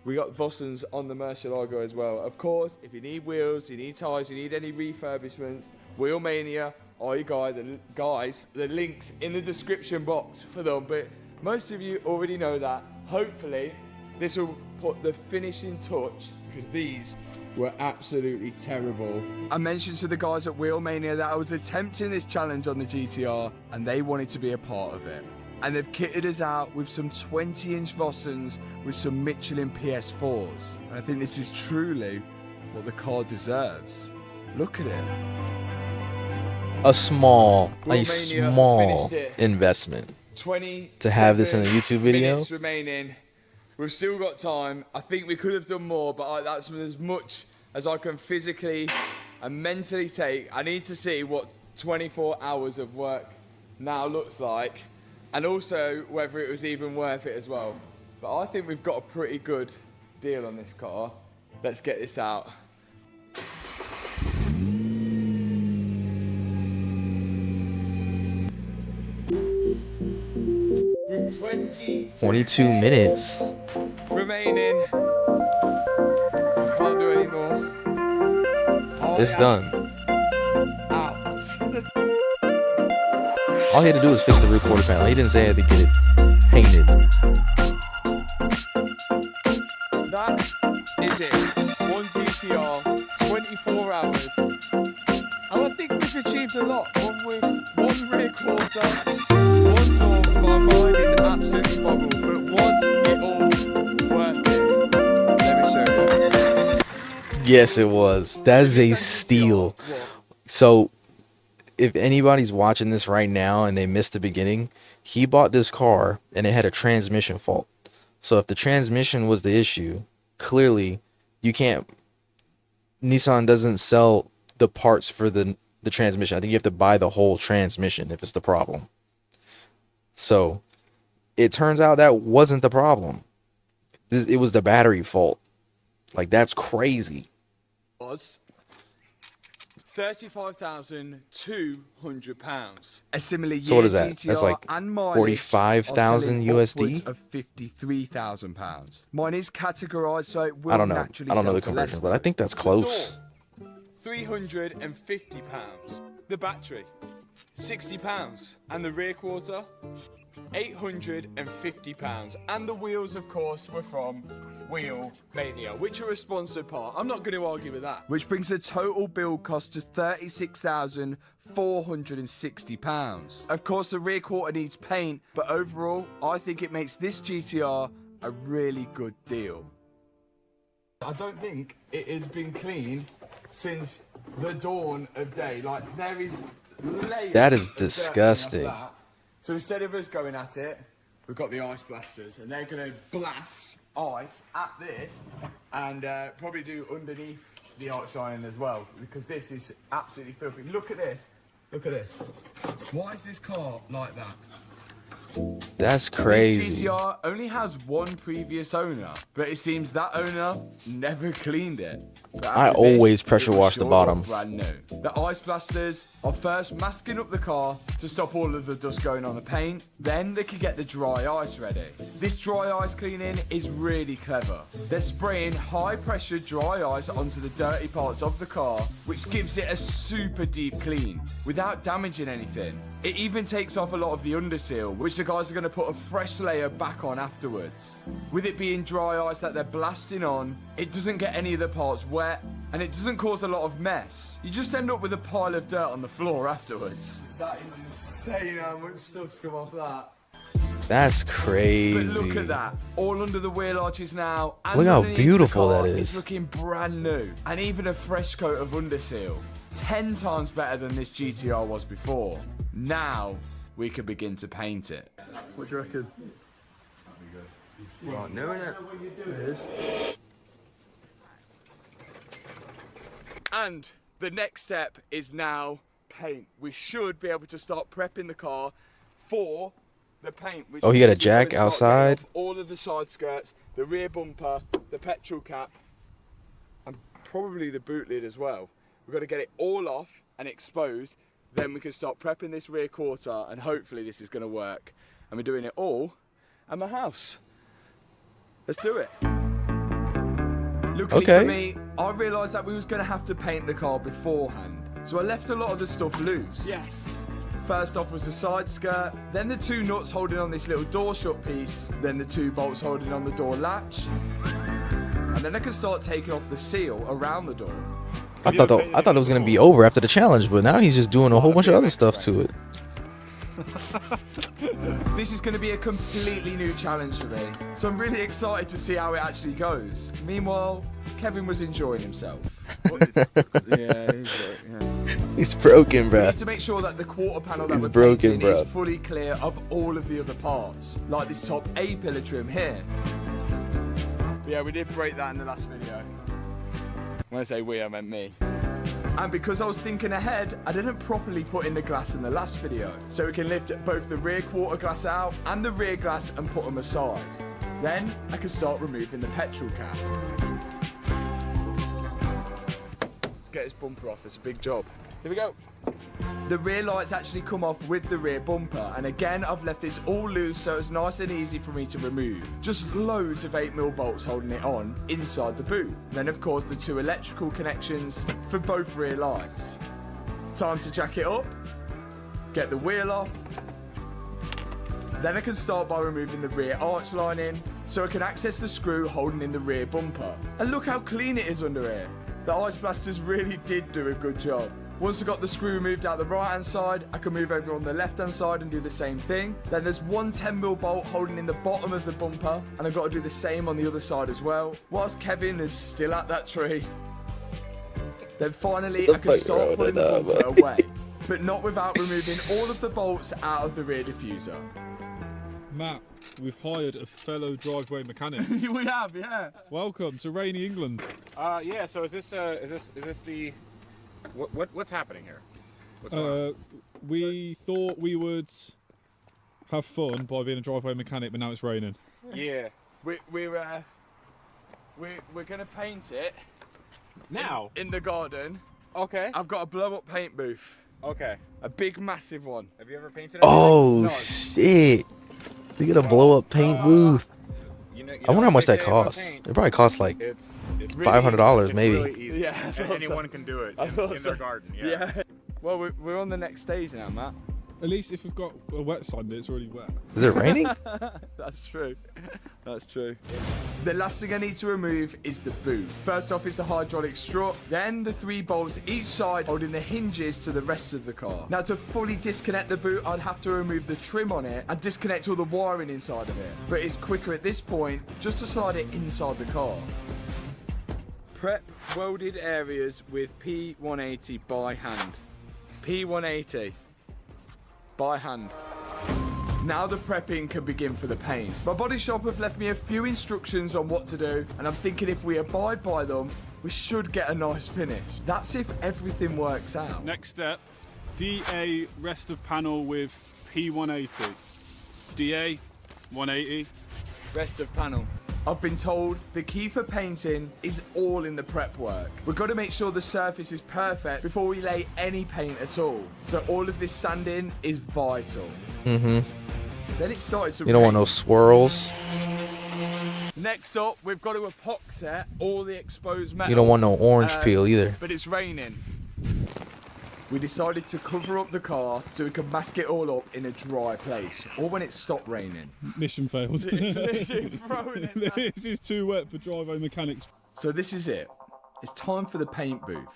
We got Vossens on the Murcielago as well. Of course, if you need wheels, you need tyres, you need any refurbishments, Wheelmania are you guys. The links in the description box for them. But most of you already know that. Hopefully, this will put the finishing touch, because these were absolutely terrible. I mentioned to the guys at Wheelmania that I was attempting this challenge on the GTR and they wanted to be a part of it. And they've kitted us out with some 20-inch Vossens with some Michelin PS4s. And I think this is truly what the car deserves. Look at it. A small Wheelmania finished it. investment 20 to have this in a YouTube video. minutes remaining. We've still got time. I think we could have done more, but that's as much as I can physically and mentally take. I need to see what 24 hours of work now looks like, and also whether it was even worth it as well. But I think we've got a pretty good deal on this car. Let's get this out. 22 minutes. Remaining. Can't do any more. It's done. All he had to do was fix the rear quarter panel. He didn't say I had to get it painted. That is it. One GTR, 24 hours. And I think we've achieved a lot. One rear quarter, one door. My mind is absolutely boggled. But was it all worth it? Let me show you. Yes, it was. That is a steal. So, if anybody's watching this right now and they missed the beginning, he bought this car and it had a transmission fault. So if the transmission was the issue, clearly you can't. Nissan doesn't sell the parts for the transmission. I think you have to buy the whole transmission if it's the problem. So it turns out that wasn't the problem. It was the battery fault. Like, that's crazy. Was £35,200. A similar year So what is that? GTR That's like and mileage 45,000 are selling USD? upwards of £53,000. Mine is categorized so it will I don't know. naturally I don't know sell the for less, conversion, but I think that's close. £350. The battery, £60. And the rear quarter, £850. And the wheels, of course, were from Wheelmania, which are a sponsored part. I'm not going to argue with that. Which brings the total build cost to £36,460. Of course, the rear quarter needs paint, but overall, I think it makes this GTR a really good deal. I don't think it has been cleaned since the dawn of day. Like, there is layers. That is of dirt disgusting. off that. So instead of us going at it, we've got the ice blasters, and they're going to blast ice at this and probably do underneath the outshining as well, because this is absolutely filthy. Look at this. Look at this. Why is this car like that? That's crazy. This GTR only has one previous owner, but it seems that owner never cleaned it. But I after always this, pressure it was wash the sure bottom. Brand new. The ice blasters are first masking up the car to stop all of the dust going on the paint. Then they can get the dry ice ready. This dry ice cleaning is really clever. They're spraying high pressure dry ice onto the dirty parts of the car, which gives it a super deep clean without damaging anything. It even takes off a lot of the underseal, which the guys are going to put a fresh layer back on afterwards. With it being dry ice that they're blasting on, it doesn't get any of the parts wet, and it doesn't cause a lot of mess. You just end up with a pile of dirt on the floor afterwards. That is insane how much stuff's come off that. That's crazy. But look at that, all under the wheel arches now. And Look how underneath the beautiful car, that It's is. looking brand new, and even a fresh coat of underseal. 10 times better than this GTR was before. Now we can begin to paint it. What do you reckon? Right, new, innit? It is. And the next step is now paint. We should be able to start prepping the car for the paint. Which Oh, he got a means we're jack gonna start outside? getting off all of the side skirts, the rear bumper, the petrol cap, and probably the boot lid as well. We've got to get it all off and exposed. Then we can start prepping this rear quarter, and hopefully this is going to work. And we're doing it all at my house. Let's do it. Luckily Okay. for me, I realised that we was going to have to paint the car beforehand. So I left a lot of the stuff loose. Yes. First off was the side skirt, then the two nuts holding on this little door shut piece, then the two bolts holding on the door latch. And And then I can start taking off the seal around the door. I thought it was gonna be over after the challenge, but now he's just doing a whole bunch of other stuff to it. This is going to be a completely new challenge for me, so I'm really excited to see how it actually goes. Meanwhile, Kevin was enjoying himself. He's broken, We bro. need to make sure that the quarter panel that He's we're broken, painting is bruh. fully clear of all of the other parts, like this top A pillar trim here. Yeah, we did break that in the last video. When I say we, I meant me. And because I was thinking ahead, I didn't properly put in the glass in the last video. So we can lift both the rear quarter glass out and the rear glass and put them aside. Then I can start removing the petrol cap. Let's get this bumper off, it's a big job. Here we go. The rear lights actually come off with the rear bumper, and again I've left this all loose so it's nice and easy for me to remove. Just loads of 8mm bolts holding it on inside the boot. Then of course the 2 electrical connections for both rear lights. Time to jack it up, get the wheel off. Then I can start by removing the rear arch lining so I can access the screw holding in the rear bumper. And look how clean it is under here. The Ice Blasters really did do a good job. Once I got the screw removed out the right hand side, I can move over on the left hand side and do the same thing. Then there's one 10mm bolt holding in the bottom of the bumper, and I've got to do the same on the other side as well, whilst Kevin is still at that tree. Then finally I can start pulling the bumper away, but not without removing all of the bolts out of the rear diffuser. Matt, we've hired a fellow driveway mechanic. We have, yeah. Welcome to rainy England. Yeah. So is this the what's happening here? What's going on? We thought we would have fun by being a driveway mechanic, but now it's raining. Yeah. We're gonna paint it now in the garden. Okay. I've got a blow up paint booth. Okay. A big massive one. Have you ever painted? Oh No. shit! They got a blow up paint booth. I wonder how much that costs. It probably costs like It's $500 maybe. Really easy. Yeah, I thought anyone so. can do it I in thought their so. garden. Yeah. Well, we're on the next stage now, Matt. At least if we've got a wet Sunday, it's already wet. Is it raining? That's true. That's true. The last thing I need to remove is the boot. First off is the hydraulic strut, then the 3 bolts each side holding the hinges to the rest of the car. Now to fully disconnect the boot, I'd have to remove the trim on it and disconnect all the wiring inside of it. But it's quicker at this point just to slide it inside the car. Prep welded areas with P180 by hand. P180 by hand. Now the prepping can begin for the paint. My body shop have left me a few instructions on what to do, and I'm thinking if we abide by them, we should get a nice finish. That's if everything works out. Next step, DA rest of panel with P180. DA 180. Rest of panel. I've been told the key for painting is all in the prep work. We've got to make sure the surface is perfect before we lay any paint at all. So all of this sanding is vital. Mm-hmm. Then it started to You don't want rain. no swirls. Next up, we've got to epoxy all the exposed metal. You don't want no orange peel either. But it's raining. We decided to cover up the car so we could mask it all up in a dry place, or when it stopped raining. Mission failed. It's literally throwing it. This is too wet for driveway mechanics. So this is it. It's time for the paint booth.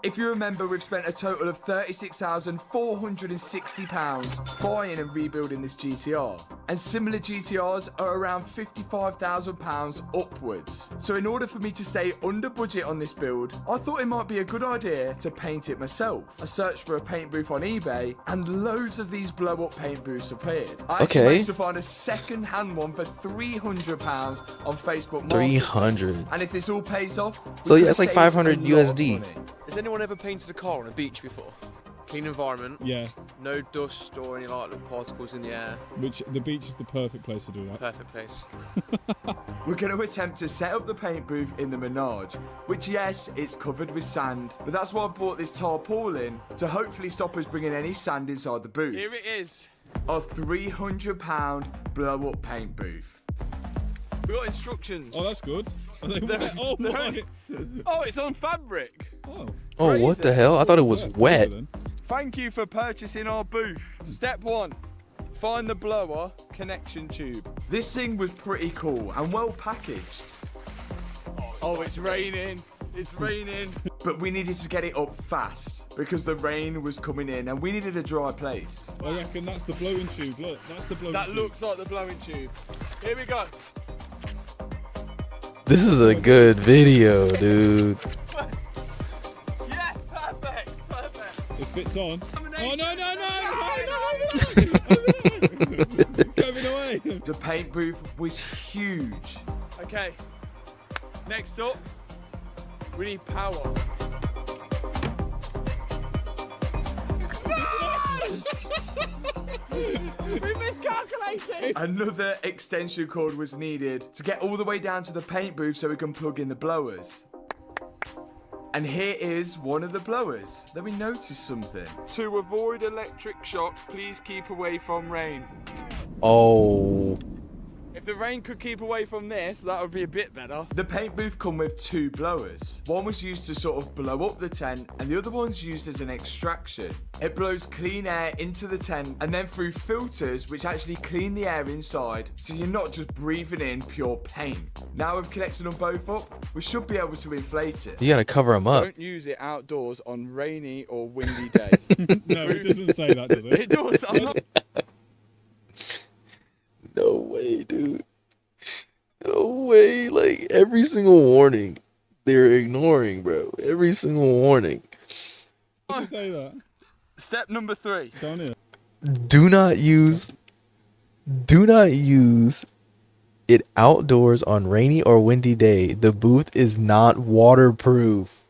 If you remember, we've spent a total of £36,460 buying and rebuilding this GTR. And similar GTRs are around £55,000 upwards. So in order for me to stay under budget on this build, I thought it might be a good idea to paint it myself. I searched for a paint booth on eBay and loads of these blow up paint booths appeared. I actually managed to find a second hand one for £300 on Facebook Marketplace. 300. And if this all pays off, So we yeah, could it's like save a 500 lot of USD. money. Has anyone ever painted a car on a beach before? Clean environment. Yeah. No dust or any like little particles in the air. Which the beach is the perfect place to do that. Perfect place. We're going to attempt to set up the paint booth in the Menage, which yes, it's covered with sand, but that's why I've bought this tarpaulin to hopefully stop us bringing any sand inside the booth. Here it is. A £300 blow-up paint booth. We got instructions. Oh, that's good. Are they wet? Oh my! Oh, it's on fabric. Oh, what the hell? I thought it was wet. Thank you for purchasing our booth. Step 1. Find the blower connection tube. This thing was pretty cool and well packaged. Oh, it's raining. It's raining. But we needed to get it up fast because the rain was coming in and we needed a dry place. I reckon that's the blowing tube. Look, that's the blowing tube. That looks like the blowing tube. Here we go. This is a good video, dude. Yes, perfect. It fits on. Oh, no. Going away. The paint booth was huge. Okay. Next up, we need power. We miscalculated! Another extension cord was needed to get all the way down to the paint booth so we can plug in the blowers. And here is one of the blowers. Then we noticed something. To avoid electric shock, please keep away from rain. Oh. If the rain could keep away from this, that would be a bit better. The paint booth come with 2 blowers. One was used to sort of blow up the tent, and the other one's used as an extraction. It blows clean air into the tent, and then through filters, which actually clean the air inside, so you're not just breathing in pure paint. Now we've connected them both up, we should be able to inflate it. You gotta cover them up. Don't use it outdoors on rainy or windy day. No, it doesn't say that, does it? It does. I'm not... No way, dude. No way. Like, every single warning, they're ignoring, bro. Every single warning. Doesn't say that. Step number 3. Down here. Do not use it outdoors on rainy or windy day. The booth is not waterproof.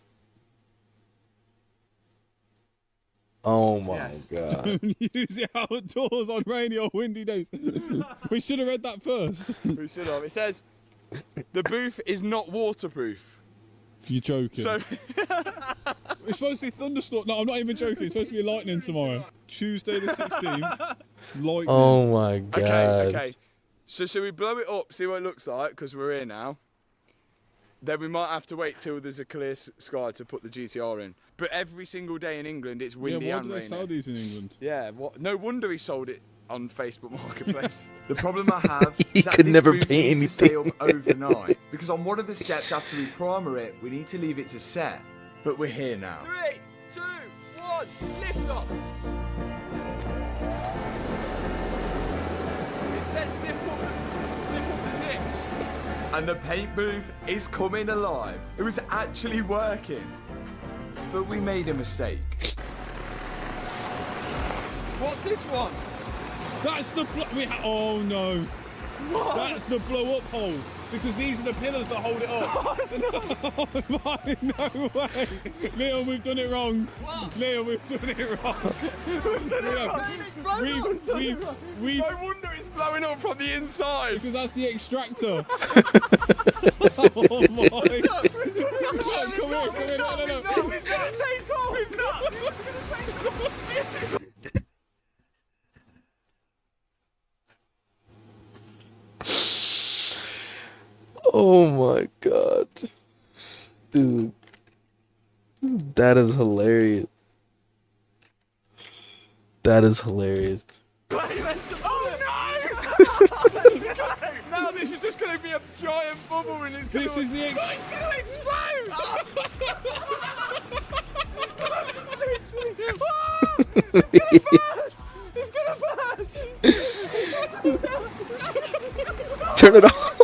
Oh my god. Don't use it outdoors on rainy or windy days. We should have read that first. We should have. It says, the booth is not waterproof. You're joking. So it's supposed to be thunderstorm. No, I'm not even joking. It's supposed to be lightning tomorrow. Tuesday the 16th. Lightning. Oh my god. Okay. So should we blow it up, see what it looks like, because we're here now. Then we might have to wait till there's a clear sky to put the GTR in. But every single day in England, it's windy and rainy. Why do they sell these in England? Yeah, no wonder he sold it on Facebook Marketplace. The problem I have He is that could this never booth paint needs to stay anything. up overnight. Because on one of the steps after we primer it, we need to leave it to set. But we're here now. 3, 2, 1, lift off. It says zip up the zips. And the paint booth is coming alive. It was actually working. But we made a mistake. What's this one? That's the oh no. What? That's the blow up hole. Because these are the pillars that hold it up. Oh, no way. Leo, we've done it wrong. What? Leo, we've done it wrong. No wonder it's blowing up from the inside. Because that's the extractor. Oh my. Come here. No, it's going to take off. It's going to take off. This is... Oh my god. Dude. That is hilarious. That is hilarious. Oh no! Now this is just going to be a giant bubble and it's going to... This is the... It's going to explode! It's going to burst! Turn it off.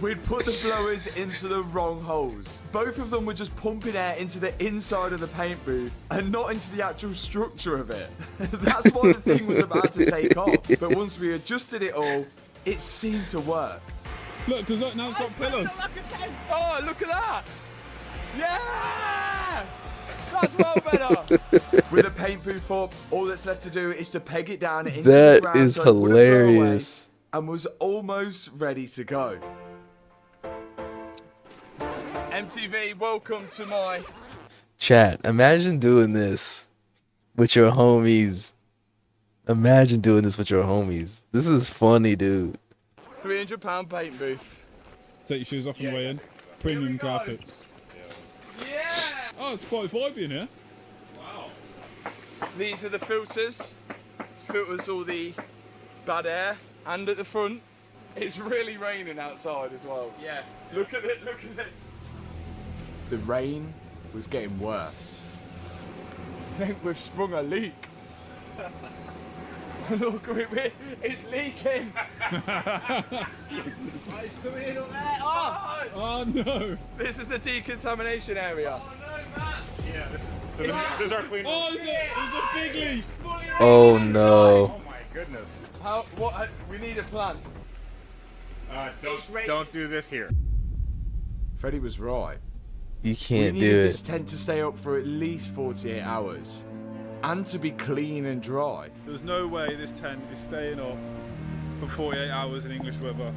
We'd put the blowers into the wrong holes. Both of them were just pumping air into the inside of the paint booth and not into the actual structure of it. That's why the thing was about to take off. But once we adjusted it all, it seemed to work. Look, because look, now it's got pillars. Oh, look at that! Yeah! That's well better. With the paint booth up, all that's left to do is to peg it down into the That ground is so it wouldn't blow away, hilarious. and was almost ready to go. MTV, welcome to my... Chat, imagine doing this with your homies. Imagine doing this with your homies. This is funny, dude. £300 paint booth. Take your shoes off on the way in. Premium carpets. Oh, it's quite vibey in here. Wow. These are the filters. Filters all the bad air. And at the front, it's really raining outside as well. Yeah. Look at it, look at this. The rain was getting worse. I think we've sprung a leak. Look, it's leaking. It's coming in up there. Oh no! This is the decontamination area. Oh no, Matt! Yeah, this is our clean room. Oh, there's a big leak! Oh no. Oh my goodness. We need a plan. Don't do this here. Freddie was right. You can't we do needed it. this tent to stay up for at least 48 hours. And to be clean and dry. There's no way this tent is staying up for 48 hours in English weather.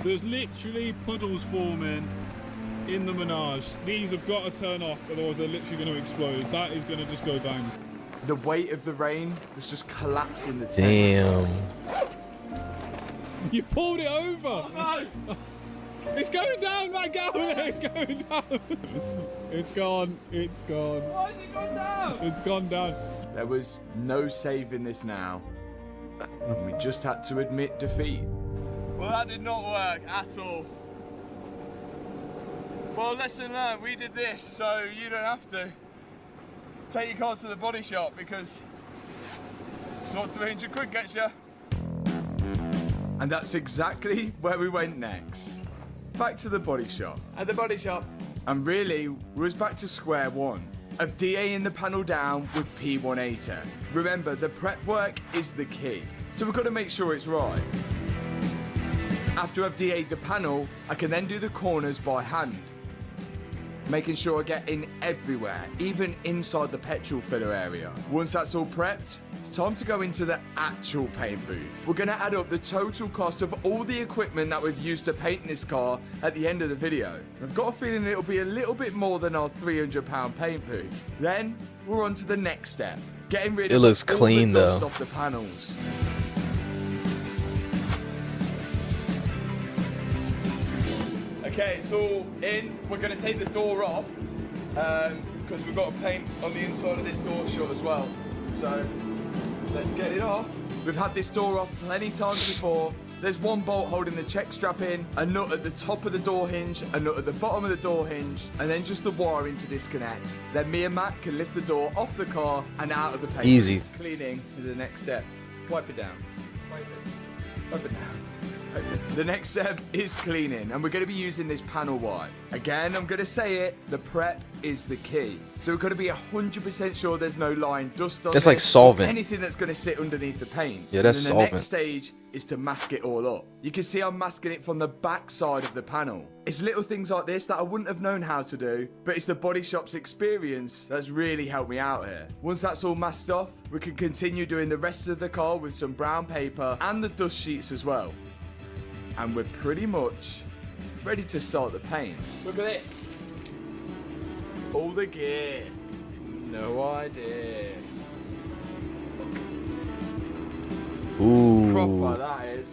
There's literally puddles forming in the Menage. These have got to turn off, otherwise they're literally going to explode. That is going to just go bang. The weight of the rain was just collapsing the tent. Damn. You pulled it over! Oh, no. It's going down, Matt, get over there, it's going down! It's gone, it's gone. Why has it gone down? It's gone down. There was no saving this now. And we just had to admit defeat. Well, that did not work at all. Well, lesson learned, we did this, so you don't have to. Take your car to the body shop because it's what 300 quid gets you. And that's exactly where we went next. Back to the body shop. At the body shop. And really, we was back to square one. Of DA-ing the panel down with P180. Remember, the prep work is the key. So we've got to make sure it's right. After I've DA'd the panel, I can then do the corners by hand. Making sure I get in everywhere, even inside the petrol filler area. Once that's all prepped, it's time to go into the actual paint booth. We're gonna add up the total cost of all the equipment that we've used to paint this car at the end of the video. I've got a feeling it'll be a little bit more than our £300 paint booth. Then we're on to the next step, getting rid It of looks all clean, the dust though. off the panels. Okay, it's all in. We're going to take the door off because we've got to paint on the inside of this door shut as well. So let's get it off. We've had this door off plenty times before. There's one bolt holding the check strap in, a nut at the top of the door hinge, a nut at the bottom of the door hinge, and then just the wiring to disconnect. Then me and Matt can lift the door off the car and out of the paint. Easy. Cleaning is the next step. Wipe it down. Wipe it down. The next step is cleaning, and we're going to be using this panel wipe. Again, I'm going to say it, the prep is the key. So we're going to be 100% sure there's no line dust on That's it, like solvent. anything that's going to sit underneath the paint. Yeah, that's and then the solvent. next stage is to mask it all up. You can see I'm masking it from the back side of the panel. It's little things like this that I wouldn't have known how to do, but it's the body shop's experience that's really helped me out here. Once that's all masked off, we can continue doing the rest of the car with some brown paper and the dust sheets as well. And we're pretty much ready to start the paint. Look at this. All the gear. No idea. Ooh. Proper, that is.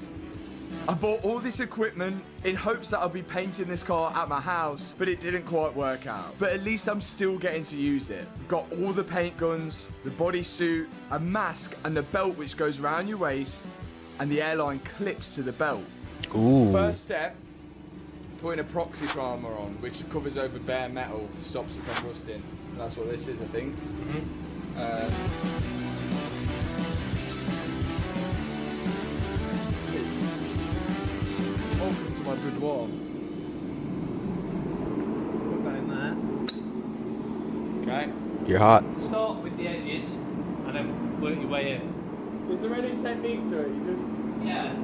I bought all this equipment in hopes that I'll be painting this car at my house, but it didn't quite work out. But at least I'm still getting to use it. Got all the paint guns, the bodysuit, a mask, and the belt which goes around your waist, and the airline clips to the belt. Ooh. First step, putting a proxy primer on, which covers over bare metal, stops it from rusting. That's what this is, I think. Welcome to my boudoir. Put that in there. Okay. You're hot. Start with the edges and then work your way in. Is there any technique to it? You just... Yeah.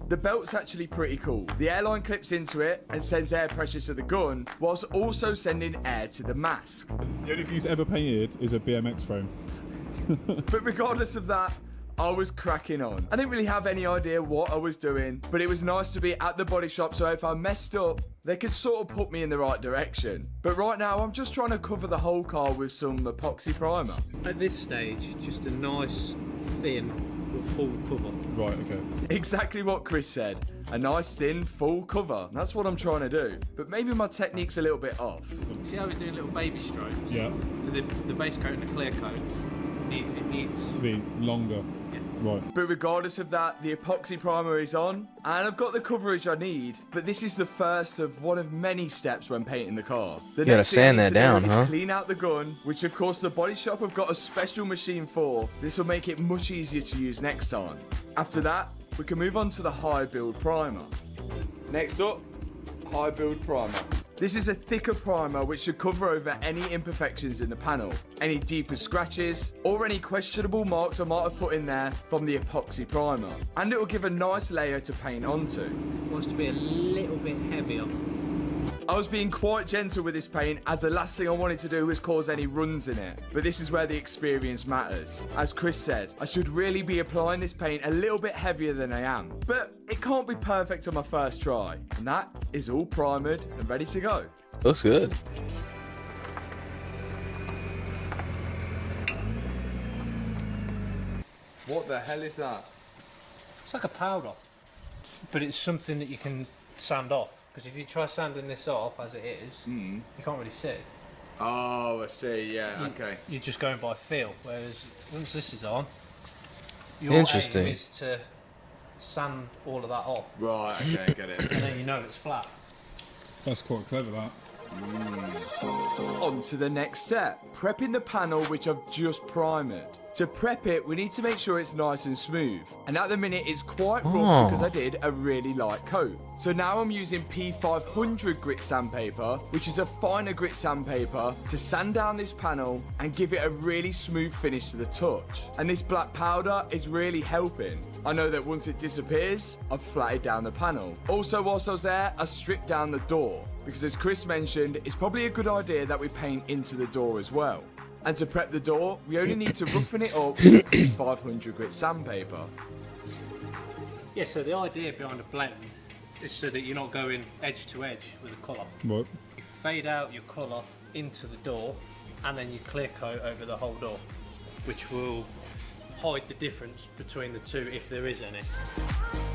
The belt's actually pretty cool. The airline clips into it and sends air pressure to the gun, whilst also sending air to the mask. The only thing he's ever painted is a BMX frame. But regardless of that, I was cracking on. I didn't really have any idea what I was doing, but it was nice to be at the body shop, so if I messed up, they could sort of put me in the right direction. But right now, I'm just trying to cover the whole car with some epoxy primer. At this stage, just a nice thin a full cover. Right, okay. Exactly what Chris said. A nice thin full cover. That's what I'm trying to do. But maybe my technique's a little bit off. See how he's doing little baby strokes? Yeah. So the base coat and the clear coat, it needs To be longer. Right. But regardless of that, the epoxy primer is on, and I've got the coverage I need, but this is the first of one of many steps when painting the car. The You gotta next thing I sand need that to do down, is huh? Clean out the gun, which of course the body shop have got a special machine for. This will make it much easier to use next time. After that, we can move on to the high build primer. Next up, high build primer. This is a thicker primer which should cover over any imperfections in the panel, any deeper scratches, or any questionable marks I might have put in there from the epoxy primer. And it will give a nice layer to paint onto. wants to be a little bit heavier. I was being quite gentle with this paint as the last thing I wanted to do was cause any runs in it. But this is where the experience matters. As Chris said, I should really be applying this paint a little bit heavier than I am. But it can't be perfect on my first try. And that is all primered and ready to go. Looks good. What the hell is that? It's like a powder, but it's something that you can sand off. Because if you try sanding this off as it is, you can't really see. Oh, I see, yeah, okay. You're just going by feel, whereas once this is on, your Interesting. aim is to sand all of that off. Right, okay, get it. And then you know it's flat. That's quite clever, that. On to the next step, prepping the panel which I've just primered. To prep it, we need to make sure it's nice and smooth. And at the minute, it's quite rough because I did a really light coat. So now I'm using P500 grit sandpaper, which is a finer grit sandpaper, to sand down this panel and give it a really smooth finish to the touch. And this black powder is really helping. I know that once it disappears, I've flatted down the panel. Also, whilst I was there, I stripped down the door, because as Chris mentioned, it's probably a good idea that we paint into the door as well. And to prep the door, we only need to roughen it up with 500 grit sandpaper. Yeah, so the idea behind a blend is so that you're not going edge to edge with a colour. Right. You fade out your colour into the door and then you clear coat over the whole door, which will hide the difference between the two if there is any.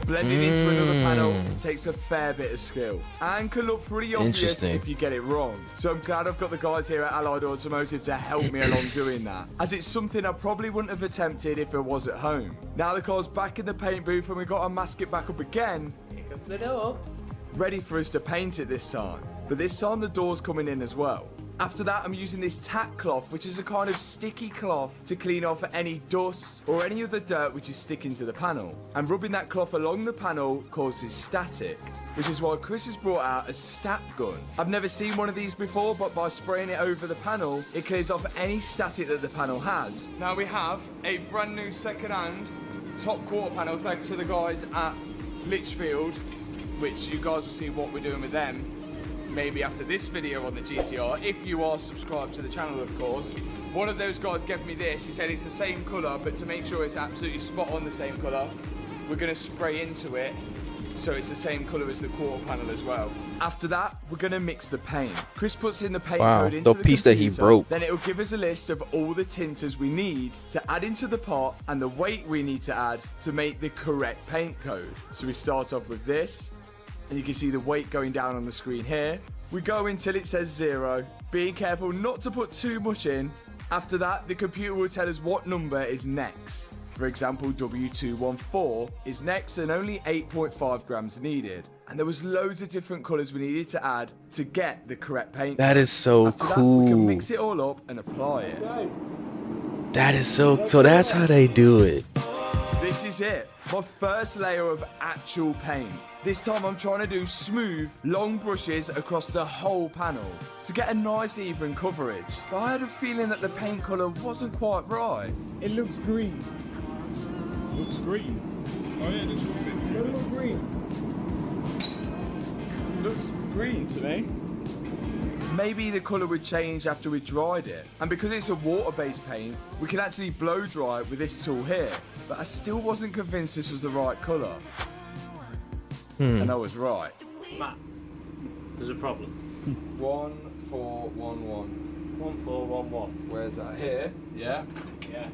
Blending into another panel takes a fair bit of skill and can look pretty obvious Interesting. if you get it wrong. So I'm glad I've got the guys here at Allied Automotive to help me along doing that, as it's something I probably wouldn't have attempted if I was at home. Now the car's back in the paint booth and we've got to mask it back up again. Pick up the door. Ready for us to paint it this time. But this time the door's coming in as well. After that, I'm using this tack cloth, which is a kind of sticky cloth to clean off any dust or any other dirt which is sticking to the panel. And rubbing that cloth along the panel causes static, which is why Chris has brought out a stat gun. I've never seen one of these before, but by spraying it over the panel, it clears off any static that the panel has. Now we have a brand new second-hand top quarter panel thanks to the guys at Litchfield, which you guys will see what we're doing with them maybe after this video on the GTR, if you are subscribed to the channel, of course. One of those guys gave me this. He said it's the same colour, but to make sure it's absolutely spot on the same colour, we're going to spray into it so it's the same colour as the quarter panel as well. After that, we're going to mix the paint. Chris puts in the paint code into the piece that he computer, broke. Then it'll give us a list of all the tinters we need to add into the pot and the weight we need to add to make the correct paint code. So we start off with this, and you can see the weight going down on the screen here. We go until it says 0, being careful not to put too much in. After that, the computer will tell us what number is next. For example, W214 is next and only 8.5 grams needed. And there was loads of different colours we needed to add to get the correct paint. That is so After cool. That, we can mix it all up and apply it. That is so that's how they do it. This is it, my first layer of actual paint. This time I'm trying to do smooth, long brushes across the whole panel to get a nice even coverage. But I had a feeling that the paint colour wasn't quite right. It looks green. Looks green. Oh yeah, it looks green. It looks green. Looks green to me. Maybe the colour would change after we dried it. And because it's a water-based paint, we can actually blow dry it with this tool here. But I still wasn't convinced this was the right colour. And I was right. Matt, there's a problem. 1411. 1411. Where's that? Here? Yeah. Yeah.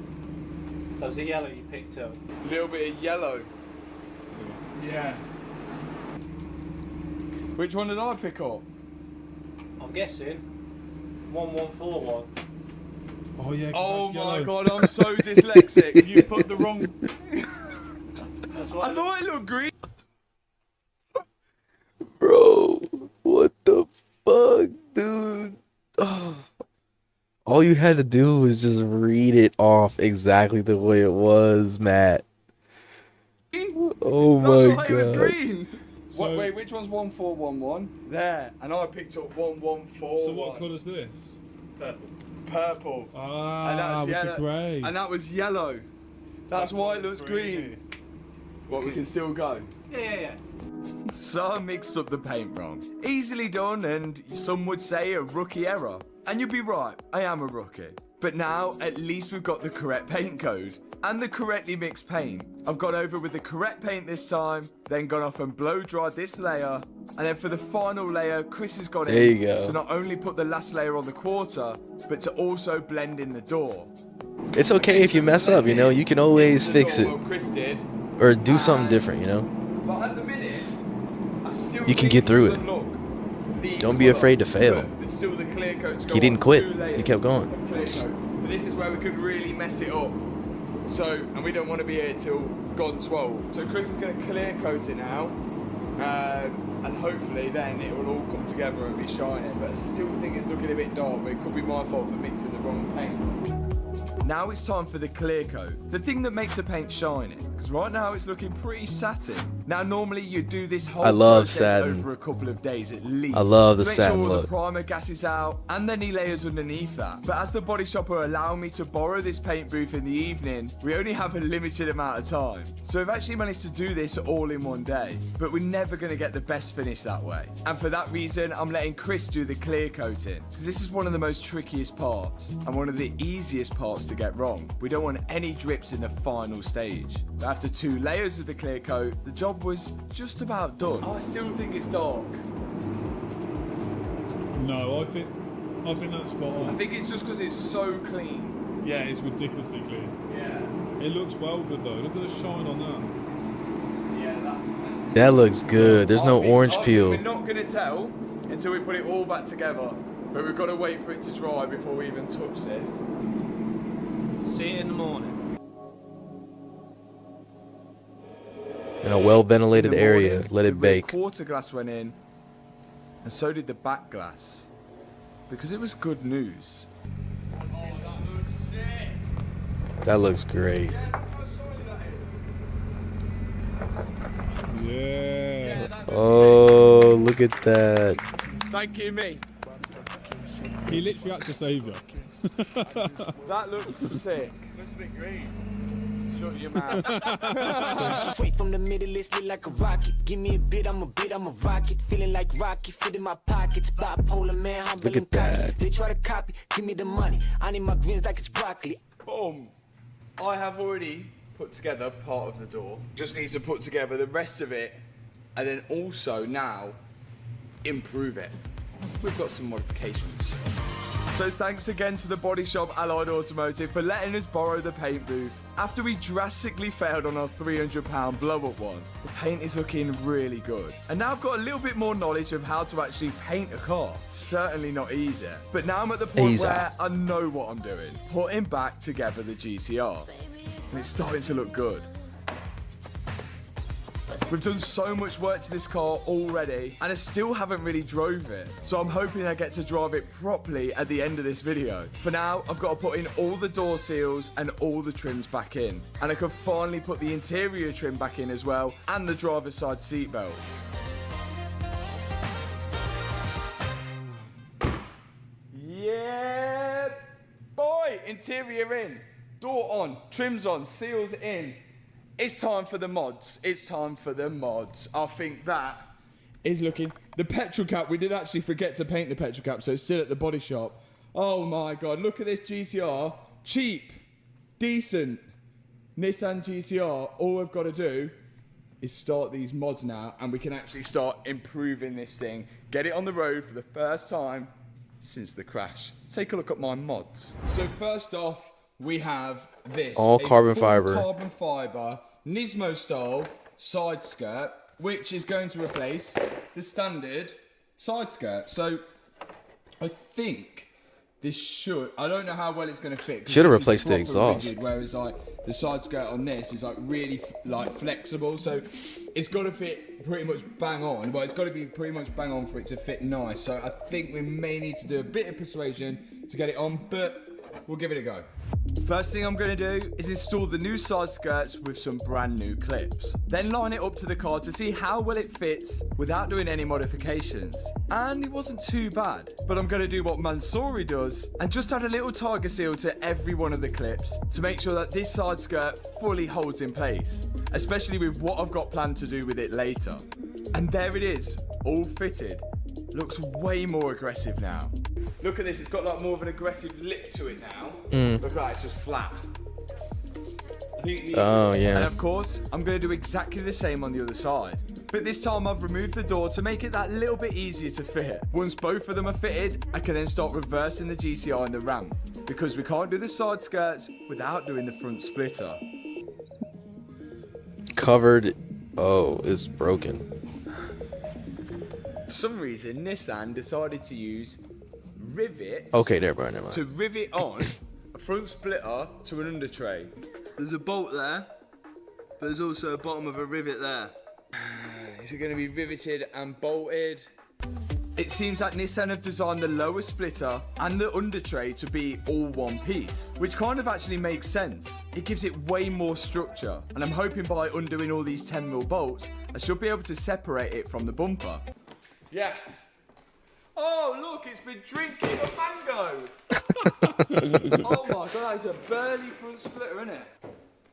That was the yellow you picked up. A little bit of yellow. Yeah. Which one did I pick up? I'm guessing 1141. Oh yeah. Oh my god, I'm so dyslexic. You put the wrong. That's what I thought it looked green. Bro, what the fuck, dude? Oh. All you had to do was just read it off exactly the way it was, Matt. Oh my That's why it was god. green. So- Wait, which one's 1411? There, and I picked up 1141. So what colour's this? Purple. Purple. Ah, And that's with yellow. the grey. And that was yellow. That's why it looks green. What, we can still go? Yeah. So I mixed up the paint wrong. Easily done, and some would say a rookie error. And you'd be right, I am a rookie. But now, at least we've got the correct paint code and the correctly mixed paint. I've gone over with the correct paint this time, then gone off and blow dried this layer, and then for the final layer, Chris has gone There in you go. to not only put the last layer on the quarter, but to also blend in the door. It's okay if you mess up, you know, you can always fix it. Well, Chris did. Or do something different, you know? But at the minute, I still You can think get through doesn't look the Don't be colour, afraid to fail. but it's still the clear coat's He got didn't quit. 2 layers He kept going. of clear coat. But this is where we could really mess it up. So, and we don't want to be here till gone 12. So Chris is going to clear coat it now. And hopefully then it will all come together and be shiny. But I still think it's looking a bit dark, but it could be my fault for mixing the wrong paint. Now it's time for the clear coat, the thing that makes the paint shiny. Because right now it's looking pretty satin. Now normally you do this whole I love process satin. over a couple of days at least. I love the to make satin sure all look. the primer gas is out and then he layers underneath that. But as the body shop are allowing me to borrow this paint booth in the evening, we only have a limited amount of time. So we've actually managed to do this all in one day. But we're never going to get the best finish that way. And for that reason, I'm letting Chris do the clear coating. Because this is one of the most trickiest parts and one of the easiest parts to get wrong. We don't want any drips in the final stage. But after 2 layers of the clear coat, the job was just about done. I still think it's dark. No, I think that's spot on. I think it's just because it's so clean. Yeah, it's ridiculously clean. Yeah. It looks well good though. Look at the shine on that. Yeah, that's That looks good. There's no orange peel. We're not going to tell until we put it all back together. But we've got to wait for it to dry before we even touch this. See you in the morning. In a well-ventilated In the area, morning, let the it red bake. quarter glass went in, and so did the back glass, because it was good news. That looks great. Yeah. Oh, look at that. Thank you, me. He literally had to save you. That looks sick. Looks a bit green. Shut your mouth. Straight from the middle, it's lit like a rocket. Give me a bit, I'm a rocket. Feeling like Rocky, fit in my pockets. Bipolar man, humble Look at and cocky. that. They try to copy, give me the money. I need my greens like it's broccoli. Boom. I have already put together part of the door. Just need to put together the rest of it, and then also now improve it. We've got some modifications. So thanks again to the Body Shop Allied Automotive for letting us borrow the paint booth. After we drastically failed on our £300 blow-up one, the paint is looking really good. And now I've got a little bit more knowledge of how to actually paint a car. Certainly not easy. But now I'm at the point Easy. where I know what I'm doing. Putting back together the GTR. And it's starting to look good. We've done so much work to this car already, and I still haven't really drove it. So I'm hoping I get to drive it properly at the end of this video. For now, I've got to put in all the door seals and all the trims back in. And I can finally put the interior trim back in as well, and the driver's side seatbelt. Yeah, boy, interior in, door on, trims on, seals in. It's time for the mods. It's time for the mods. I think that is looking... The petrol cap, we did actually forget to paint the petrol cap, so it's still at the body shop. Oh my God, look at this GTR. Cheap, decent Nissan GTR. All we've got to do is start these mods now, and we can actually start improving this thing. Get it on the road for the first time since the crash. Take a look at my mods. So first off, we have this. All a carbon full fiber. Carbon fiber, Nismo style side skirt, which is going to replace the standard side skirt. So I think this should, I don't know how well it's going to fit. 'cause Should have this is replaced the proper exhaust. rigid, whereas like the side skirt on this is like really like flexible. So it's got to fit pretty much bang on, but it's got to be pretty much bang on for it to fit nice. So I think we may need to do a bit of persuasion to get it on, but we'll give it a go. First thing I'm going to do is install the new side skirts with some brand new clips. Then line it up to the car to see how well it fits without doing any modifications. And it wasn't too bad. But I'm going to do what Mansouri does and just add a little tiger seal to every one of the clips to make sure that this side skirt fully holds in place, especially with what I've got planned to do with it later. And there it is, all fitted. Looks way more aggressive now. Look at this, it's got like more of an aggressive lip to it now. Look at that, it's just flat. I think Oh, yeah. And of course, I'm going to do exactly the same on the other side. But this time I've removed the door to make it that little bit easier to fit. Once both of them are fitted, I can then start reversing the GTR and the ramp, because we can't do the side skirts without doing the front splitter. Covered. Oh, it's broken. For some reason, Nissan decided to use rivets Okay, never mind. to rivet on a front splitter to an under tray. There's a bolt there, but there's also a bottom of a rivet there. Is it going to be riveted and bolted? It seems like Nissan have designed the lower splitter and the under tray to be all one piece, which kind of actually makes sense. It gives it way more structure, and I'm hoping by undoing all these 10mm bolts, I should be able to separate it from the bumper. Yes. Oh, look, it's been drinking a mango. Oh my god, it's a burly front splitter, isn't it?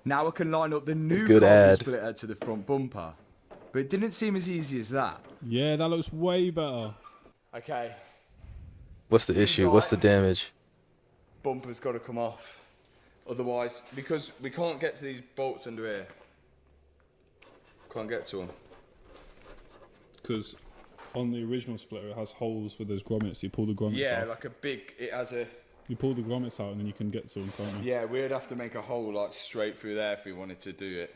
Now I can line up the new Good carbon ad. splitter to the front bumper. But it didn't seem as easy as that. Yeah, that looks way better. Okay, What's the issue? What's the damage? bumper's got to come off. Otherwise, because we can't get to these bolts under here. Can't get to them. Because on the original splitter, it has holes with those grommets. You pull the grommets Yeah, off. like a big, it has a... You pull the grommets out and then you can get to them, can't you? Yeah, we'd have to make a hole like straight through there if we wanted to do it.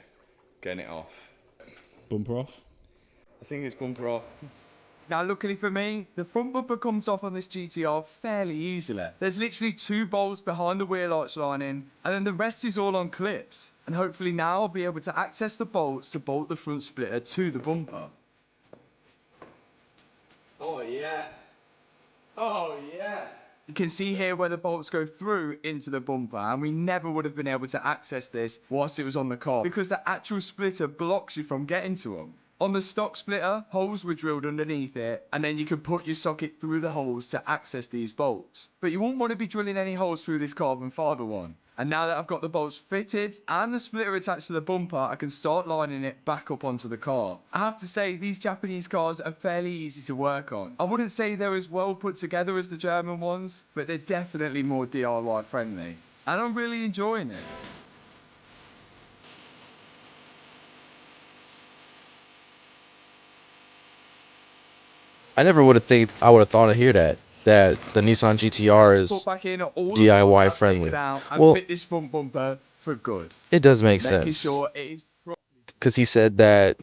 Getting it off. Bumper off? I think it's bumper off. Now luckily for me, the front bumper comes off on this GTR fairly easily. There's literally 2 bolts behind the wheel arch lining, and then the rest is all on clips. And hopefully now I'll be able to access the bolts to bolt the front splitter to the bumper. Oh yeah. Oh yeah. You can see here where the bolts go through into the bumper, and we never would have been able to access this whilst it was on the car because the actual splitter blocks you from getting to them. On the stock splitter, holes were drilled underneath it, and then you could put your socket through the holes to access these bolts. But you won't want to be drilling any holes through this carbon fibre one. And now that I've got the bolts fitted and the splitter attached to the bumper, I can start lining it back up onto the car. I have to say, these Japanese cars are fairly easy to work on. I wouldn't say they're as well put together as the German ones, but they're definitely more DIY friendly. And I'm really enjoying it. I never would have I would have thought to hear that the Nissan GTR is Put back in all the DIY bolts I've friendly. taken out and Well, fit this front bumper for good. it does make Making sense sure it is because he said that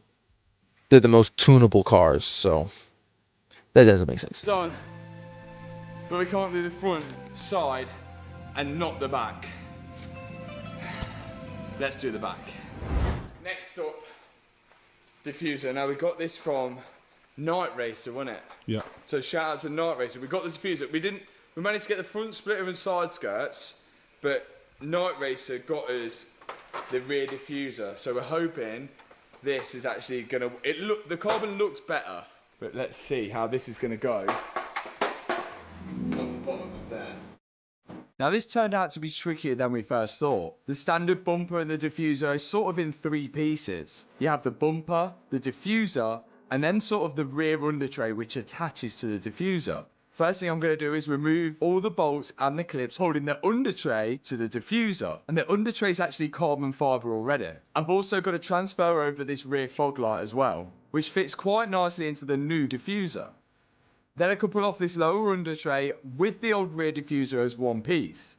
they're the most tunable cars, so that doesn't make sense. done. But we can't do the front, side, and not the back. Let's do the back. Next up, diffuser. Now we got this from Night Racer, wasn't it? Yeah. So shout out to Night Racer. We got the diffuser. We managed to get the front splitter and side skirts, but Night Racer got us the rear diffuser. So we're hoping this is actually gonna. The carbon looks better, but let's see how this is gonna go. Now this turned out to be trickier than we first thought. The standard bumper and the diffuser is sort of in 3 pieces. You have the bumper, the diffuser, and then sort of the rear under tray which attaches to the diffuser. First thing I'm going to do is remove all the bolts and the clips holding the under tray to the diffuser. And the under tray is actually carbon fibre already. I've also got to transfer over this rear fog light as well, which fits quite nicely into the new diffuser. Then I can pull off this lower under tray with the old rear diffuser as one piece.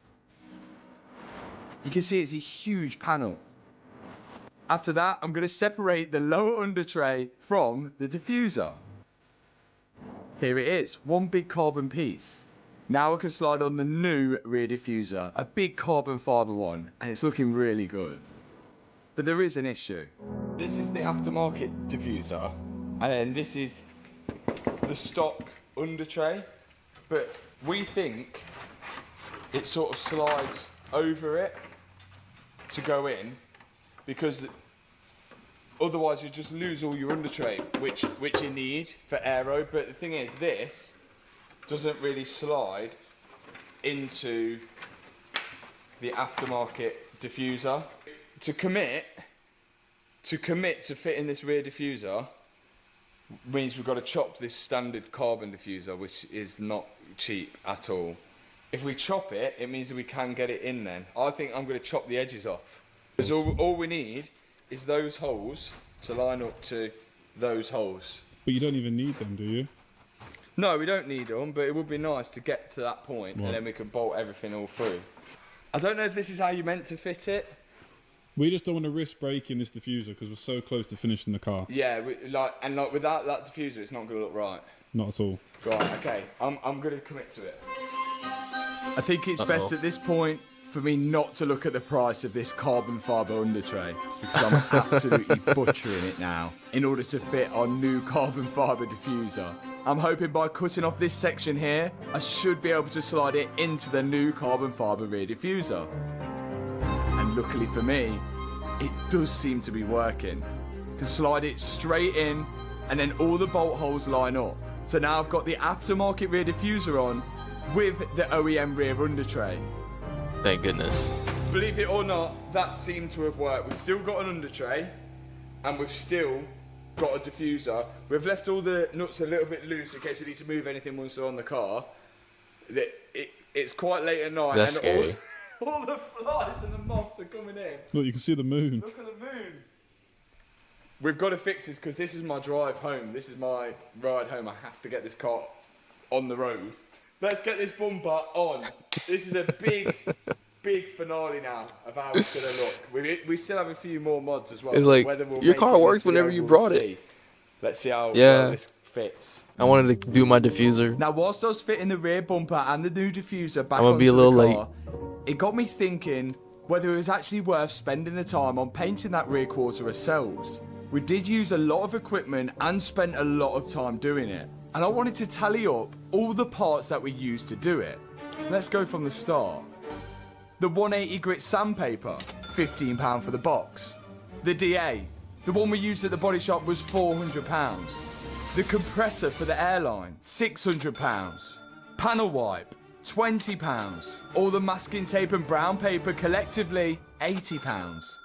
You can see it's a huge panel. After that, I'm going to separate the lower under tray from the diffuser. Here it is, one big carbon piece. Now I can slide on the new rear diffuser, a big carbon fibre one, and it's looking really good. But there is an issue. This is the aftermarket diffuser, and then this is the stock under tray, but we think it sort of slides over it to go in, because otherwise you just lose all your under tray, which you need for aero. But the thing is, this doesn't really slide into the aftermarket diffuser. To commit to fit in this rear diffuser means we've got to chop this standard carbon diffuser, which is not cheap at all. If we chop it, it means that we can get it in then. I think I'm going to chop the edges off. Because all we need is those holes to line up to those holes. But you don't even need them, do you? No, we don't need them, but it would be nice to get to that point, Right. and then we can bolt everything all through. I don't know if this is how you meant to fit it. We just don't want to risk breaking this diffuser because we're so close to finishing the car. Yeah, like without that diffuser, it's not going to look right. Not at all. Right, okay, I'm going to commit to it. I think it's best at this point for me not to look at the price of this carbon fibre under tray, because I'm absolutely butchering it now in order to fit our new carbon fibre diffuser. I'm hoping by cutting off this section here, I should be able to slide it into the new carbon fibre rear diffuser. And luckily for me, it does seem to be working. I can slide it straight in, and then all the bolt holes line up. So now I've got the aftermarket rear diffuser on with the OEM rear under tray. Thank goodness. Believe it or not, that seemed to have worked. We've still got an under tray, and we've still got a diffuser. We've left all the nuts a little bit loose in case we need to move anything once they're on the car. It's quite late at night, That's and scary. all the flies and the moths are coming in. Look, you can see the moon. Look at the moon. We've got to fix this because this is my drive home. This is my ride home. I have to get this car on the road. Let's get this bumper on. This is a big finale now of how it's going to look. We still have a few more mods as well. It's like, Whether we'll your make car it in this worked whenever video, you we'll brought it. see. Let's see how Yeah. well this fits. I wanted to do my diffuser. Now, whilst I was fitting the rear bumper and the new diffuser back I'm gonna be a onto the little car, it got me thinking whether it was actually worth spending the time on painting that rear quarter ourselves. We did use a lot of equipment and spent a lot of time doing it. And I wanted to tally up all the parts that we used to do it. So let's go from the start. The 180 grit sandpaper, £15 for the box. The DA, the one we used at the body shop, was £400. The compressor for the airline, £600. Panel wipe, £20. All the masking tape and brown paper collectively, £80.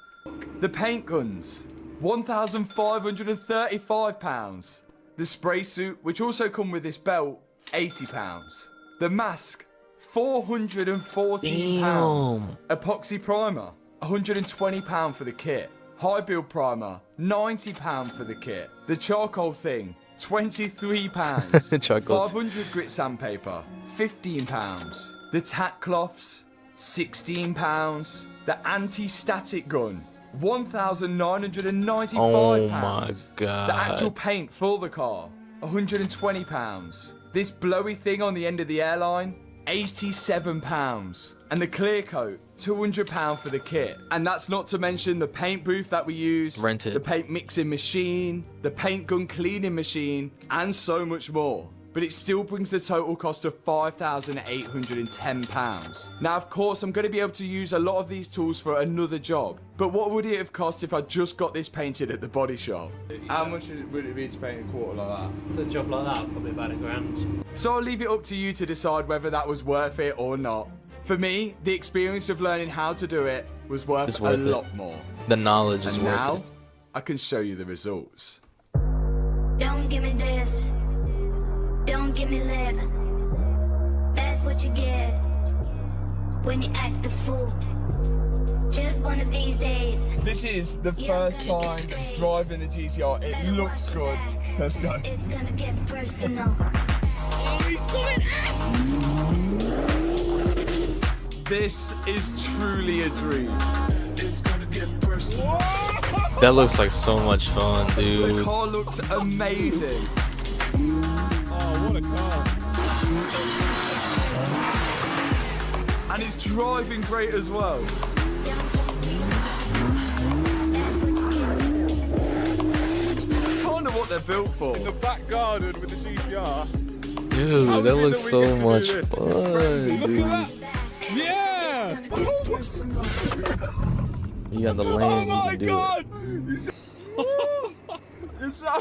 The paint guns, £1,535. The spray suit, which also come with this belt, £80. The mask, £414. Damn. Epoxy primer, £120 for the kit. High build primer, £90 for the kit. The charcoal thing, £23. Charcoal. 500 grit sandpaper, £15. The tack cloths, £16. The anti-static gun, £1,995. Oh my god. The actual paint for the car, £120. This blowy thing on the end of the airline, £87. And the clear coat, £200 for the kit. And that's not to mention the paint booth that we used, Rented. the paint mixing machine, the paint gun cleaning machine, and so much more. But it still brings the total cost of £5,810. Now, of course, I'm going to be able to use a lot of these tools for another job. But what would it have cost if I just got this painted at the body shop? How much would it be to paint a quarter like that? For a job like that, probably about £1,000. So I'll leave it up to you to decide whether that was worth it or not. For me, the experience of learning how to do it was worth It's worth a it. lot more. The knowledge is And worth now, it. I can show you the results. Don't give me this. Don't give me lip. That's what you get when you act a fool. Just one of these days. This is the first time driving the GTR. It looks good. Let's go. It's gonna get personal. This is truly a dream. That looks like so much fun, The dude. car looks amazing. Oh, what a car. And it's driving great as well. It's kind of what they're built for. In the back garden with the GTR. Dude, that looks so much fun, dude. Yeah! You got the land, you can do it. It's so...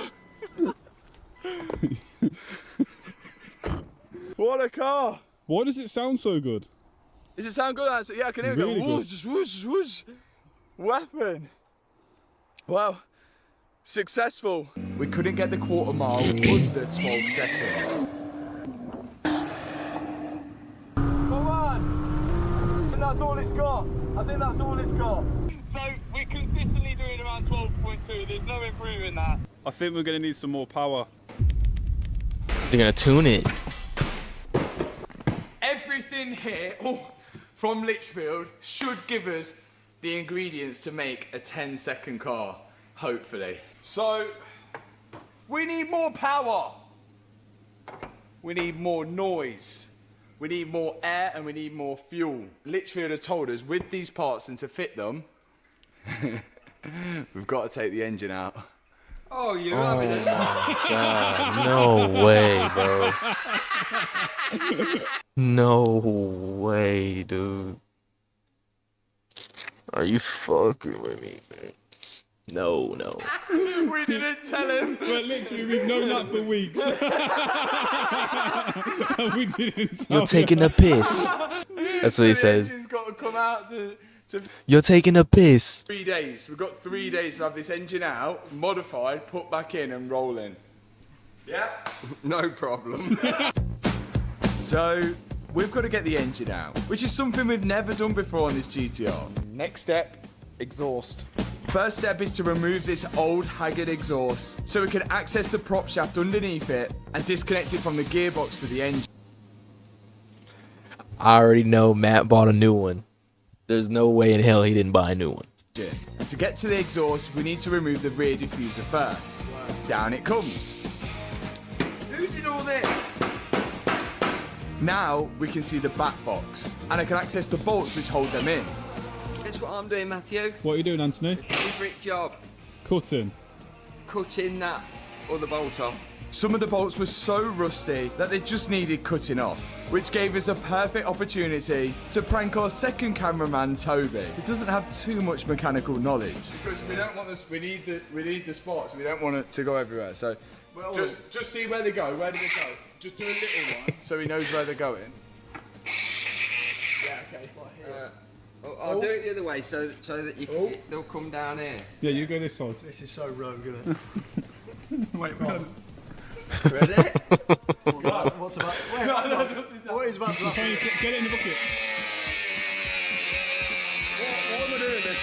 What a car! Why does it sound so good? Does it sound good? Yeah, I can hear Really it go good. whoosh, whoosh, whoosh. Weapon. Well, successful. We couldn't get the quarter mile under 12 seconds. Come on! And that's all it's got. I think that's all it's got. So we're consistently doing around 12.2. There's no improving that. I think we're going to need some more power. They're gonna tune it. Everything here from Litchfield should give us the ingredients to make a 10-second car, hopefully. So, we need more power. We need more noise. We need more air and we need more fuel. Litchfield have told us with these parts and to fit them, we've got to take the engine out. Oh, you're Oh having it. my god, no way, bro. No way, dude. Are you fucking with me, man? No. We didn't tell him. But literally, we've known that for weeks. And we didn't tell You're taking a piss. That's what he says. The engine's got to come out to You're taking a piss. 3 days. We've got 3 days to have this engine out, modified, put back in and rolling. Yeah? No problem. So, we've got to get the engine out, which is something we've never done before on this GTR. Next step, exhaust. First step is to remove this old haggard exhaust so we can access the prop shaft underneath it and disconnect it from the gearbox to the engine. I already know Matt bought a new one. There's no way in hell he didn't buy a new one. And to get to the exhaust, we need to remove the rear diffuser first. Down it comes. Who did all this? Now we can see the back box, and I can access the bolts which hold them in. Guess what I'm doing, Matthew? What are you doing, Anthony? Favorite job. Cutting. Cutting that other bolt off. Some of the bolts were so rusty that they just needed cutting off, which gave us a perfect opportunity to prank our second cameraman, Toby. He doesn't have too much mechanical knowledge. Because we don't want this, we need the spots, we don't want it to go everywhere. So just see where they go, where do they go? Just do a little one so he knows where they're going. Yeah, okay. I'll do it the other way so that they'll come down here. Yeah, you go this side. This is so rogue, isn't it? Wait. Ready? What's about? What is about to happen? Get it in the bucket. What am I doing this?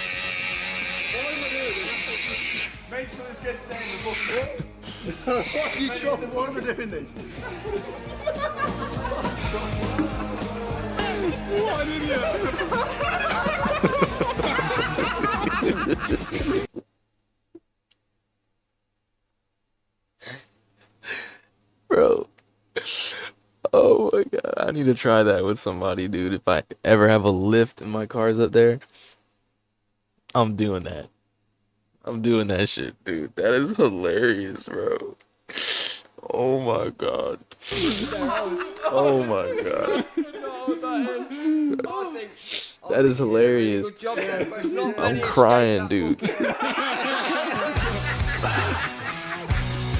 Make sure this gets down in the bucket. What are you trying? Why am I doing this? What an idiot! Bro. Oh my god. I need to try that with somebody, dude. If I ever have a lift and my car's up there, I'm doing that. I'm doing that shit, dude. That is hilarious, bro. Oh my god. Oh my god. That is hilarious. I'm crying, dude.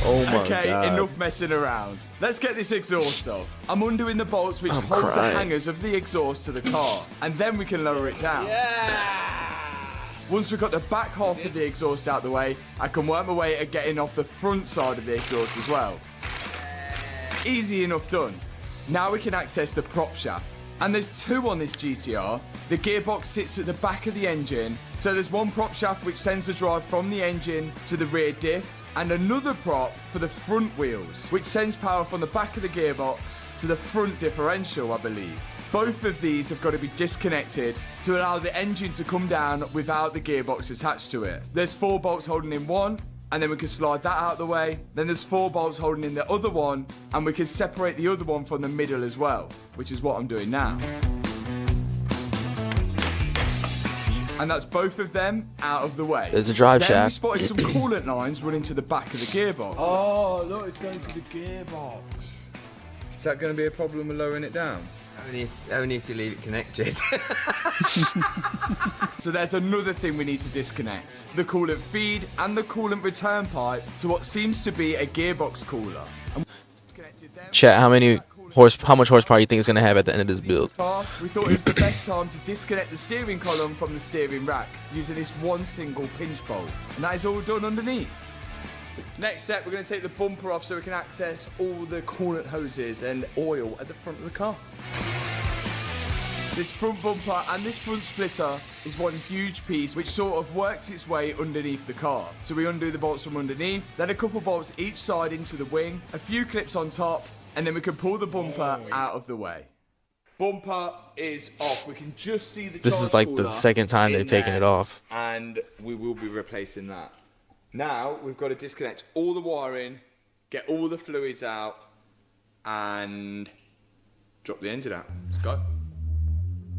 Oh my Okay, god. enough messing around. Let's get this exhaust off. I'm undoing the bolts which I'm hold crying. the hangers of the exhaust to the car, and then we can lower it down. Once we've got the back half of the exhaust out the way, I can work my way at getting off the front side of the exhaust as well. Easy enough done. Now we can access the prop shaft. And there's two on this GTR. The gearbox sits at the back of the engine, so there's one prop shaft which sends the drive from the engine to the rear diff, and another prop for the front wheels, which sends power from the back of the gearbox to the front differential, I believe. Both of these have got to be disconnected to allow the engine to come down without the gearbox attached to it. There's 4 bolts holding in one, and then we can slide that out of the way. Then there's 4 bolts holding in the other one, and we can separate the other one from the middle as well, which is what I'm doing now. And that's both of them out of the way. There's a drive then shaft. We spotted some coolant lines running to the back of the gearbox. Oh, look, it's going to the gearbox. Is that going to be a problem with lowering it down? Only if you leave it connected. So there's another thing we need to disconnect. The coolant feed and the coolant return pipe to what seems to be a gearbox cooler. Chat, how much horsepower you think it's gonna have at the end of this build? We thought it was the best time to disconnect the steering column from the steering rack using this one single pinch bolt. And that is all done underneath. Next step, we're going to take the bumper off so we can access all the coolant hoses and oil at the front of the car. This front bumper and this front splitter is one huge piece which sort of works its way underneath the car. So we undo the bolts from underneath, then a couple bolts each side into the wing, a few clips on top, and then we can pull the bumper out of the way. Bumper is off. We can just see the This is like the second time they've taken it off. And we will be replacing that. Now we've got to disconnect all the wiring, get all the fluids out, and drop the engine out. Let's go.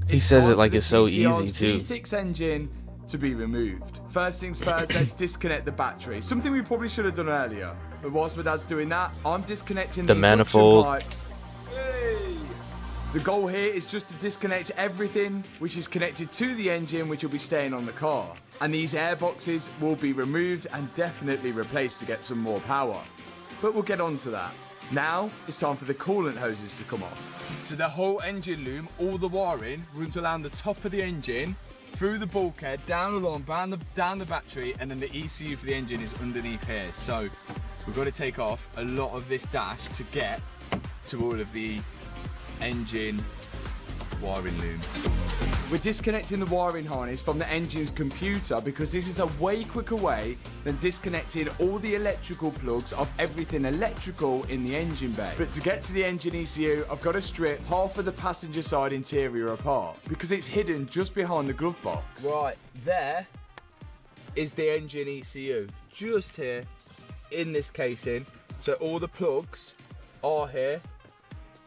He says it like it's so easy too. V6 engine to be removed. First things first, let's disconnect the battery. Something we probably should have done earlier. But whilst my dad's doing that, I'm disconnecting the manifold. Pipes. Hey! The goal here is just to disconnect everything which is connected to the engine, which will be staying on the car. And these air boxes will be removed and definitely replaced to get some more power. But we'll get on to that. Now it's time for the coolant hoses to come off. So the whole engine loom, all the wiring, runs around the top of the engine, through the bulkhead, down along, down the battery, and then the ECU for the engine is underneath here. So we've got to take off a lot of this dash to get to all of the engine wiring loom. We're disconnecting the wiring harness from the engine's computer because this is a way quicker way than disconnecting all the electrical plugs of everything electrical in the engine bay. But to get to the engine ECU, I've got to strip half of the passenger side interior apart because it's hidden just behind the glove box. Right, there is the engine ECU, just here in this casing. So all the plugs are here.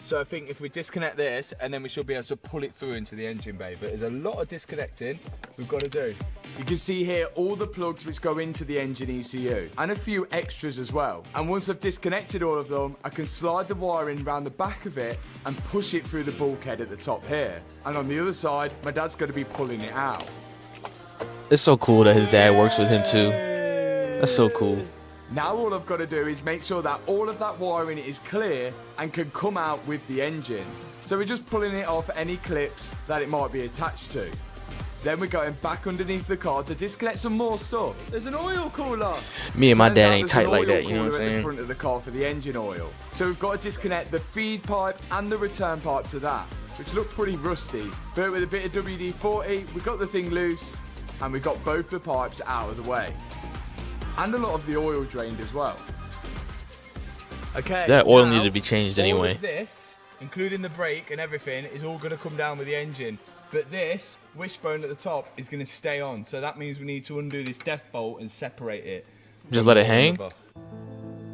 So I think if we disconnect this, and then we should be able to pull it through into the engine bay. But there's a lot of disconnecting we've got to do. You can see here all the plugs which go into the engine ECU, and a few extras as well. And once I've disconnected all of them, I can slide the wiring around the back of it and push it through the bulkhead at the top here. And on the other side, my dad's going to be pulling it out. It's so cool that his dad works with him too. That's so cool. Now all I've got to do is make sure that all of that wiring is clear and can come out with the engine. So we're just pulling it off any clips that it might be attached to. Then we're going back underneath the car to disconnect some more stuff. There's an oil cooler. Me and my Turns dad out ain't there's tight an like oil that, you know what I'm cooler at the saying? front of the car for the engine oil. So we've got to disconnect the feed pipe and the return pipe to that, which look pretty rusty. But with a bit of WD-40, we got the thing loose and we got both the pipes out of the way. And a lot of the oil drained as well. Okay. That oil now, needed to be changed all anyway. of this, including the brake and everything, is all going to come down with the engine. But this wishbone at the top is going to stay on. So that means we need to undo this def bolt and separate it. Just let it hang?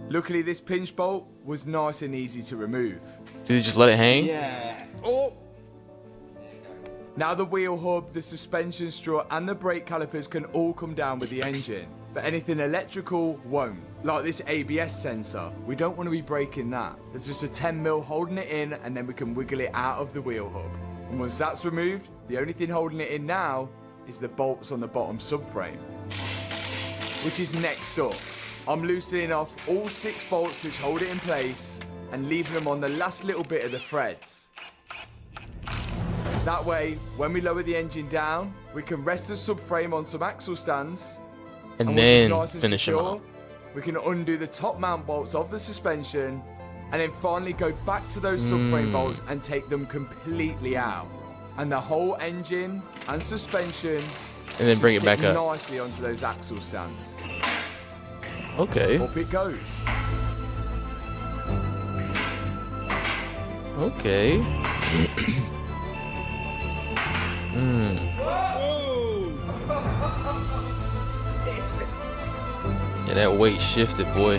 Luckily, this pinch bolt was nice and easy to remove. Did you just let it hang? Yeah. Oh. Now the wheel hub, the suspension strut, and the brake calipers can all come down with the engine. But anything electrical won't. Like this ABS sensor, we don't want to be breaking that. There's just a 10mm holding it in, and then we can wiggle it out of the wheel hub. And once that's removed, the only thing holding it in now is the bolts on the bottom subframe, which is next up. I'm loosening off all 6 bolts which hold it in place and leaving them on the last little bit of the threads. That way, when we lower the engine down, we can rest the subframe on some axle stands, and once then it's nice and finish them secure, off. we can undo the top mount bolts of the suspension, and then finally go back to those subframe bolts and take them completely out. And the whole engine and suspension And then bring it should back sit up. nicely onto those axle stands. Okay. Up it goes. Okay. that weight shifted, boy.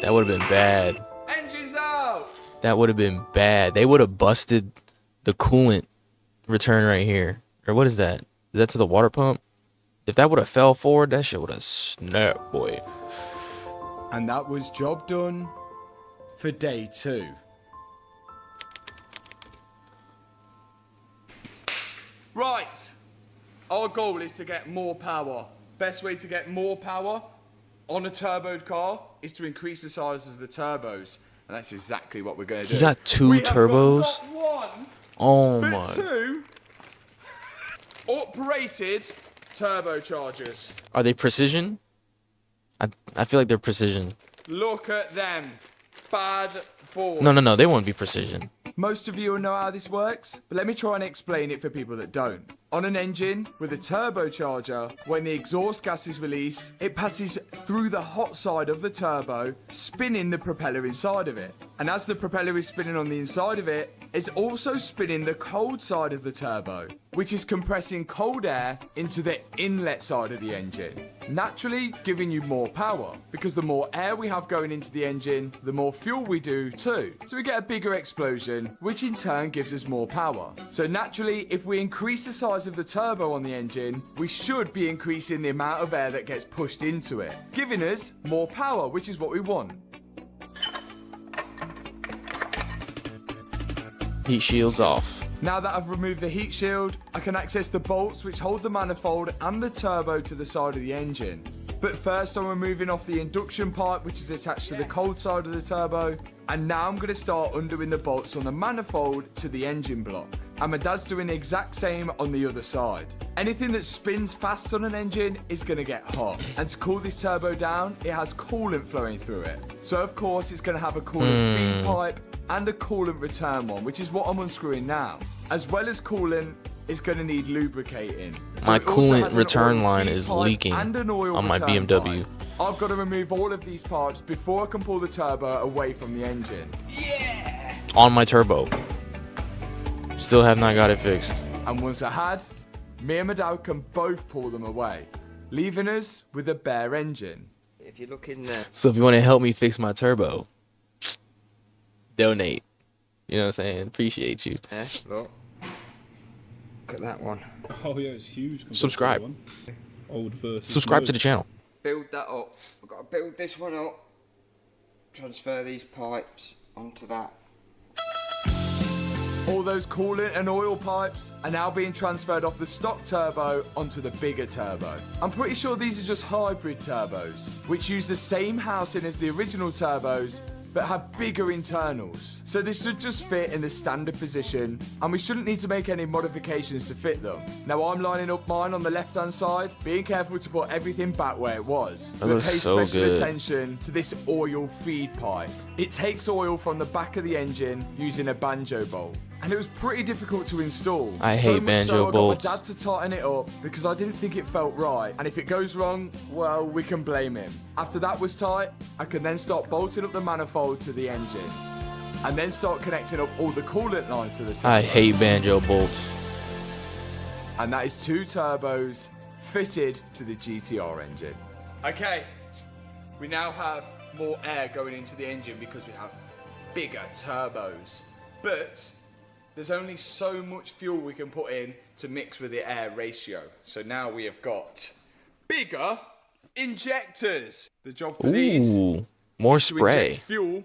That would have been bad. Engines out! That would have been bad. They would have busted the coolant return right here. Or what is that? Is that to the water pump? If that would have fell forward, that shit would have snapped, boy. And that was job done for day 2. Right. Our goal is to get more power. Best way to get more power on a turboed car is to increase the size of the turbos. And that's exactly what we're going to do. He got 2 turbos? Got not 1, Oh but my. 2 operated turbochargers. Are they precision? I feel like they're precision. Look at them. Bad boys. No, they won't be precision. Most of you will know how this works, but let me try and explain it for people that don't. On an engine with a turbocharger, when the exhaust gas is released, it passes through the hot side of the turbo, spinning the propeller inside of it. And as the propeller is spinning on the inside of it, it's also spinning the cold side of the turbo, which is compressing cold air into the inlet side of the engine, naturally giving you more power, because the more air we have going into the engine, the more fuel we do too. So we get a bigger explosion, which in turn gives us more power. So naturally, if we increase the size of the turbo on the engine, we should be increasing the amount of air that gets pushed into it, giving us more power, which is what we want. Heat shields off. Now that I've removed the heat shield, I can access the bolts which hold the manifold and the turbo to the side of the engine. But first I'm removing off the induction pipe which is attached to the cold side of the turbo, and now I'm going to start undoing the bolts on the manifold to the engine block. And my dad's doing the exact same on the other side. Anything that spins fast on an engine is going to get hot. And to cool this turbo down, it has coolant flowing through it. So of course it's going to have a coolant feed pipe and a coolant return one, which is what I'm unscrewing now. As well as coolant, it's going to need lubricating. So My coolant return line is leaking on my BMW. I've got to remove all of these parts before I can pull the turbo away from the engine. Yeah! On my turbo. Still have not got it fixed. And once I had, me and my dad can both pull them away, leaving us with a bare engine. If you look in there. So if you want to help me fix my turbo, donate. You know what I'm saying? Appreciate you. Yeah, look. Look at that one. Oh yeah, it's huge. Subscribe. Old versus Subscribe to the channel. Build that up. I've got to build this one up. Transfer these pipes onto that. All those coolant and oil pipes are now being transferred off the stock turbo onto the bigger turbo. I'm pretty sure these are just hybrid turbos, which use the same housing as the original turbos, but have bigger internals. So this should just fit in the standard position, and we shouldn't need to make any modifications to fit them. Now I'm lining up mine on the left-hand side, being careful to put everything back where it was. That looks pay so special good. attention to this oil feed pipe. It takes oil from the back of the engine using a banjo bolt. And it was pretty difficult to install. I hate banjo bolts. I got my dad to tighten it up because I didn't think it felt right. And if it goes wrong, well, we can blame him. After that was tight, I can then start bolting up the manifold to the engine. And then start connecting up all the coolant lines to the turbo. I hate banjo bolts. And that is 2 turbos fitted to the GTR engine. Okay, we now have more air going into the engine because we have bigger turbos. But there's only so much fuel we can put in to mix with the air ratio. So now we have got bigger injectors. The job for these more is to spray. inject fuel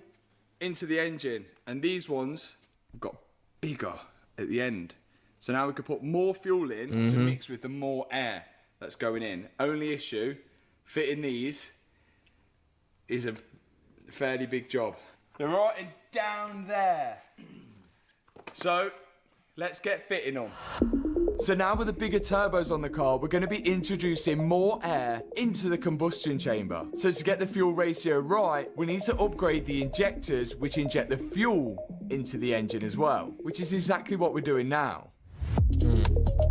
into the engine. And these ones have got bigger at the end. So now we can put more fuel in to mix with the more air that's going in. Only issue, fitting these is a fairly big job. They're right down there. So, let's get fitting on. So now with the bigger turbos on the car, we're going to be introducing more air into the combustion chamber. So to get the fuel ratio right, we need to upgrade the injectors which inject the fuel into the engine as well, which is exactly what we're doing now.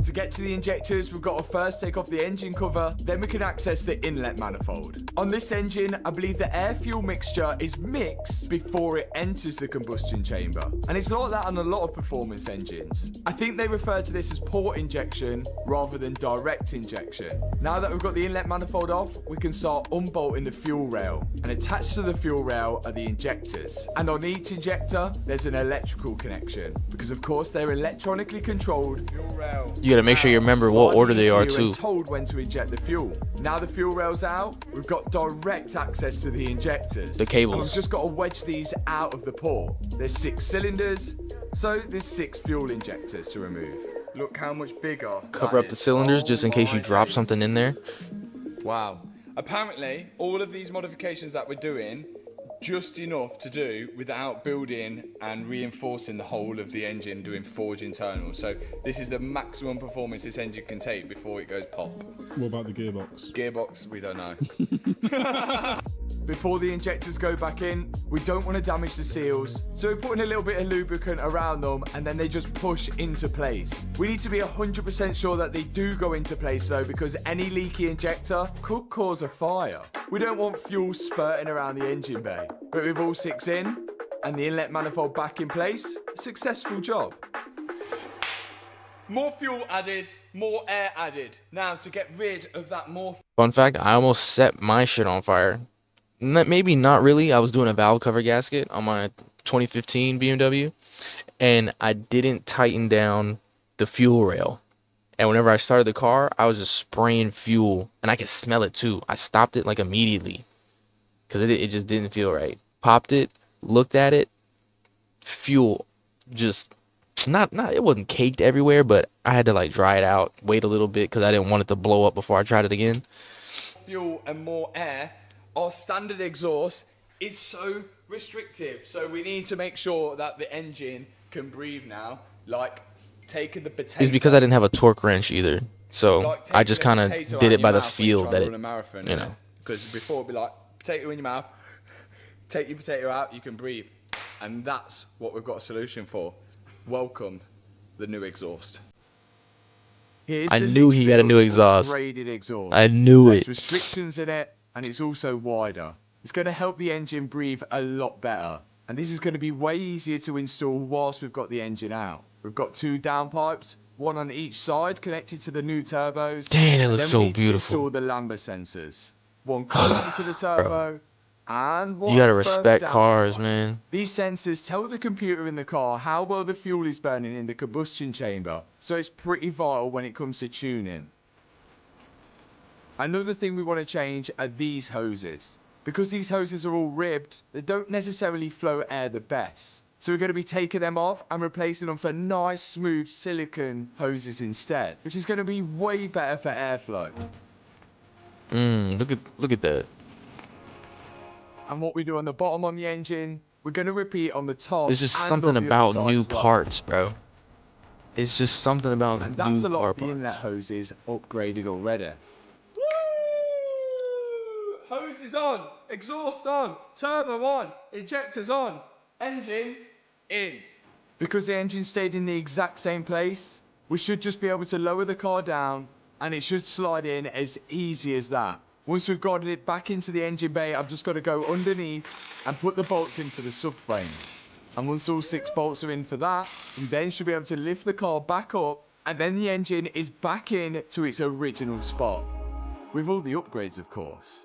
To get to the injectors, we've got to first take off the engine cover, then we can access the inlet manifold. On this engine, I believe the air-fuel mixture is mixed before it enters the combustion chamber. And it's like that on a lot of performance engines. I think they refer to this as port injection rather than direct injection. Now that we've got the inlet manifold off, we can start unbolting the fuel rail. And attached to the fuel rail are the injectors. And on each injector, there's an electrical connection. Because of course, they're electronically controlled. Fuel rail. You gotta make sure you remember what order they are too. Told when to inject the fuel. Now the fuel rail's out, we've got direct access to the injectors. The cables. And we've just got to wedge these out of the port. There's 6 cylinders, so there's 6 fuel injectors to remove. Look how much bigger. Cover up the cylinders just in case you drop something in there. Wow. Apparently, all of these modifications that we're doing, just enough to do without building and reinforcing the whole of the engine, doing forge internals. So this is the maximum performance this engine can take before it goes pop. What about the gearbox? Gearbox, we don't know. Before the injectors go back in, we don't want to damage the seals, so we're putting a little bit of lubricant around them and then they just push into place. We need to be 100% sure that they do go into place though, because any leaky injector could cause a fire. We don't want fuel spurting around the engine bay. But with all 6 in and the inlet manifold back in place, successful job. More fuel added, more air added. Now to get rid of that more... Fun fact, I almost set my shit on fire. Maybe not really. I was doing a valve cover gasket on my 2015 BMW, and I didn't tighten down the fuel rail. And whenever I started the car, I was just spraying fuel, and I could smell it too. I stopped it like immediately because it just didn't feel right. Popped it, looked at it, fuel just not it wasn't caked everywhere, but I had to like dry it out, wait a little bit because I didn't want it to blow up before I tried it again. Fuel and more air. Our standard exhaust is so restrictive, so we need to make sure that the engine can breathe now, like taking the potato. It's because I didn't have a torque wrench either, so like I just kind of did it by the feel that it, you know. Because before it'd be like, potato in your mouth, take your potato out, you can breathe. And that's what we've got a solution for. Welcome the new exhaust. I knew he had a new exhaust. Upgraded exhaust. I knew it. There's restrictions in it, and it's also wider. It's going to help the engine breathe a lot better. And this is going to be way easier to install whilst we've got the engine out. We've got 2 downpipes, 1 on each side connected to the new turbos. Damn, it looks then so we need to beautiful. install the Lambda sensors. 1 closer to the turbo, and 1 You gotta further respect down. cars, man. These sensors tell the computer in the car how well the fuel is burning in the combustion chamber, so it's pretty vital when it comes to tuning. Another thing we want to change are these hoses. Because these hoses are all ribbed, they don't necessarily flow air the best. So we're going to be taking them off and replacing them for nice smooth silicone hoses instead, which is going to be way better for airflow. Look at that. And what we do on the bottom on the engine, we're going to repeat on the top. It's just and something on the about other side new as well. parts, bro. It's just something about And that's new a lot car of the inlet parts. hoses upgraded already. Hoses on, exhaust on, turbo on, injectors on, engine in. Because the engine stayed in the exact same place, we should just be able to lower the car down and it should slide in as easy as that. Once we've got it back into the engine bay, I've just got to go underneath and put the bolts in for the subframe. And once all 6 bolts are in for that, we then should be able to lift the car back up, and then the engine is back in to its original spot. With all the upgrades, of course.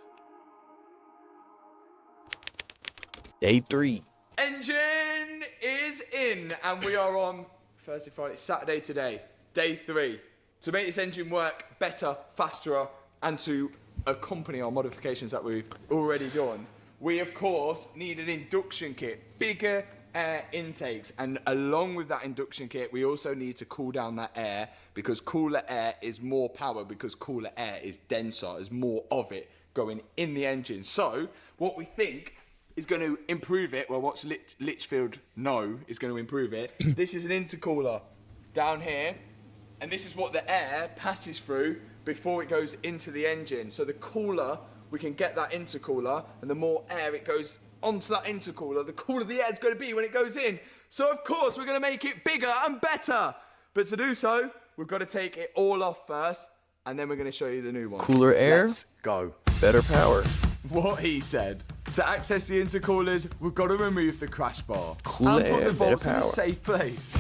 Day 3. Engine is in, and we are on Thursday, Friday, Saturday today, day 3. To make this engine work better, faster, and to accompany our modifications that we've already done, we of course need an induction kit, bigger air intakes, and along with that induction kit we also need to cool down that air, because cooler air is more power, because cooler air is denser, there's more of it going in the engine. So what we think is going to improve it, well, what's Litchfield know is going to improve it. This is an intercooler down here, and this is what the air passes through before it goes into the engine. So the cooler we can get that intercooler, and the more air it goes onto that intercooler, the cooler the air is going to be when it goes in. So of course we're going to make it bigger and better. But to do so, we've got to take it all off first, and then we're going to show you the new one. Cooler air? Let's go. Better power. What he said. To access the intercoolers, we've got to remove the crash bar. Cooler and put air, the better bolts in a power. safe place.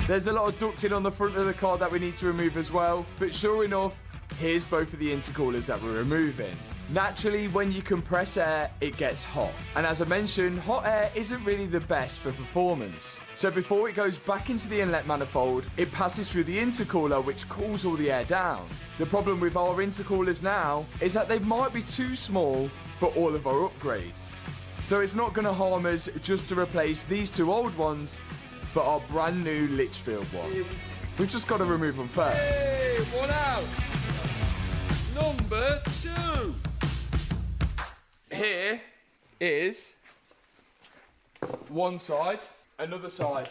There's a lot of ducting on the front of the car that we need to remove as well, but sure enough, here's both of the intercoolers that we're removing. Naturally, when you compress air, it gets hot. And as I mentioned, hot air isn't really the best for performance. So before it goes back into the inlet manifold, it passes through the intercooler, which cools all the air down. The problem with our intercoolers now is that they might be too small for all of our upgrades. So it's not going to harm us just to replace these two old ones for our brand new Litchfield one. We've just got to remove them first. Hey, one out. Number 2. Here is one side, another side.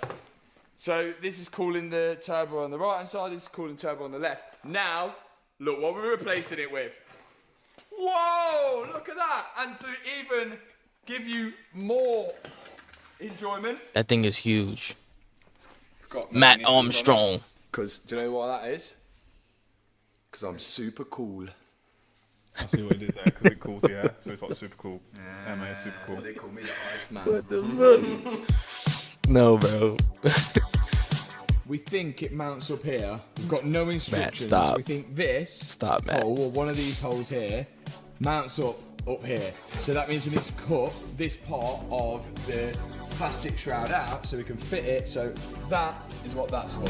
So this is cooling the turbo on the right hand side, this is cooling turbo on the left. Now, look what we're replacing it with. Whoa, look at that. And to even give you more enjoyment. That thing is huge. Matt Armstrong. Because, do you know what that is? Because I'm super cool. I see what he did there, because it cools the air, so it's like super cool. MA is super cool. They call me the Iceman. What the fuck? No, bro. We think it mounts up here. We've got no instructions. Matt, stop. We think this Stop, Matt. hole, or one of these holes here, mounts up here. So that means we need to cut this part of the plastic shroud out so we can fit it. So that is what that's for.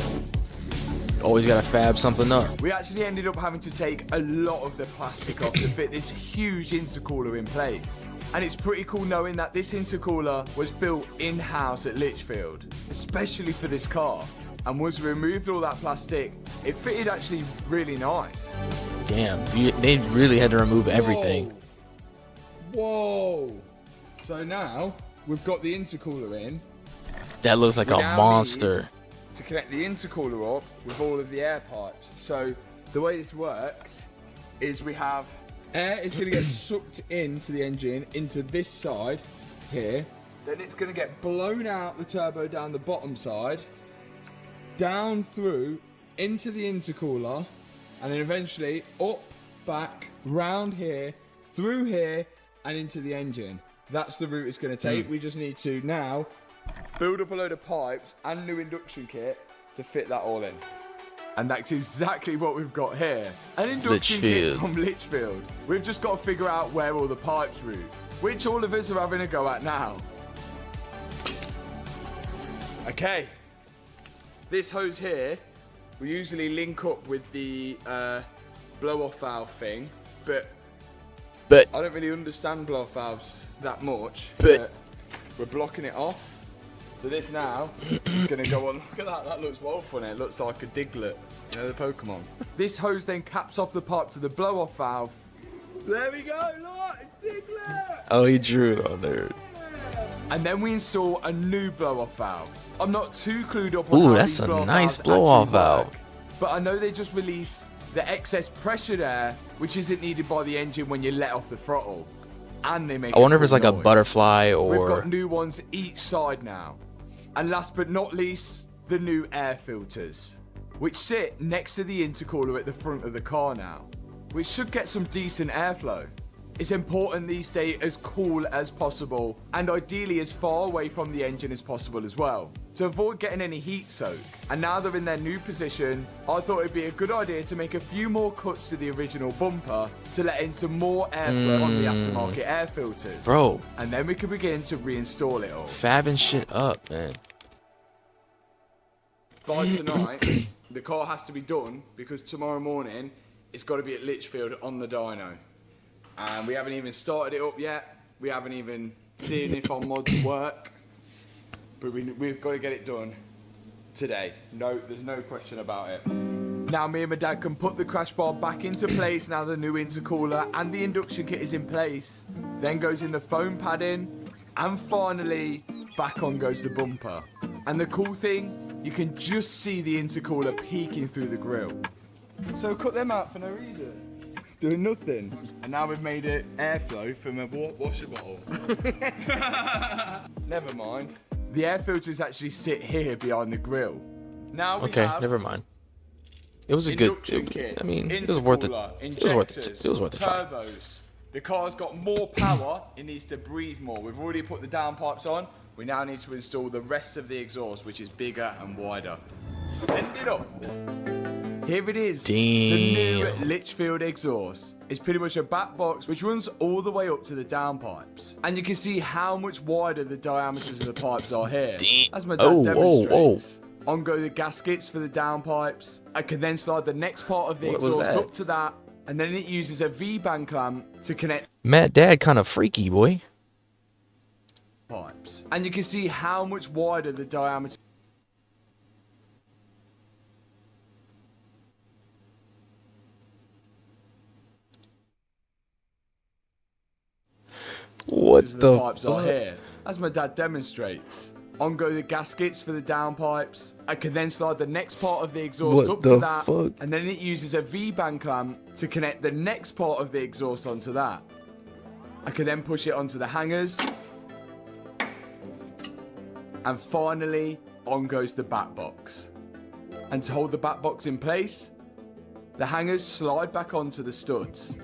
Always gotta fab something up. We actually ended up having to take a lot of the plastic off to fit this huge intercooler in place. And it's pretty cool knowing that this intercooler was built in-house at Litchfield, especially for this car. And once we removed all that plastic, it fitted actually really nice. Damn, they really had to remove everything. Whoa! So now, we've got the intercooler in. That looks like We a now monster. need to connect the intercooler up with all of the air pipes. So the way this works is we have air is going to get sucked into the engine into this side here. Then it's going to get blown out the turbo down the bottom side, down through into the intercooler, and then eventually up, back, round here, through here, and into the engine. That's the route it's going to take. We just need to now build up a load of pipes and new induction kit to fit that all in. And that's exactly what we've got here. An induction kit from Litchfield. We've just got to figure out where all the pipes route, which all of us are having a go at now. Okay. This hose here, we usually link up with the blow-off valve thing, but I don't really understand blow-off valves that much. But we're blocking it off. So this now is going to go on. Look at that, that looks well funny. It looks like a Diglett, you know, the Pokemon. This hose then caps off the pipe to the blow-off valve. There we go, look, it's Diglett! Oh, he drew it on there. And then we install a new blow-off valve. I'm not too clued up on Ooh, how that's these a blow-off nice valves blow-off actually work, valve. but I know they just release the excess pressured air, which isn't needed by the engine when you let off the throttle. And they make I wonder if cool it's like a noise. butterfly We've or... got new ones each side now. And last but not least, the new air filters, which sit next to the intercooler at the front of the car now, which should get some decent airflow. It's important these stay as cool as possible and ideally as far away from the engine as possible as well, to avoid getting any heat soak. And now they're in their new position, I thought it'd be a good idea to make a few more cuts to the original bumper to let in some more airflow on the aftermarket air filters. Bro. And then we can begin to reinstall it all. Fabbing shit up, man. By tonight, the car has to be done because tomorrow morning it's got to be at Litchfield on the dyno. And we haven't even started it up yet. We haven't even seen if our mods work. But we've got to get it done today. No, there's no question about it. Now me and my dad can put the crash bar back into place now the new intercooler and the induction kit is in place. Then goes in the foam padding. And finally, back on goes the bumper. And the cool thing, you can just see the intercooler peeking through the grille. So cut them out for no reason. It's doing nothing. And now we've made it airflow from a washer bottle. Never mind. The air filters actually sit here behind the grille. Now we Okay, have never mind. It was a good. Induction kit, I mean, it was worth it. intercooler, It was worth it. injectors, It was worth a try. turbos. The car's got more power. It needs to breathe more. We've already put the downpipes on. We now need to install the rest of the exhaust, which is bigger and wider. Send it up. Here it is. The new Litchfield exhaust. It's pretty much a back box which runs all the way up to the downpipes. And you can see how much wider the diameters of the pipes are here. As my dad demonstrates. On go the gaskets for the downpipes. I can then slide the next part of the exhaust up to that. And then it uses a V-band clamp to connect Matt Dad kind of freaky, boy. pipes. And you can see how much wider the diameter. What the pipes are fuck? here, as my dad demonstrates. On go the gaskets for the downpipes. I can then slide the next part of the exhaust What up the to that, fuck? and then it uses a V-band clamp to connect the next part of the exhaust onto that. I can then push it onto the hangers, and finally, on goes the back box. And to hold the back box in place, the hangers slide back onto the studs.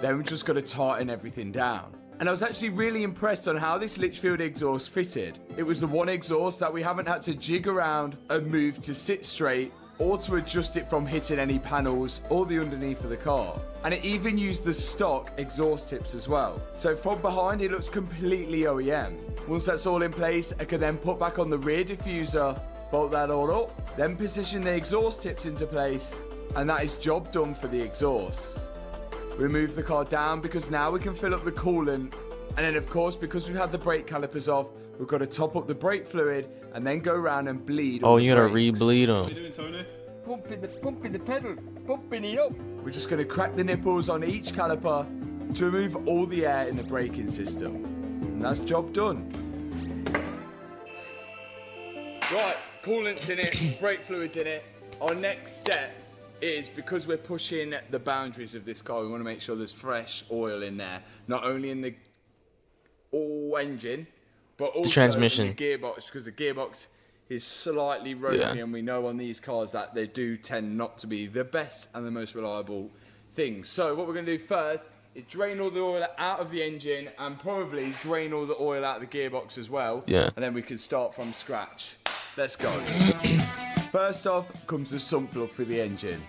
Then we've just got to tighten everything down. And I was actually really impressed on how this Litchfield exhaust fitted. It was the one exhaust that we haven't had to jig around and move to sit straight or to adjust it from hitting any panels or the underneath of the car. And it even used the stock exhaust tips as well. So from behind it looks completely OEM. Once that's all in place, I can then put back on the rear diffuser, bolt that all up, then position the exhaust tips into place, and that is job done for the exhaust. We move the car down because now we can fill up the coolant, and then of course because we've had the brake calipers off, we've got to top up the brake fluid and then go around and bleed. Oh, all the you gotta brakes. re-bleed What are them. you doing, Tony? Pumping the pedal, pumping it up. We're just going to crack the nipples on each caliper to remove all the air in the braking system. And that's job done. Right, coolant's in it, brake fluid's in it. Our next step is, because we're pushing the boundaries of this car, we want to make sure there's fresh oil in there. Not only in the engine, but also transmission. in the gearbox, because the gearbox is slightly ropey, and we know on these cars that they do tend not to be the best and the most reliable things. So what we're going to do first is drain all the oil out of the engine and probably drain all the oil out of the gearbox as well. Yeah. And then we can start from scratch. Let's go. First off comes the sump plug for the engine.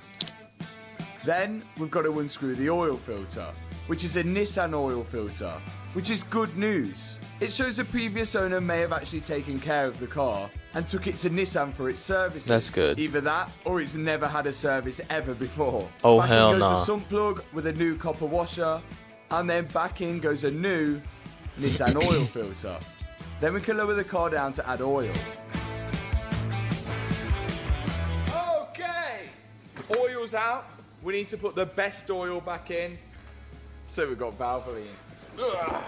Then we've got to unscrew the oil filter, which is a Nissan oil filter, which is good news. It shows the previous owner may have actually taken care of the car and took it to Nissan for its services. That's good. Either that or it's never had a service ever before. Oh, back hell in goes nah. the sump plug with a new copper washer, and then back in goes a new Nissan oil filter. Then we can lower the car down to add oil. Okay, oil's out. We need to put the best oil back in. So we've got Valvoline. Ugh.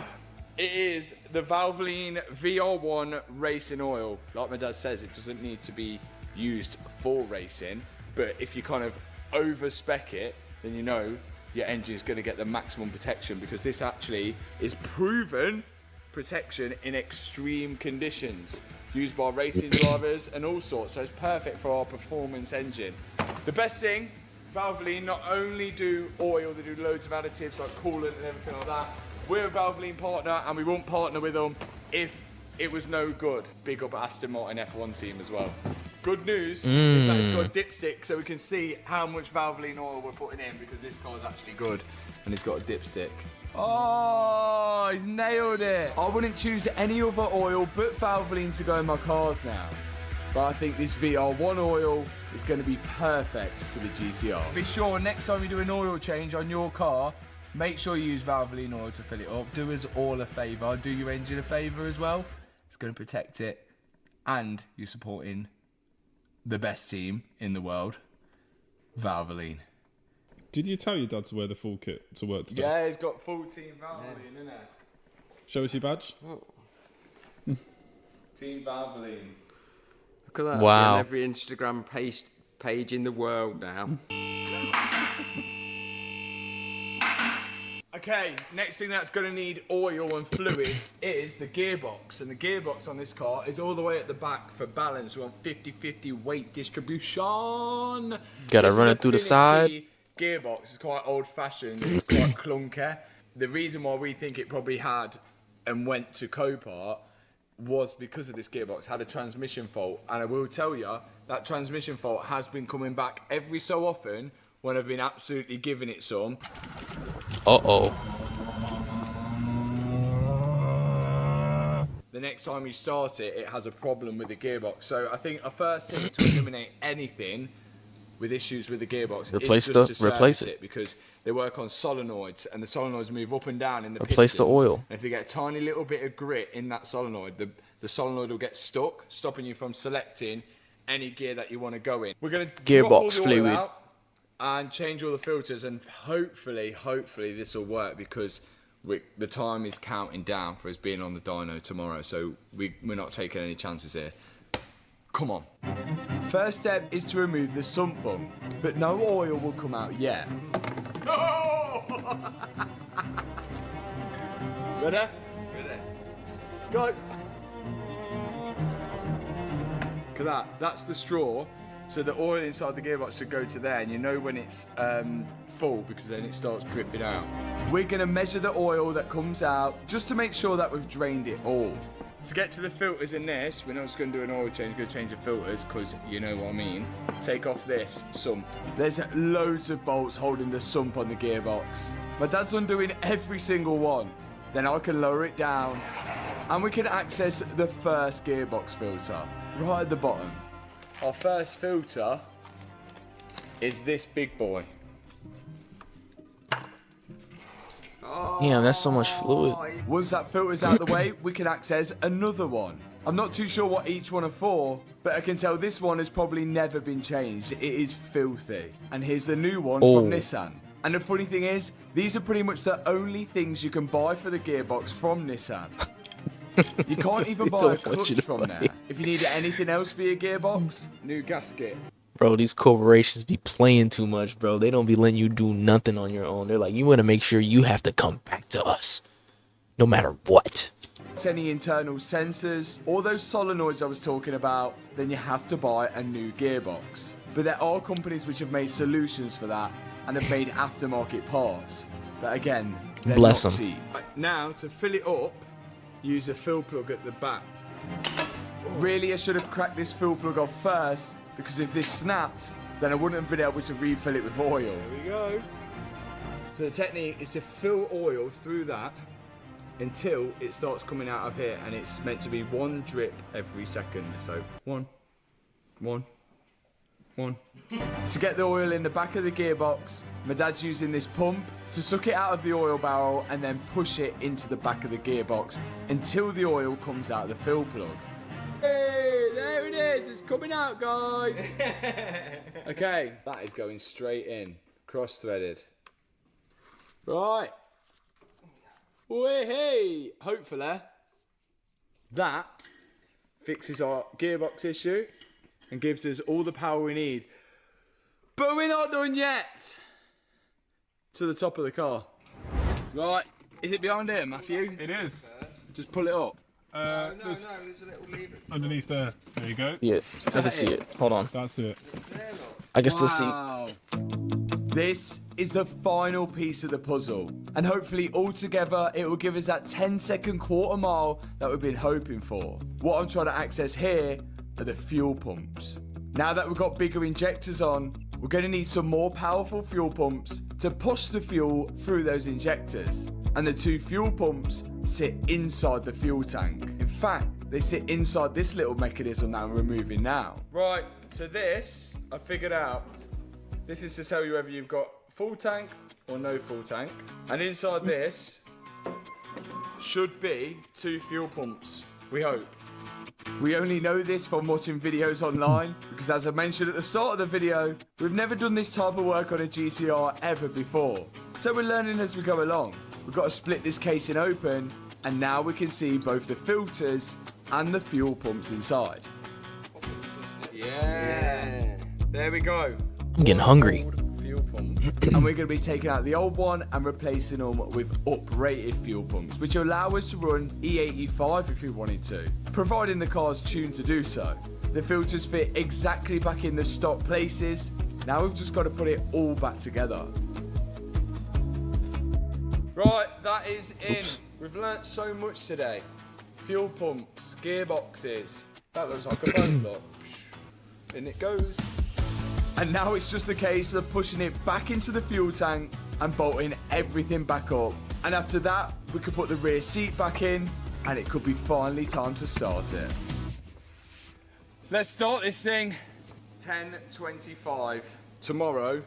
It is the Valvoline VR1 racing oil. Like my dad says, it doesn't need to be used for racing, but if you kind of over-spec it, then you know your engine is going to get the maximum protection, because this actually is proven protection in extreme conditions, used by racing drivers and all sorts, so it's perfect for our performance engine. The best thing, Valvoline not only do oil, they do loads of additives like coolant and everything like that. We're a Valvoline partner and we won't partner with them if it was no good. Big up Aston Martin F1 team as well. Good news is that it's got a dipstick, so we can see how much Valvoline oil we're putting in, because this car's actually good and it's got a dipstick. Oh, he's nailed it. I wouldn't choose any other oil but Valvoline to go in my cars now. But I think this VR1 oil is going to be perfect for the GTR. Be sure next time you do an oil change on your car, make sure you use Valvoline oil to fill it up. Do us all a favour. Do your engine a favour as well. It's going to protect it, and you're supporting the best team in the world, Valvoline. Did you tell your dad to wear the full kit to work today? Yeah, he's got full team Valvoline, isn't it? Show us your badge. Team Valvoline. Look at that. Wow. On every Instagram page in the world now. I Okay, next thing that's going to need oil and fluid is the gearbox. And the gearbox on this car is all the way at the back for balance. We want 50-50 weight distribution. Gotta run it through the side. Gearbox is quite old-fashioned, it's quite clunky. The reason why we think it probably had and went to Copart was because of this gearbox. Had a transmission fault, and I will tell you that transmission fault has been coming back every so often when I've been absolutely giving it some. Uh-oh. The next time you start it, it has a problem with the gearbox. So I think a first thing to eliminate anything with issues with the gearbox Replace is the- just to replace service it. because they work on solenoids, and the solenoids move up and down in the Replace the pistons. oil. And if you get a tiny little bit of grit in that solenoid, the solenoid will get stuck, stopping you from selecting any gear that you want to go in. We're going to Gearbox fluid. out and change all the filters, and hopefully this will work because the time is counting down for us being on the dyno tomorrow, so we're not taking any chances here. Come on. First step is to remove the sump bung, but no oil will come out yet. Ready? Ready. Go. Look at that. That's the straw. So the oil inside the gearbox should go to there, and you know when it's full because then it starts dripping out. We're gonna measure the oil that comes out just to make sure that we've drained it all. To get to the filters in this, we're not just going to do an oil change, we're going to change the filters because you know what I mean. Take off this sump. There's loads of bolts holding the sump on the gearbox. My dad's undoing every single one. Then I can lower it down and we can access the first gearbox filter right at the bottom. Our first filter is this big boy. Damn, that's so much fluid. Once that filter's out of the way, we can access another one. I'm not too sure what each one are for, but I can tell this one has probably never been changed. It is filthy. And here's the new one from Nissan. And the funny thing is, these are pretty much the only things you can buy for the gearbox from Nissan. You can't even buy a clutch from there. If you need anything else for your gearbox, new gasket. Bro, these corporations be playing too much, bro. They don't be letting you do nothing on your own. They're like, you want to make sure you have to come back to us, no matter what. Any internal sensors, all those solenoids I was talking about, then you have to buy a new gearbox. But there are companies which have made solutions for that and have made aftermarket parts. But again, they're Bless not 'em. cheap. Now, to fill it up, use a fill plug at the back. Really, I should have cracked this fill plug off first, because if this snapped, then I wouldn't have been able to refill it with oil. There we go. So the technique is to fill oil through that until it starts coming out of here, and it's meant to be one drip every second. So one. To get the oil in the back of the gearbox, my dad's using this pump to suck it out of the oil barrel and then push it into the back of the gearbox until the oil comes out of the fill plug. Hey, there it is, it's coming out, guys. Okay, that is going straight in, cross-threaded. Right. Hey, hopefully that fixes our gearbox issue and gives us all the power we need. But we're not done yet. To the top of the car. Right, is it behind here, Matthew? It is. Just pull it up. There's underneath there. There you go. Yeah, I can see it. Hold on. That's it. I can still see. Wow. This is the final piece of the puzzle. And hopefully all together it will give us that 10-second quarter mile that we've been hoping for. What I'm trying to access here are the fuel pumps. Now that we've got bigger injectors on, we're going to need some more powerful fuel pumps to push the fuel through those injectors. And the two fuel pumps sit inside the fuel tank. In fact, they sit inside this little mechanism that I'm removing now. Right, so this, I figured out, this is to tell you whether you've got full tank or no full tank. And inside this should be two fuel pumps, we hope. We only know this from watching videos online, because as I mentioned at the start of the video, we've never done this type of work on a GTR ever before. So we're learning as we go along. We've got to split this casing open, and now we can see both the filters and the fuel pumps inside. Yeah, there we go. I'm getting hungry. Fuel pumps, and we're going to be taking out the old one and replacing them with uprated fuel pumps, which allow us to run E85 if we wanted to, providing the car's tuned to do so. The filters fit exactly back in the stock places. Now we've just got to put it all back together. Right, that is in. We've learnt so much today. Fuel pumps, gearboxes. That looks like a bus stop. In it goes. And now it's just a case of pushing it back into the fuel tank and bolting everything back up. And after that, we could put the rear seat back in and it could be finally time to start it. Let's start this thing. 10:25. Tomorrow,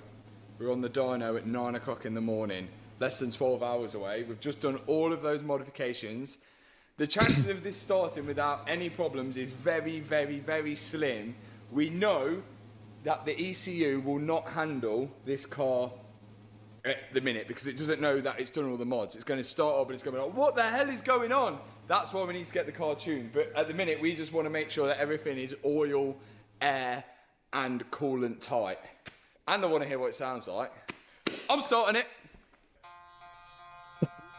we're on the dyno at 9 o'clock in the morning. Less than 12 hours away. We've just done all of those modifications. The chances of this starting without any problems is very, very, very slim. We know that the ECU will not handle this car at the minute because it doesn't know that it's done all the mods. It's going to start up and it's going to be like, what the hell is going on? That's why we need to get the car tuned. But at the minute, we just want to make sure that everything is oil, air, and coolant tight. And I want to hear what it sounds like. I'm starting it.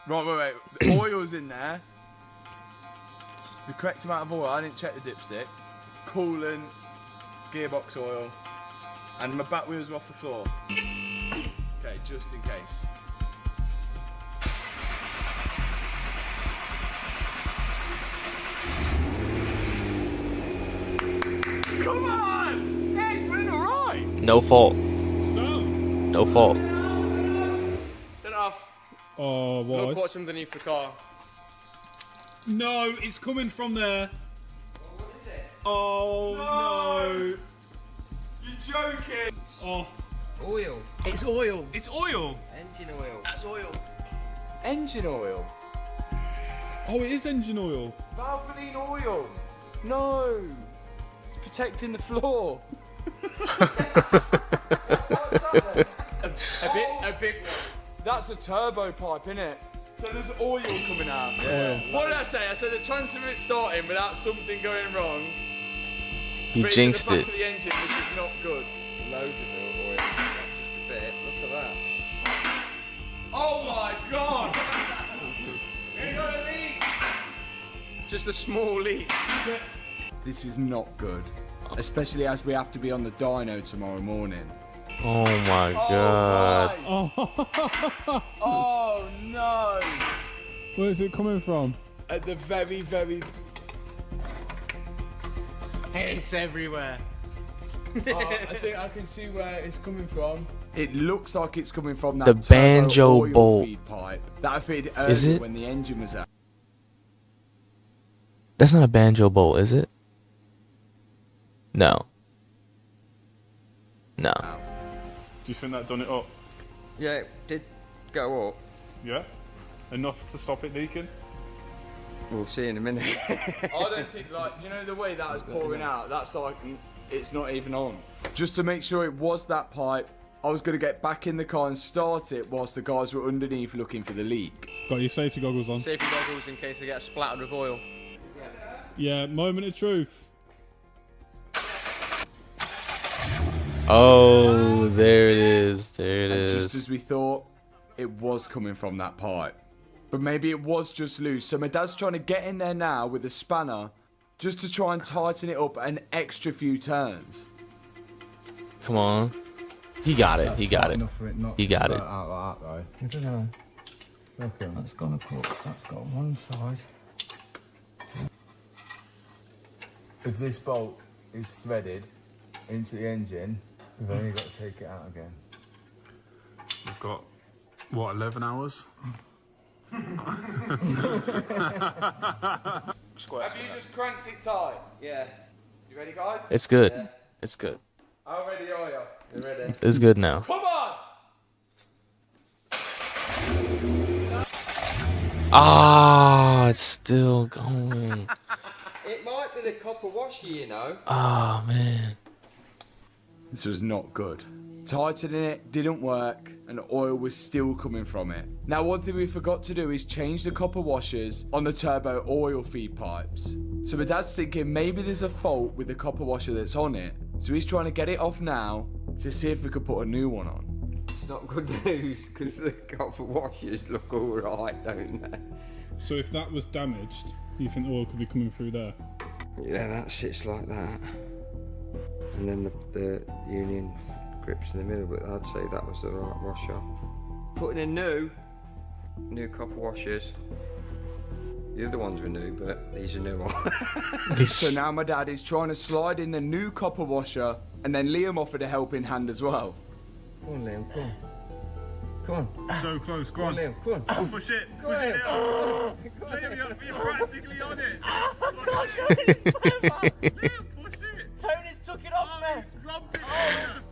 Right. The oil's in there. The correct amount of oil. I didn't check the dipstick. Coolant, gearbox oil, and my back wheels are off the floor. Okay, just in case. Come on! Hey, we're in alright! No fault. So? No fault. Turn it off. Oh, why? Look what's underneath the car. No, it's coming from there. What is it? Oh, no. You're joking! Oh. Oil. It's oil. It's oil. Engine oil. That's oil. Engine oil. Oh, it is engine oil. Valvoline oil. No. It's protecting the floor. A big one. That's a turbo pipe, innit? So there's oil coming out. Yeah. What did I say? I said the chance of it starting without something going wrong. You jinxed the it. back of the engine, which is not good. Loads of oil. Just a bit. Look at that. Oh my god! You got a leak. Just a small leak. This is not good, especially as we have to be on the dyno tomorrow morning. Oh my god. Oh no! Where's it coming from? At the very, very... It's everywhere. I think I can see where it's coming from. It looks like it's coming from that The turbo banjo oil bolt. feed pipe that I fitted Is earlier it? when the engine was out. That's not a banjo bolt, is it? No. No. Do you think that done it up? Yeah, it did go up. Yeah? Enough to stop it leaking? We'll see in a minute. I don't think, like, you know the way that was pouring out, that's like, it's not even on. Just to make sure it was that pipe, I was going to get back in the car and start it whilst the guys were underneath looking for the leak. Got your safety goggles on. Safety goggles in case they get splattered with oil. Yeah, moment of truth. Oh, there it is. There it And is. just as we thought, it was coming from that pipe. But maybe it was just loose. So my dad's trying to get in there now with a spanner just to try and tighten it up an extra few turns. Come on. He got it. He got it. He got it. Out like that, though. I don't know. That's gone across. That's got one side. If this bolt is threaded into the engine, we've only got to take it out again. We've got, what, 11 hours? Have you just cranked it tight? Yeah. You ready, guys? It's good. Yeah. It's good. How ready are you? You ready? It's good now. Come on! Ah, it's still going. It might be the copper washer, you know. Oh, man. This was not good. Tightening it didn't work and oil was still coming from it. Now one thing we forgot to do is change the copper washers on the turbo oil feed pipes. So my dad's thinking maybe there's a fault with the copper washer that's on it. So he's trying to get it off now to see if we could put a new one on. It's not good news because the copper washers look all right, don't they? So if that was damaged, you think oil could be coming through there? Yeah, that sits like that. And then the union grips in the middle, but I'd say that was the right washer. Putting in new copper washers. The other ones were new, but these are new ones. So now my dad is trying to slide in the new copper washer, and then Liam offered a helping hand as well. Come on, Liam, come on. Come on. So close, go on. Liam, come on. Push it, Come on, push it Liam. down. Come on, Liam, you're practically on it. Liam, push it. Tony's took it off me.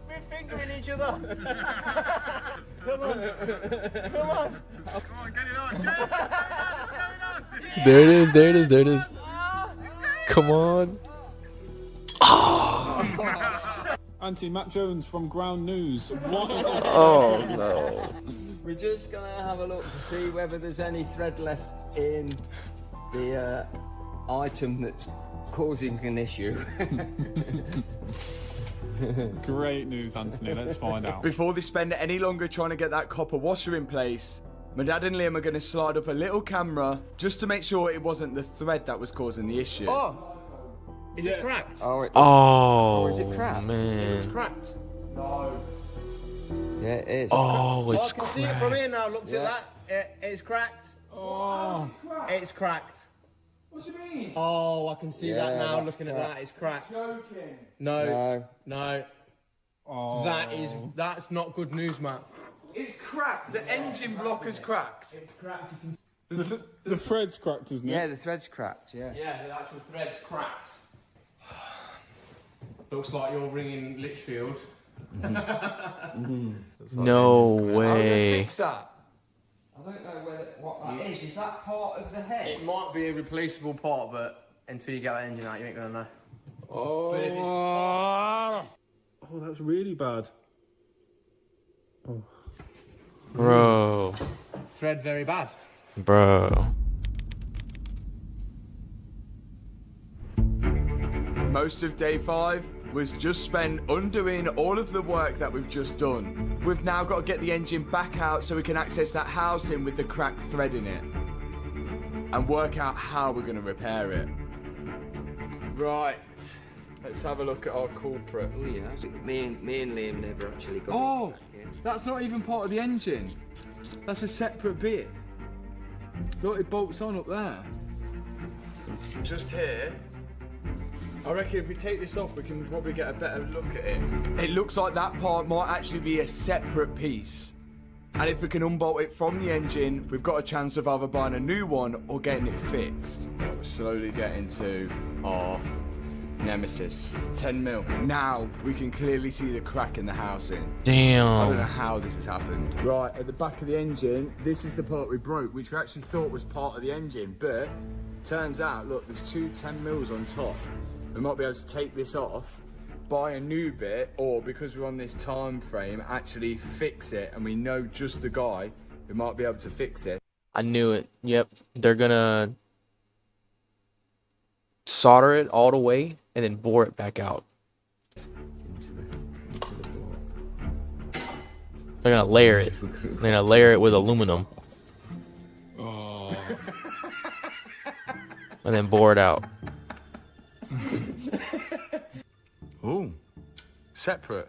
We're fingering each other. Come on. Come on. Come on, get it on. James, what's going on? There it is, there it is, there it is. Come on. Auntie, Matt Jones from Ground News. What is it? Oh no. We're just going to have a look to see whether there's any thread left in the item that's causing an issue. Great news, Anthony. Let's find out. Before they spend any longer trying to get that copper washer in place, my dad and Liam are going to slide up a little camera just to make sure it wasn't the thread that was causing the issue. Oh! Is it cracked? Oh, is it cracked? man. It's cracked. No. Yeah, it is. Oh, it's I can see it from here now. Looked at that. It's cracked. Oh. It's cracked. What do you mean? Oh, I can see that now. that's Looking at cracked. that, it's cracked. Joking. No. Oh. That's not good news, Matt. It's cracked. The engine block is cracked. It's cracked. The thread's cracked, isn't it? Yeah, the thread's cracked, yeah. Yeah, the actual thread's cracked. Looks like you're ringing Litchfield. No How do they way. fix that? I don't know what that is. Is that part of the head? It might be a replaceable part, but until you get that engine out, you ain't gonna know. Oh. But if it's... Oh, that's really bad. Oh. Bro. Thread very bad. Bro. Most of day 5 was just spent undoing all of the work that we've just done. We've now got to get the engine back out so we can access that housing with the cracked thread in it and work out how we're going to repair it. Right, let's have a look at our culprit. Oh yeah, me and Liam never actually got Oh, it back in. that's not even part of the engine. That's a separate bit. Look, it bolts on up there. Just here. I reckon if we take this off, we can probably get a better look at it. It looks like that part might actually be a separate piece. And if we can unbolt it from the engine, we've got a chance of either buying a new one or getting it fixed. We're slowly getting to our nemesis, 10 mil. Now we can clearly see the crack in the housing. Damn. I don't know how this has happened. Right, at the back of the engine, this is the part we broke, which we actually thought was part of the engine, but turns out, look, there's 2 10 mils on top. We might be able to take this off, buy a new bit, or because we're on this time frame, actually fix it, and we know just the guy who might be able to fix it. I knew it. Yep. They're gonna solder it all the way and then bore it back out. They're gonna layer it. They're gonna layer it with aluminum. Oh. And then bore it out. Ooh, separate.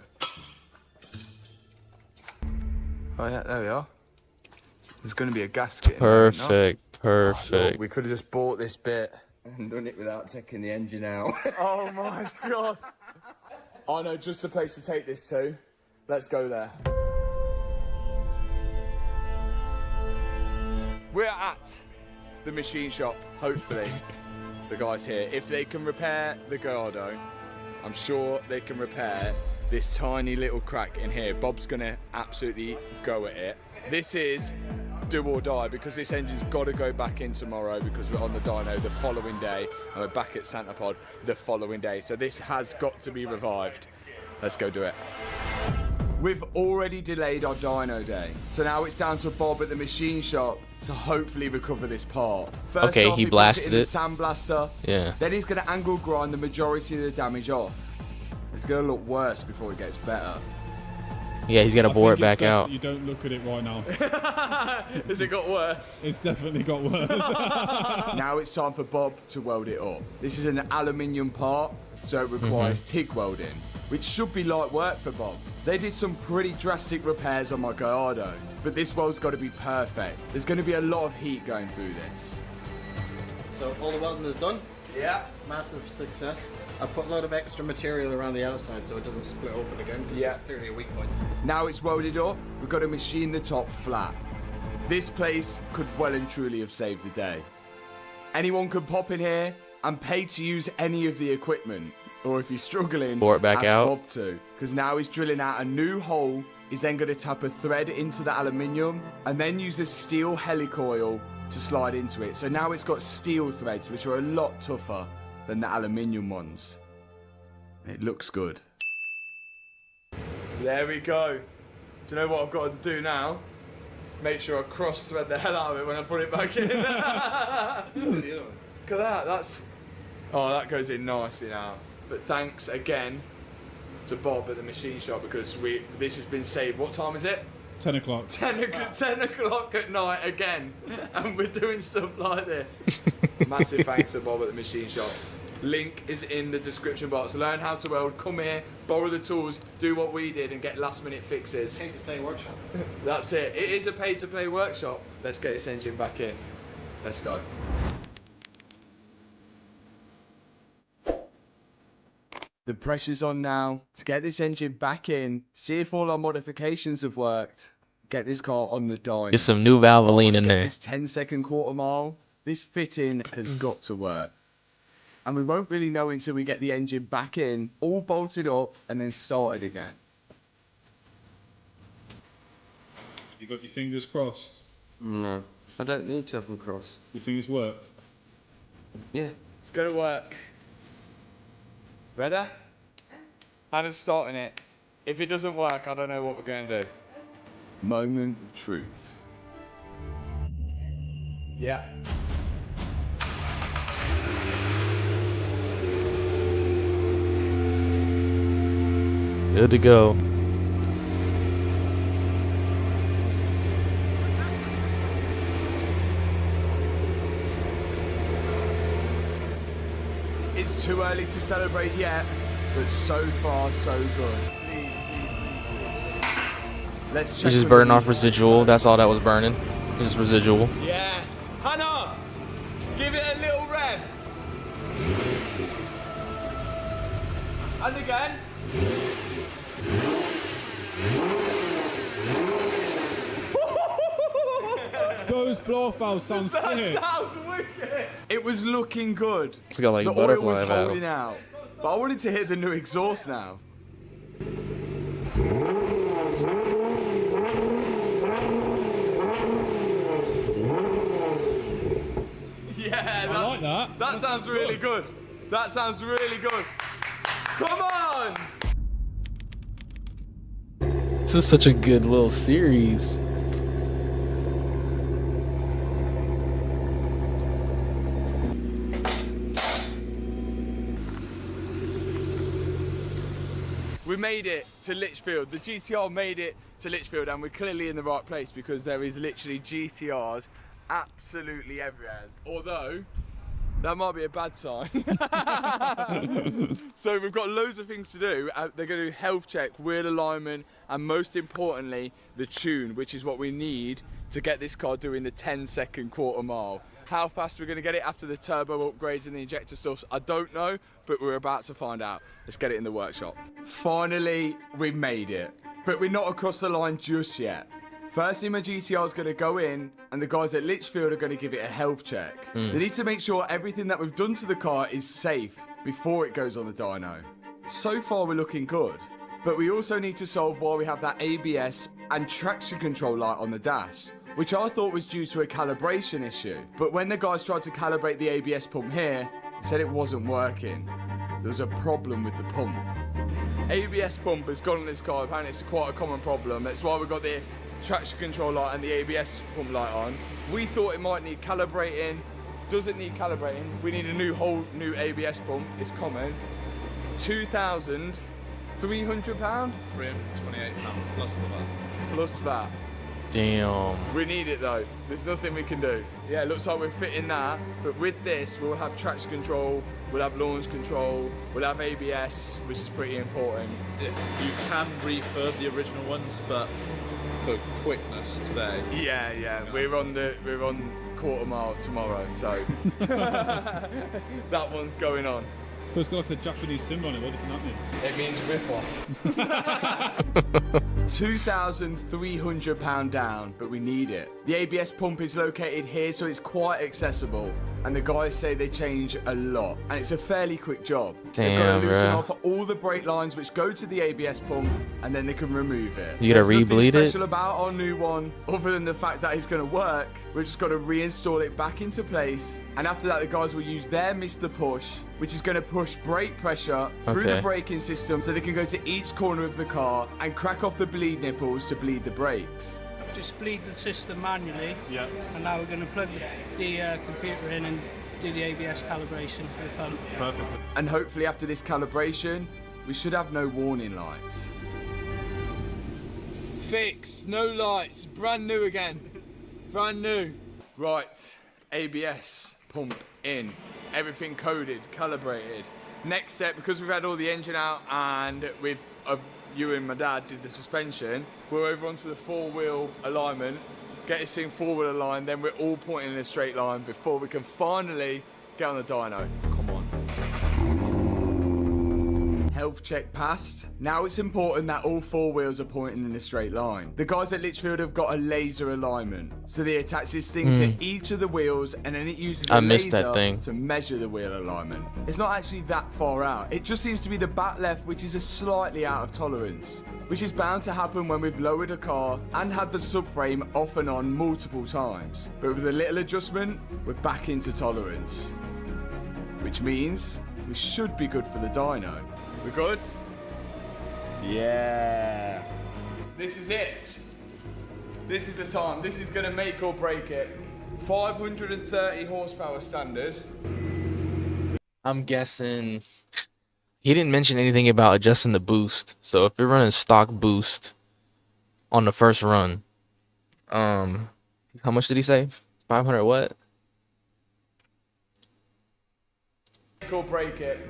Oh yeah, there we are. There's going to be a gasket in there, isn't there? Perfect. Perfect. We could have just bought this bit. And done it without taking the engine out. Oh my god. I know just the place to take this to. Let's go there. We're at the machine shop, hopefully. The guys here. If they can repair the Gallardo, I'm sure they can repair this tiny little crack in here. Bob's gonna absolutely go at it. This is do or die because this engine's got to go back in tomorrow because we're on the dyno the following day and we're back at Santa Pod the following day. So this has got to be revived. Let's go do it. We've already delayed our dyno day. So now it's down to Bob at the machine shop to hopefully recover this part. First Okay, off, he puts blasted in it. the sandblaster. Yeah. Then he's going to angle grind the majority of the damage off. It's going to look worse before it gets better. Yeah, he's got to I bore it think it's back best out. that you don't look at it right now. Has it got worse? It's definitely got worse. Now it's time for Bob to weld it up. This is an aluminium part, so it requires TIG welding, which should be light work for Bob. They did some pretty drastic repairs on my Gallardo, but this weld's got to be perfect. There's going to be a lot of heat going through this. So all the welding is done? Yeah. Massive success. I put a lot of extra material around the outside so it doesn't split open again. Yeah. It's clearly a weak point. Now it's welded up, we've got to machine the top flat. This place could well and truly have saved the day. Anyone could pop in here and pay to use any of the equipment. Or if you're struggling, Bore it back ask out. Bob to. Because now he's drilling out a new hole. He's then going to tap a thread into the aluminium and then use a steel helicoil to slide into it. So now it's got steel threads, which are a lot tougher than the aluminium ones. It looks good. There we go. Do you know what I've got to do now? Make sure I cross-thread the hell out of it when I put it back in. Look at that, that's... Oh, that goes in nicely now. But thanks again to Bob at the machine shop because this has been saved. What time is it? 10 o'clock. 10 o'clock at night again. And we're doing stuff like this. Massive thanks to Bob at the machine shop. Link is in the description box. Learn how to weld, come here, borrow the tools, do what we did and get last minute fixes. Pay-to-play workshop. That's it. It is a pay-to-play workshop. Let's get this engine back in. Let's go. The pressure's on now to get this engine back in, see if all our modifications have worked, get this car on the dyno. Get some new Valvoline in there. This 10-second quarter mile, this fitting has got to work. And we won't really know until we get the engine back in, all bolted up and then started again. You got your fingers crossed? No, I don't need to have them crossed. You think it's worked? Yeah. It's gonna work. Ready? Hannah's starting it. If it doesn't work, I don't know what we're going to do. Moment of truth. Yeah. Good to go. It's too early to celebrate yet, but so far so good. Let's check. He's just burning off residual. That's all that was burning. Just residual. Yes. Hannah, give it a little rev. And again. Those blow valves sound sick. That sounds wicked. It was looking good. It's got like the a butterfly oil was valve. holding out, but I wanted to hear the new exhaust now. Yeah, I like that. That sounds really good. That sounds really good. Come on! This is such a good little series. We made it to Lichfield. The GTR made it to Lichfield, and we're clearly in the right place because there is literally GTRs absolutely everywhere. Although, that might be a bad sign. So we've got loads of things to do. They're going to do health check, wheel alignment, and most importantly, the tune, which is what we need to get this car doing the 10-second quarter mile. How fast we're going to get it after the turbo upgrades and the injector stuff, I don't know, but we're about to find out. Let's get it in the workshop. Finally, we made it, but we're not across the line just yet. Firstly, my GTR is going to go in, and the guys at Lichfield are going to give it a health check. They need to make sure everything that we've done to the car is safe before it goes on the dyno. So far, we're looking good, but we also need to solve why we have that ABS and traction control light on the dash, which I thought was due to a calibration issue. But when the guys tried to calibrate the ABS pump here, said it wasn't working. There was a problem with the pump. ABS pump has gone on this car, apparently it's quite a common problem. That's why we've got the traction control light and the ABS pump light on. We thought it might need calibrating. Doesn't need calibrating. We need a whole new ABS pump. It's common. £2,300 £300? £328 plus the VAT. Plus that. Damn. We need it though. There's nothing we can do. Yeah, it looks like we're fitting that, but with this, we'll have traction control, we'll have launch control, we'll have ABS, which is pretty important. You can refurb the original ones, but for quickness today. Yeah. We're on quarter mile tomorrow, so that one's going on. But it's got like a Japanese symbol on it. What do you think that means? It means rip off. £2,300 down, but we need it. The ABS pump is located here, so it's quite accessible. And the guys say they change a lot, and it's a fairly quick job. They've got Damn, to loosen bro. off all the brake lines which go to the ABS pump, and then they can remove it. You gotta There's re-bleed nothing it? special about our new one, other than the fact that it's going to work. We've just got to reinstall it back into place, and after that, the guys will use their Mr. Push, which is going to push brake pressure through the Okay. braking system, so they can go to each corner of the car and crack off the bleed nipples to bleed the brakes. Just bleed the system manually. Yeah. And now we're going to plug the computer in and do the ABS calibration for the pump. Perfect. And hopefully after this calibration, we should have no warning lights. Fixed, no lights, brand new again. Brand new. Right, ABS pump in. Everything coded, calibrated. Next step, because we've had all the engine out and you and my dad did the suspension, we're over onto the four-wheel alignment, get this thing forward aligned, then we're all pointing in a straight line before we can finally get on the dyno. Come on. Health check passed. Now it's important that all four wheels are pointing in a straight line. The guys at Litchfield have got a laser alignment, so they attach this thing to each of the wheels, and then it uses I a missed laser that thing. to measure the wheel alignment. It's not actually that far out. It just seems to be the back left, which is a slightly out of tolerance, which is bound to happen when we've lowered a car and had the subframe off and on multiple times. But with a little adjustment, we're back into tolerance, which means we should be good for the dyno. We're good? Yeah. This is it. This is the time. This is gonna make or break it. 530 horsepower standard. I'm guessing he didn't mention anything about adjusting the boost. So if you're running stock boost on the first run, how much did he say? 500 what? Make or break it.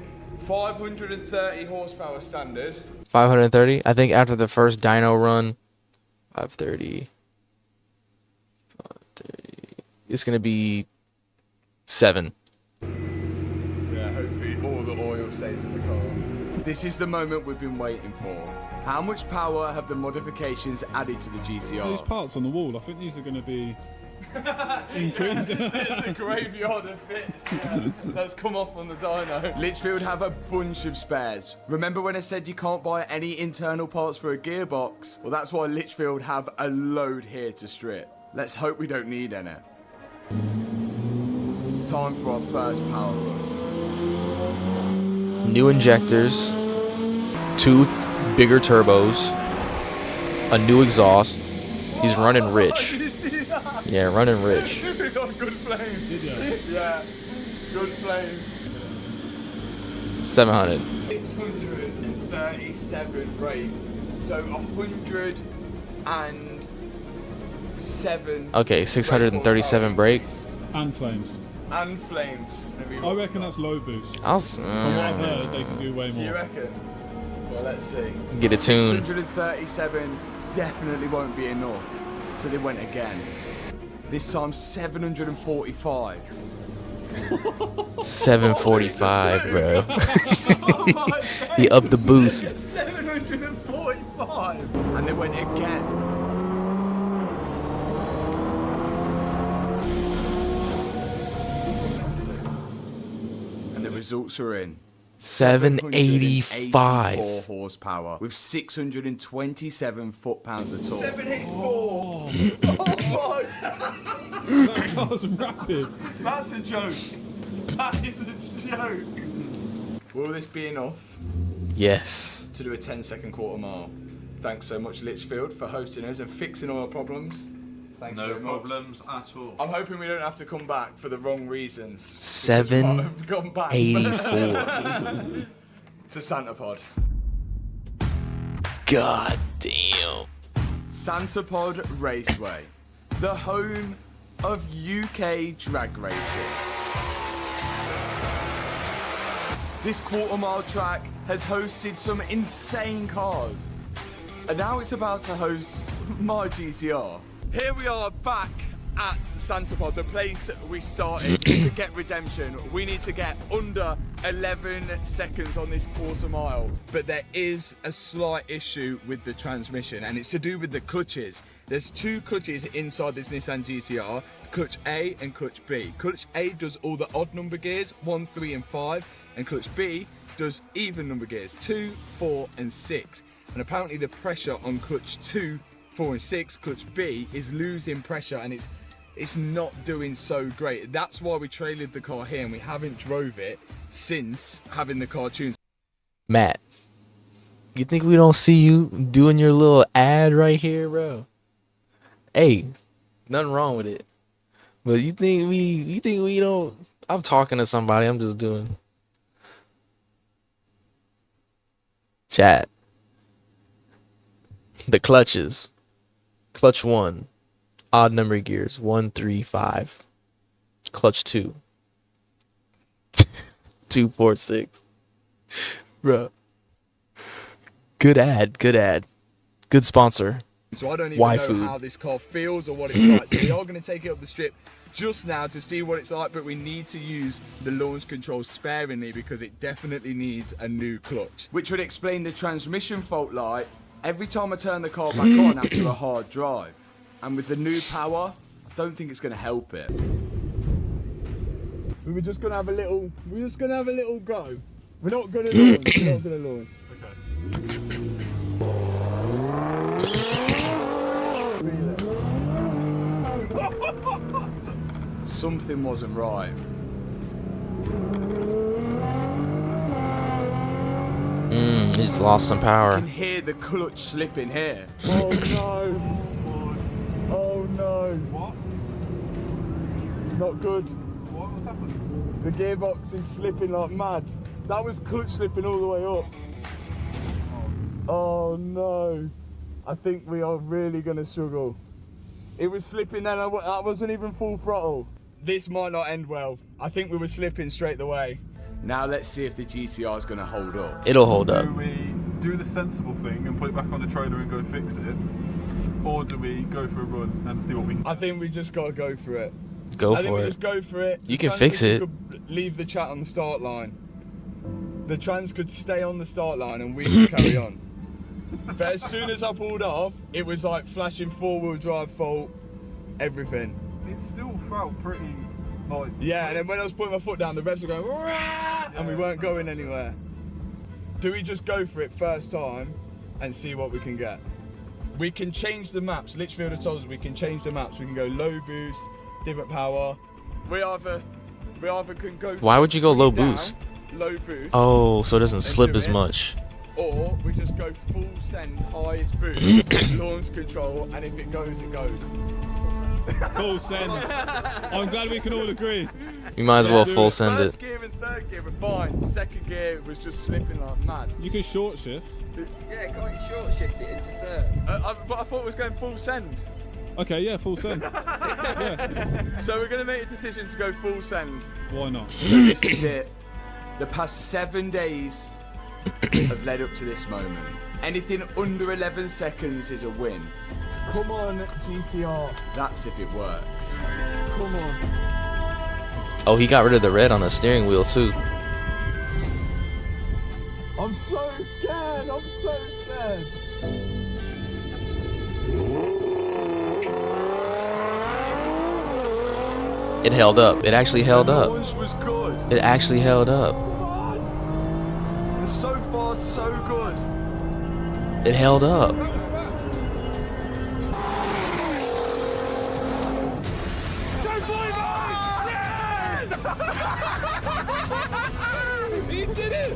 530 horsepower standard. 530. I think after the first dyno run, 530. It's gonna be 7. Yeah, hopefully all the oil stays in the car. This is the moment we've been waiting for. How much power have the modifications added to the GTR? These parts on the wall, I think these are going to be increased. It's a graveyard of bits, yeah. That's come off on the dyno. Litchfield have a bunch of spares. Remember when I said you can't buy any internal parts for a gearbox? Well, that's why Litchfield have a load here to strip. Let's hope we don't need any. Time for our first power run. New injectors, 2 bigger turbos, a new exhaust. He's running rich. Did you see that? Yeah, running rich. We got good flames. Yeah, good flames. 700. 637 brake. So 107. Okay, 637 brake. And flames. And flames. I reckon that's low boost. I'll From what I've heard, they can do way more. You reckon? Well, let's see. Get a tune. 637 definitely won't be enough. So they went again. This time 745. 745, bro. He upped the boost. 745. And they went again. And the results are in. 785 horsepower with 627 foot-pounds of torque. 784. Oh That car's rapid. That's a joke. That is a joke. Will this be enough? Yes. To do a 10-second quarter mile. Thanks so much, Litchfield, for hosting us and fixing all our problems. Thank you No very much. problems at all. I'm hoping we don't have to come back for the wrong reasons. 784. To Santa Pod. God damn. Santapod Raceway, the home of UK drag racing. This quarter-mile track has hosted some insane cars, and now it's about to host my GTR. Here we are back at Santapod, the place we started. To get redemption, we need to get under 11 seconds on this quarter mile. But there is a slight issue with the transmission, and it's to do with the clutches. There's two clutches inside this Nissan GTR, clutch A and clutch B. Clutch A does all the odd number gears, 1, 3 and 5, and clutch B does even number gears, 2, 4 and 6. And apparently the pressure on clutch 2, 4 and 6, clutch B, is losing pressure, and it's not doing so great. That's why we trailered the car here, and we haven't drove it since having the car tuned. Matt, you think we don't see you doing your little ad right here, bro? Hey, nothing wrong with it. But you think we don't? I'm talking to somebody. I'm just doing chat. The clutches. Clutch 1. Odd number gears, 1, 3, 5. Clutch 2. 2, 4, 6. Bro. Good ad. Good sponsor. So I don't even know how this car feels or what it's like. So we are going to take it up the strip just now to see what it's like, but we need to use the launch control sparingly because it definitely needs a new clutch. Which would explain the transmission fault light every time I turn the car back on after a hard drive. And with the new power, I don't think it's going to help it. We were just going to have a little, go. We're not going to launch, we're not going to launch. Okay. Something wasn't right. He just lost some power. I can hear the clutch slipping here. Oh no. Oh no. What? It's not good. What's happened? The gearbox is slipping like mad. That was clutch slipping all the way up. Oh no. I think we are really going to struggle. It was slipping then, that wasn't even full throttle. This might not end well. I think we were slipping straight away. Now let's see if the GTR is going to hold up. It'll hold up. Do we do the sensible thing and put it back on the trailer and go fix it? Or do we go for a run and see what we can? I think we just got to go for it. I think we just go for it. You can fix it. Could leave the chat on the start line. The trans could stay on the start line and we could carry on. But as soon as I pulled off, it was like flashing four-wheel drive fault, everything. It still felt pretty like... Yeah, and then when I was putting my foot down, the revs were going, yeah, and we weren't going anywhere. Do we just go for it first time and see what we can get? We can change the maps. Litchfield has told us we can change the maps. We can go low boost, different power. We either can go... Why would you go low boost? Low boost. Oh, so it doesn't slip as much. Or we just go full send, highest boost, launch control, and if it goes, it goes. Full send. I'm glad we can all agree. You might as well full send it. First gear and third gear were fine. Second gear was just slipping like mad. You can short shift. Yeah, can't you short shift it into third? But I thought it was going full send. Okay, yeah, full send. Yeah. So we're going to make a decision to go full send. Why not? This is it. The past 7 days have led up to this moment. Anything under 11 seconds is a win. Come on, GTR. That's if it works. Come on. Oh, he got rid of the red on the steering wheel too. I'm so scared. I'm so scared. It held up. It actually held up. The launch was good. It actually held up. So far, so good. It held up. He did it!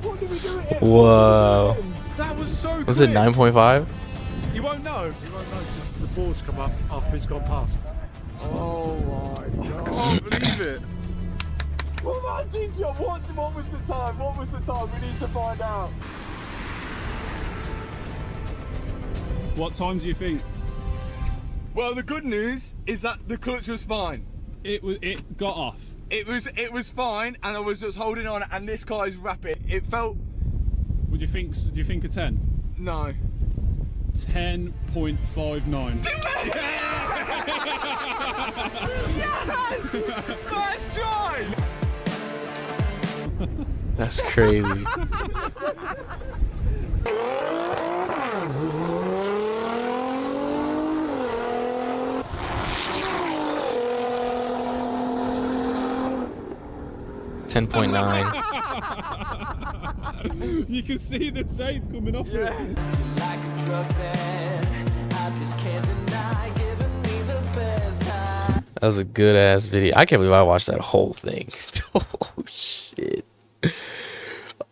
What did we do it in? Whoa. That was so good. Was it 9.5? You won't know. You won't know because the balls come up after it's gone past. Oh my god. I can't believe it. Come on, GTR, what was the time? What was the time? We need to find out. What time do you think? Well, the good news is that the clutch was fine. It got off. It was fine, and I was just holding on, and this car is rapid. It felt. Do you think a 10? No. 10.59. Yes! First try! That's crazy. $10.9. You can see the tape coming off it. Like a drug then, I just can't deny giving me the best time. That was a good ass video. I can't believe I watched that whole thing. Oh shit.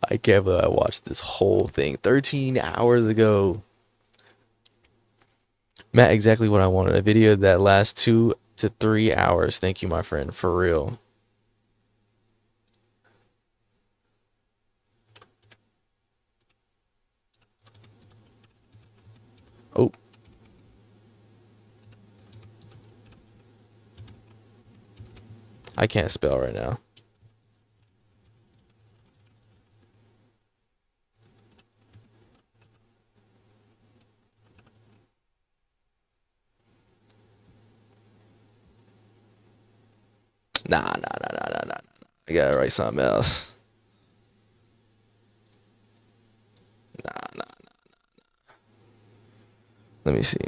I can't believe I watched this whole thing 13 hours ago. Matt, exactly what I wanted. A video that lasts 2 to 3 hours. Thank you, my friend, for real. Oh. I can't spell right now. Nah. I gotta write something else. Nah. Let me see.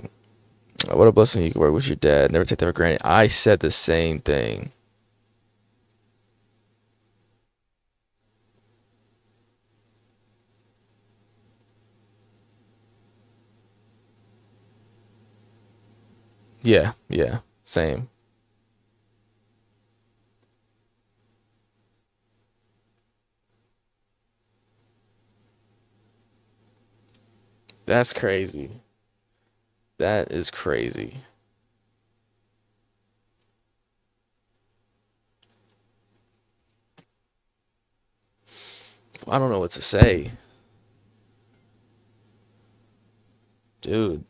What a blessing you can work with your dad. Never take that for granted. I said the same thing. Yeah, same. That's crazy. That is crazy. I don't know what to say. Dude.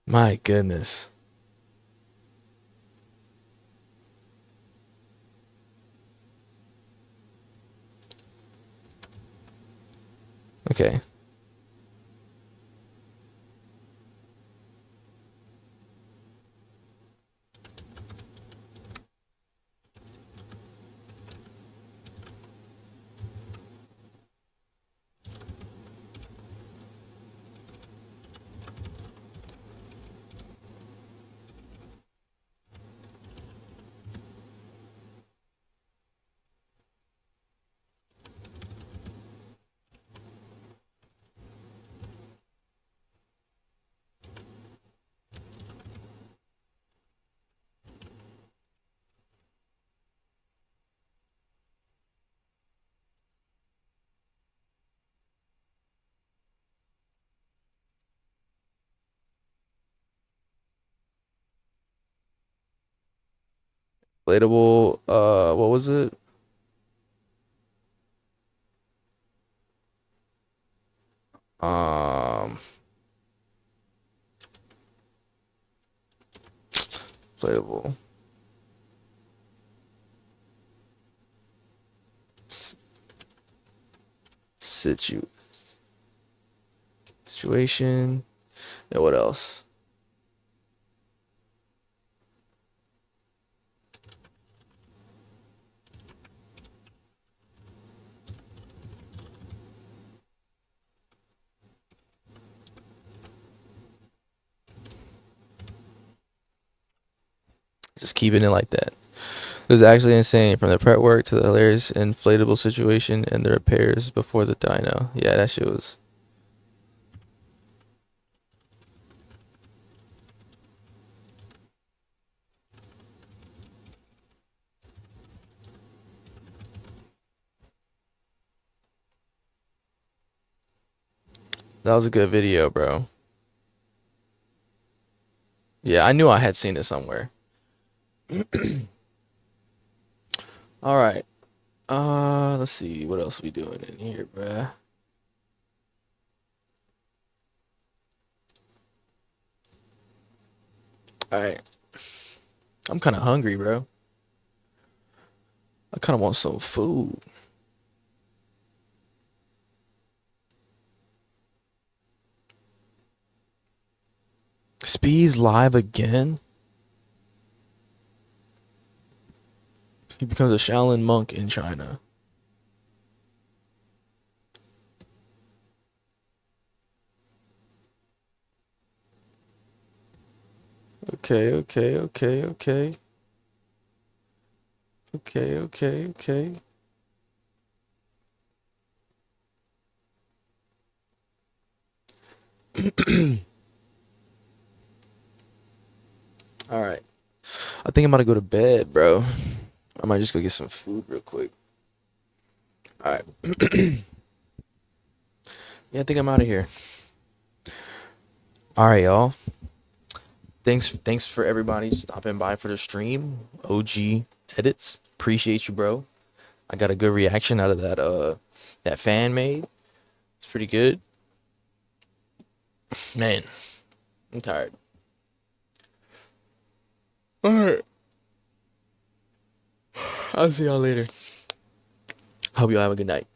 My goodness. Okay. Inflatable, what was it? Inflatable. Situation. Yeah, what else? Just keeping it like that. It was actually insane, from the prep work to the hilarious inflatable situation and the repairs before the dyno. Yeah, that shit was. That was a good video, bro. Yeah, I knew I had seen it somewhere. All right. Let's see what else we doing in here, bruh. All right. I'm kind of hungry, bro. I kind of want some food. Speed's live again. He becomes a Shaolin monk in China. Okay, okay, okay, okay. Okay, okay, okay. All right. I think I'm about to go to bed, bro. I might just go get some food real quick. All right. Yeah, I think I'm out of here. All right, y'all. Thanks for everybody stopping by for the stream. OG Edits. Appreciate you, bro. I got a good reaction out of that fan made. It's pretty good. Man, I'm tired. All right. I'll see y'all later. Hope y'all have a good night.